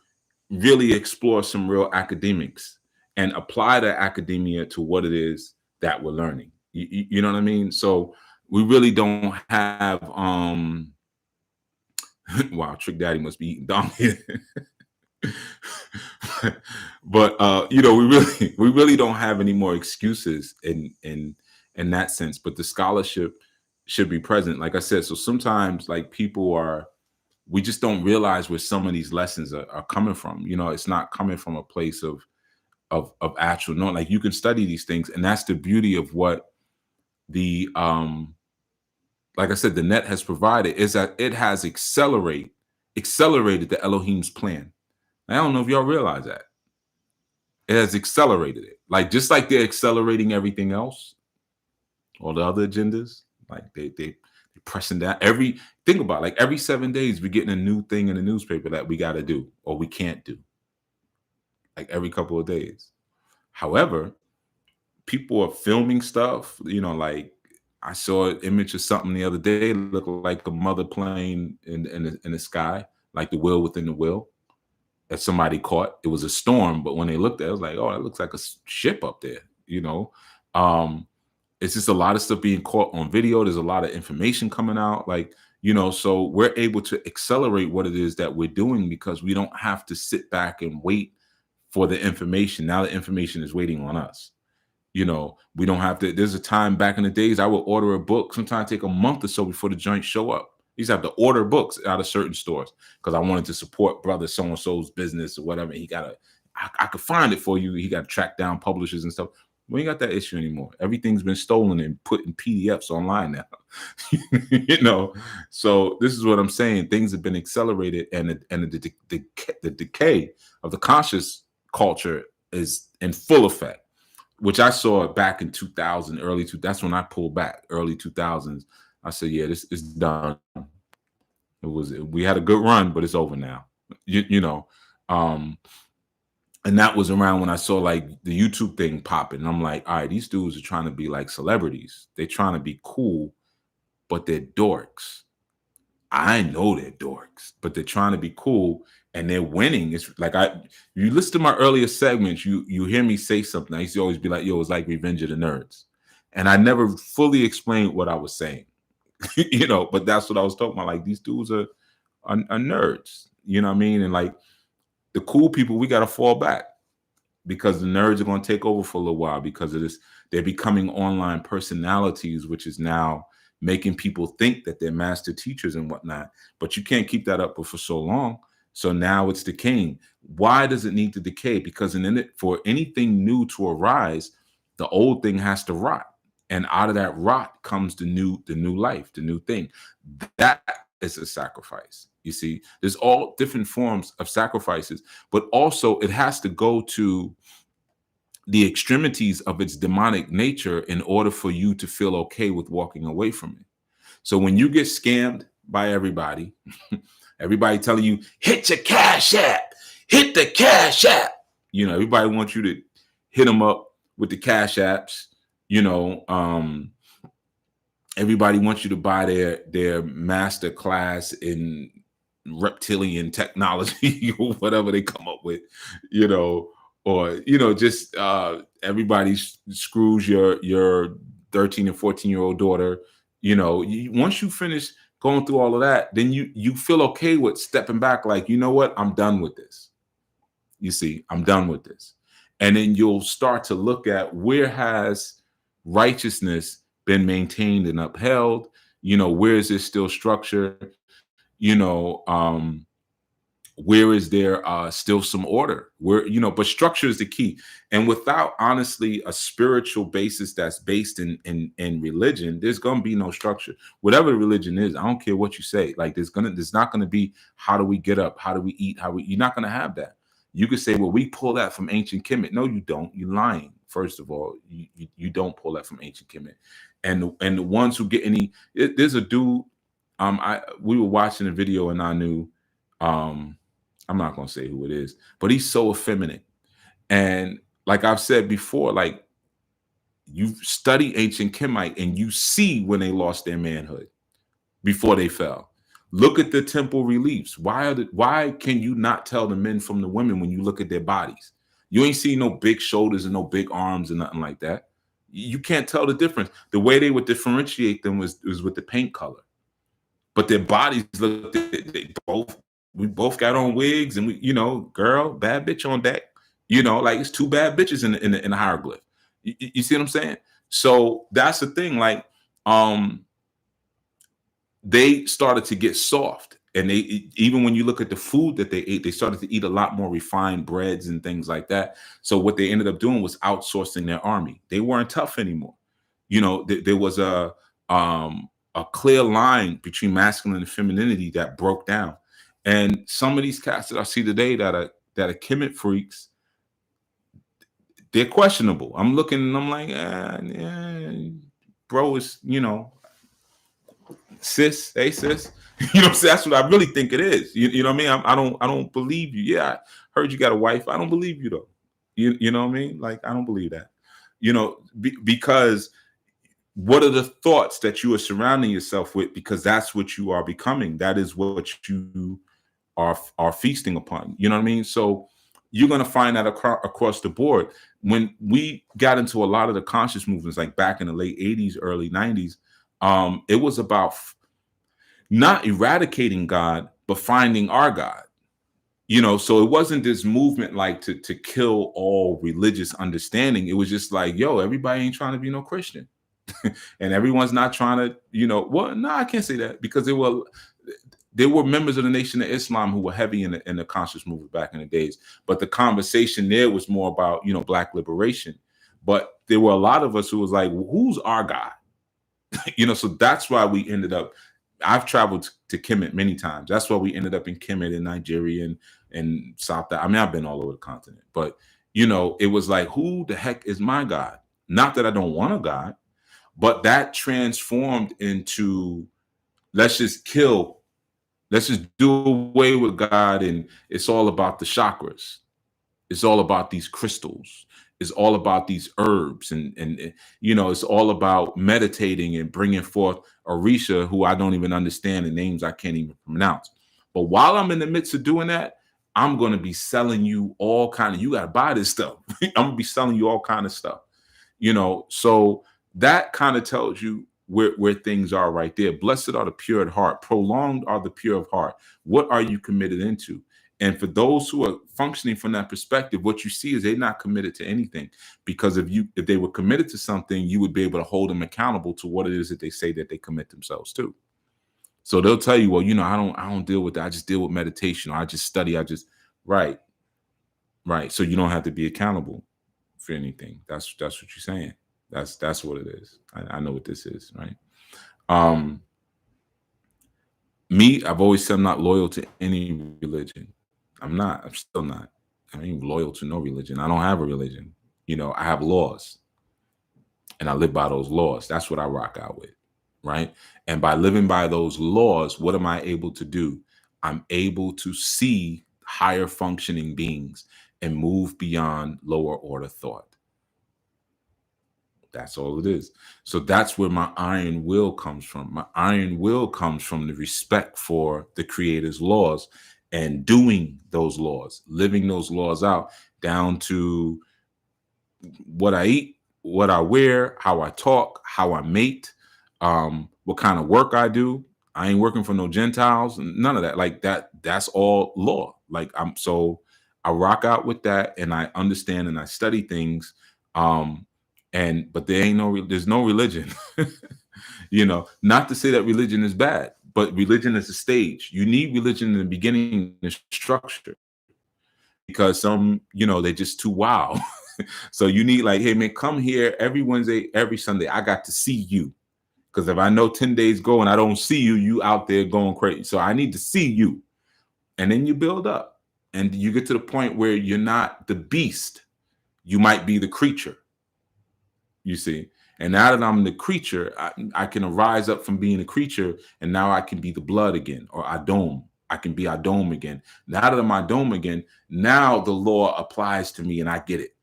really explore some real academics and apply the academia to what it is that we're learning. You know what I mean? So we really don't have wow, Trick Daddy must be eating donkey. But we really don't have any more excuses in that sense. But the scholarship should be present, like I said. So sometimes, like, we just don't realize where some of these lessons are coming from. It's not coming from a place of actual knowing. Like, you can study these things, and that's the beauty of what the like I said, the net has provided, is that it has accelerated the Elohim's plan. I don't know if y'all realize that. It has accelerated it. Like, just like they're accelerating everything else, all the other agendas, like they pressing down think about it, like every 7 days we're getting a new thing in the newspaper that we got to do or we can't do. Like every couple of days. However, people are filming stuff, like I saw an image of something the other day, looked like a mother plane in the sky, like the wheel within the wheel that somebody caught. It was a storm, but when they looked at it, it was like, oh, that looks like a ship up there. It's just a lot of stuff being caught on video. There's a lot of information coming out, so we're able to accelerate what it is that we're doing because we don't have to sit back and wait for the information. Now the information is waiting on us. We don't have to. There's a time back in the days I would order a book, sometimes take a month or so before the joints show up. You used to have to order books out of certain stores because I wanted to support brother so-and-so's business or whatever. I could find it for you. He got to track down publishers and stuff. We ain't got that issue anymore. Everything's been stolen and put in PDFs online now. So this is what I'm saying. Things have been accelerated, and the decay of the conscious culture is in full effect, which I saw back in 2000, early 2000. That's when I pulled back, early 2000s. I said, yeah, this is done. We had a good run, but it's over now. And that was around when I saw like the YouTube thing popping. And I'm like, all right, these dudes are trying to be like celebrities. They're trying to be cool, but they're dorks. I know they're dorks, but they're trying to be cool and they're winning. It's like you listen to my earlier segments, you hear me say something. I used to always be like, yo, it's like Revenge of the Nerds. And I never fully explained what I was saying, but that's what I was talking about. Like, these dudes are nerds, you know what I mean? And like the cool people, we got to fall back because the nerds are going to take over for a little while because of this. They're becoming online personalities, which is now making people think that they're master teachers and whatnot. But you can't keep that up for so long. So now it's decaying. Why does it need to decay? Because for anything new to arise, the old thing has to rot. And out of that rot comes the new life, the new thing. That is a sacrifice. You see, there's all different forms of sacrifices, but also it has to go to the extremities of its demonic nature in order for you to feel okay with walking away from it. So when you get scammed by everybody, everybody telling you, hit your Cash App, hit the Cash App. Everybody wants you to hit them up with the Cash Apps. Everybody wants you to buy their master class in reptilian technology or whatever they come up with, or just everybody screws your 13 and 14-year-old daughter. Once you finish going through all of that, then you feel okay with stepping back, like, you know what, I'm done with this. You see, I'm done with this. And then you'll start to look at where has righteousness been maintained and upheld, where is there still structure, Where is there still some order? Where, but structure is the key. And without, honestly, a spiritual basis that's based in religion, there's gonna be no structure. Whatever the religion is, I don't care what you say. Like, there's not gonna be, how do we get up, how do we eat, you're not gonna have that. You could say, well, we pull that from ancient Kemet. No, you don't. You're lying. First of all, you don't pull that from ancient Kemet. And the ones who get there's a dude. We were watching a video, and I knew, I'm not gonna say who it is, but he's so effeminate. And like I've said before, like, you study ancient Kemite and you see when they lost their manhood before they fell. Look at the temple reliefs. Why can you not tell the men from the women when you look at their bodies? You ain't see no big shoulders and no big arms and nothing like that. You can't tell the difference. The way they would differentiate them was with the paint color. But their bodies looked, we both got on wigs, and girl, bad bitch on deck. Like, it's two bad bitches in the hieroglyph. You see what I'm saying? So that's the thing. Like, they started to get soft, and even when you look at the food that they ate, they started to eat a lot more refined breads and things like that. So what they ended up doing was outsourcing their army. They weren't tough anymore. There was a clear line between masculine and femininity that broke down. And some of these cats that I see today that are Kemet freaks, they're questionable. I'm looking and I'm like, yeah, bro, is, sis, hey sis. What I'm saying? That's what I really think it is. You know what I mean? I don't believe you. Yeah, I heard you got a wife. I don't believe you though. You know what I mean? Like, I don't believe that. Because what are the thoughts that you are surrounding yourself with? Because that's what you are becoming. That is what you are feasting upon. You know what I mean? So you're going to find that across the board. When we got into a lot of the conscious movements, like back in the late 80s, early 90s, it was about not eradicating God, but finding our God. So it wasn't this movement like to kill all religious understanding. It was just like, yo, everybody ain't trying to be no Christian. And everyone's not trying to, well, no, I can't say that, because there were members of the Nation of Islam who were heavy in the conscious movement back in the days. But the conversation there was more about, Black liberation. But there were a lot of us who was like, well, who's our God? So that's why we ended up, I've traveled to Kemet many times. That's why we ended up in Kemet in Nigeria and South. I mean, I've been all over the continent. But, it was like, who the heck is my God? Not that I don't want a God, but that transformed into, let's just do away with God, and it's all about the chakras. It's all about these crystals. It's all about these herbs, and it's all about meditating and bringing forth Orisha, who I don't even understand, the names I can't even pronounce. But while I'm in the midst of doing that, I'm going to be selling you all kind of, you got to buy this stuff. I'm going to be selling you all kind of stuff, so that kind of tells you where things are right there. Blessed are the pure at heart. Prolonged are the pure of heart. What are you committed into? And for those who are functioning from that perspective, what you see is they're not committed to anything. Because if they were committed to something, you would be able to hold them accountable to what it is that they say that they commit themselves to. So they'll tell you, well, I don't deal with that. I just deal with meditation, or I just study. Right. So you don't have to be accountable for anything. That's what you're saying. That's what it is. I know what this is, right? Me, I've always said I'm not loyal to any religion. I'm not. I'm still not. I ain't loyal to no religion. I don't have a religion. I have laws, and I live by those laws. That's what I rock out with, right? And by living by those laws, what am I able to do? I'm able to see higher functioning beings and move beyond lower order thought. That's all it is. So that's where my iron will comes from. My iron will comes from the respect for the Creator's laws and doing those laws, living those laws out, down to what I eat, what I wear, how I talk, how I mate, what kind of work I do. I ain't working for no Gentiles, none of that. Like that's all law. Like I rock out with that, and I understand and I study things. But there's no religion. Not to say that religion is bad. but religion is a stage. You need religion in the beginning and structure, because some, they're just too wild. So you need, like, hey man, come here every Wednesday, every Sunday. I got to see you. Because if I know 10 days go and I don't see you, you out there going crazy. So I need to see you. And then you build up. And you get to the point where you're not the beast. You might be the creature. You see? And now that I'm the creature, I can arise up from being a creature, and now I can be the blood again, or Adom. I can be Adom again. Now that I'm Adom again, now the law applies to me and I get it.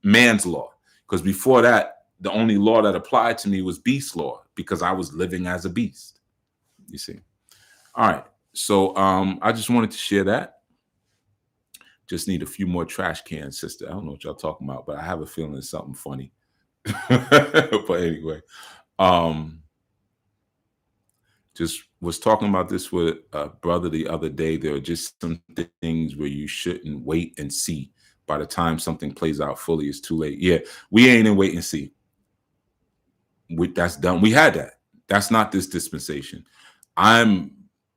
Man's law. Because before that, the only law that applied to me was beast law, because I was living as a beast. You see? All right. So I just wanted to share that. Just need a few more trash cans, sister. I don't know what y'all talking about, but I have a feeling it's something funny. But anyway, just was talking about this with a brother the other day. There are just some things where you shouldn't wait and see. By the time something plays out fully, it's too late. Yeah, we ain't in wait and see. That's done. We had that. That's not this dispensation. I'm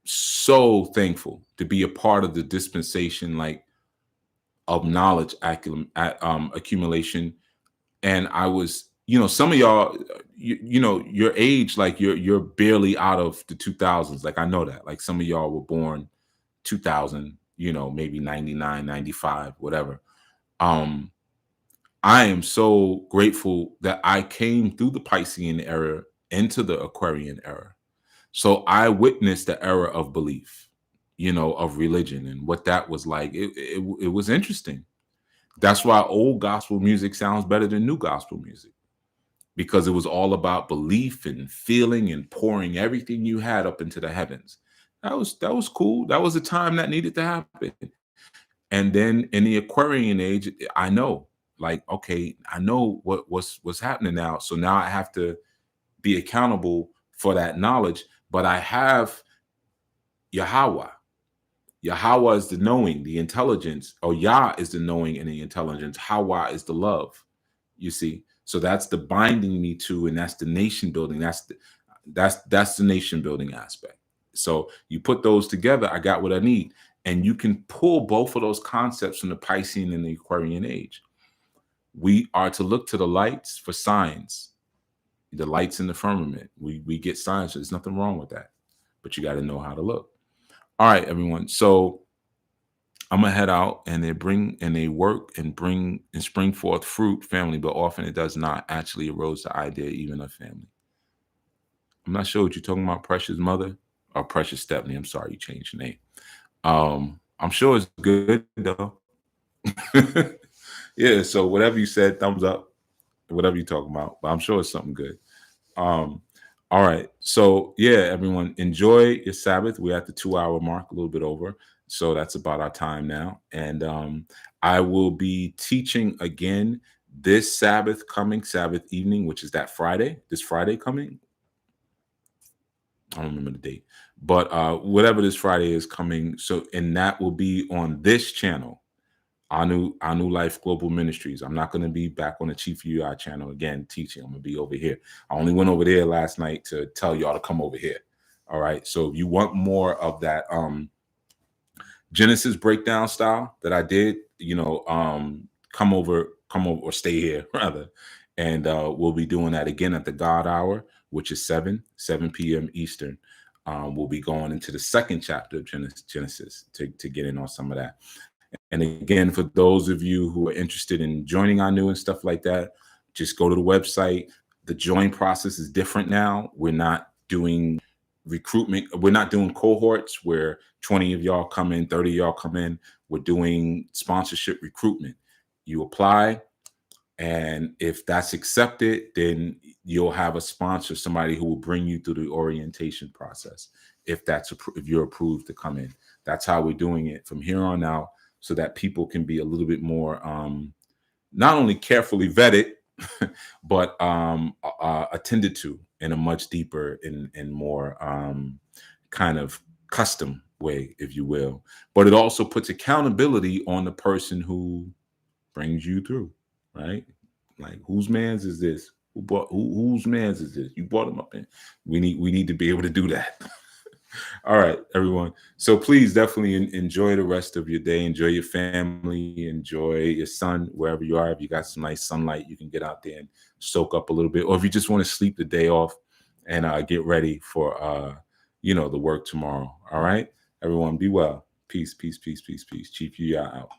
so thankful to be a part of the dispensation, like, of knowledge accumulation. And I was, some of y'all, your age, like you're barely out of the 2000s. Like, I know that, like, some of y'all were born 2000, maybe 99, 95, whatever. I am so grateful that I came through the Piscean era into the Aquarian era. So I witnessed the era of belief, of religion, and what that was like. It was interesting. That's why old gospel music sounds better than new gospel music, because it was all about belief and feeling and pouring everything you had up into the heavens. That was cool. That was a time that needed to happen. And then in the Aquarian age, I know, like, okay, I know what's happening now. So now I have to be accountable for that knowledge. But I have Yahweh. Yahweh is the knowing, the intelligence, or Yah is the knowing and the intelligence. Hawa is the love. You see, so that's the binding me to, and that's the nation building. That's the nation building aspect. So you put those together, I got what I need. And you can pull both of those concepts from the Piscean and the Aquarian age. We are to look to the lights for signs, the lights in the firmament. We get signs. So there's nothing wrong with that, but you got to know how to look. All right, everyone. So I'm gonna head out, and they work and spring forth fruit, family, but often it does not. Actually erodes the idea even of family. I'm not sure what you're talking about, precious mother, or precious Stephanie. I'm sorry, you changed your name. I'm sure it's good though. Yeah, so whatever you said, thumbs up, whatever you're talking about, but I'm sure it's something good. All right. So yeah, everyone, enjoy your Sabbath. We're at the 2-hour mark, a little bit over. So that's about our time now. And I will be teaching again this Sabbath evening, which is this Friday coming. I don't remember the date, but whatever this Friday is coming. So, and that will be on this channel, our new Life Global Ministries. I'm not going to be back on the Chief UI channel again teaching. I'm going to be over here. I only went over there last night to tell y'all to come over here. All right. So if you want more of that Genesis breakdown style that I did, come over or stay here rather. And we'll be doing that again at the God Hour, which is 7 p.m. Eastern. We'll be going into the second chapter of Genesis to get in on some of that. And again, for those of you who are interested in joining our new and stuff like that, just go to the website. The join process is different now. We're not doing recruitment. We're not doing cohorts where 20 of y'all come in, 30 of y'all come in. We're doing sponsorship recruitment. You apply, and if that's accepted, then you'll have a sponsor, somebody who will bring you through the orientation process. If you're approved to come in, that's how we're doing it from here on out, so that people can be a little bit more, not only carefully vetted, but attended to in a much deeper and more kind of custom way, if you will. But it also puts accountability on the person who brings you through, right? Like, whose man's is this? Whose man's is this? You brought them up in. We need to be able to do that. All right, everyone. So please definitely enjoy the rest of your day. Enjoy your family. Enjoy your son wherever you are. If you got some nice sunlight, you can get out there and soak up a little bit. Or if you just want to sleep the day off and get ready for the work tomorrow. All right, everyone. Be well. Peace, peace, peace, peace, peace. Chief, you are out.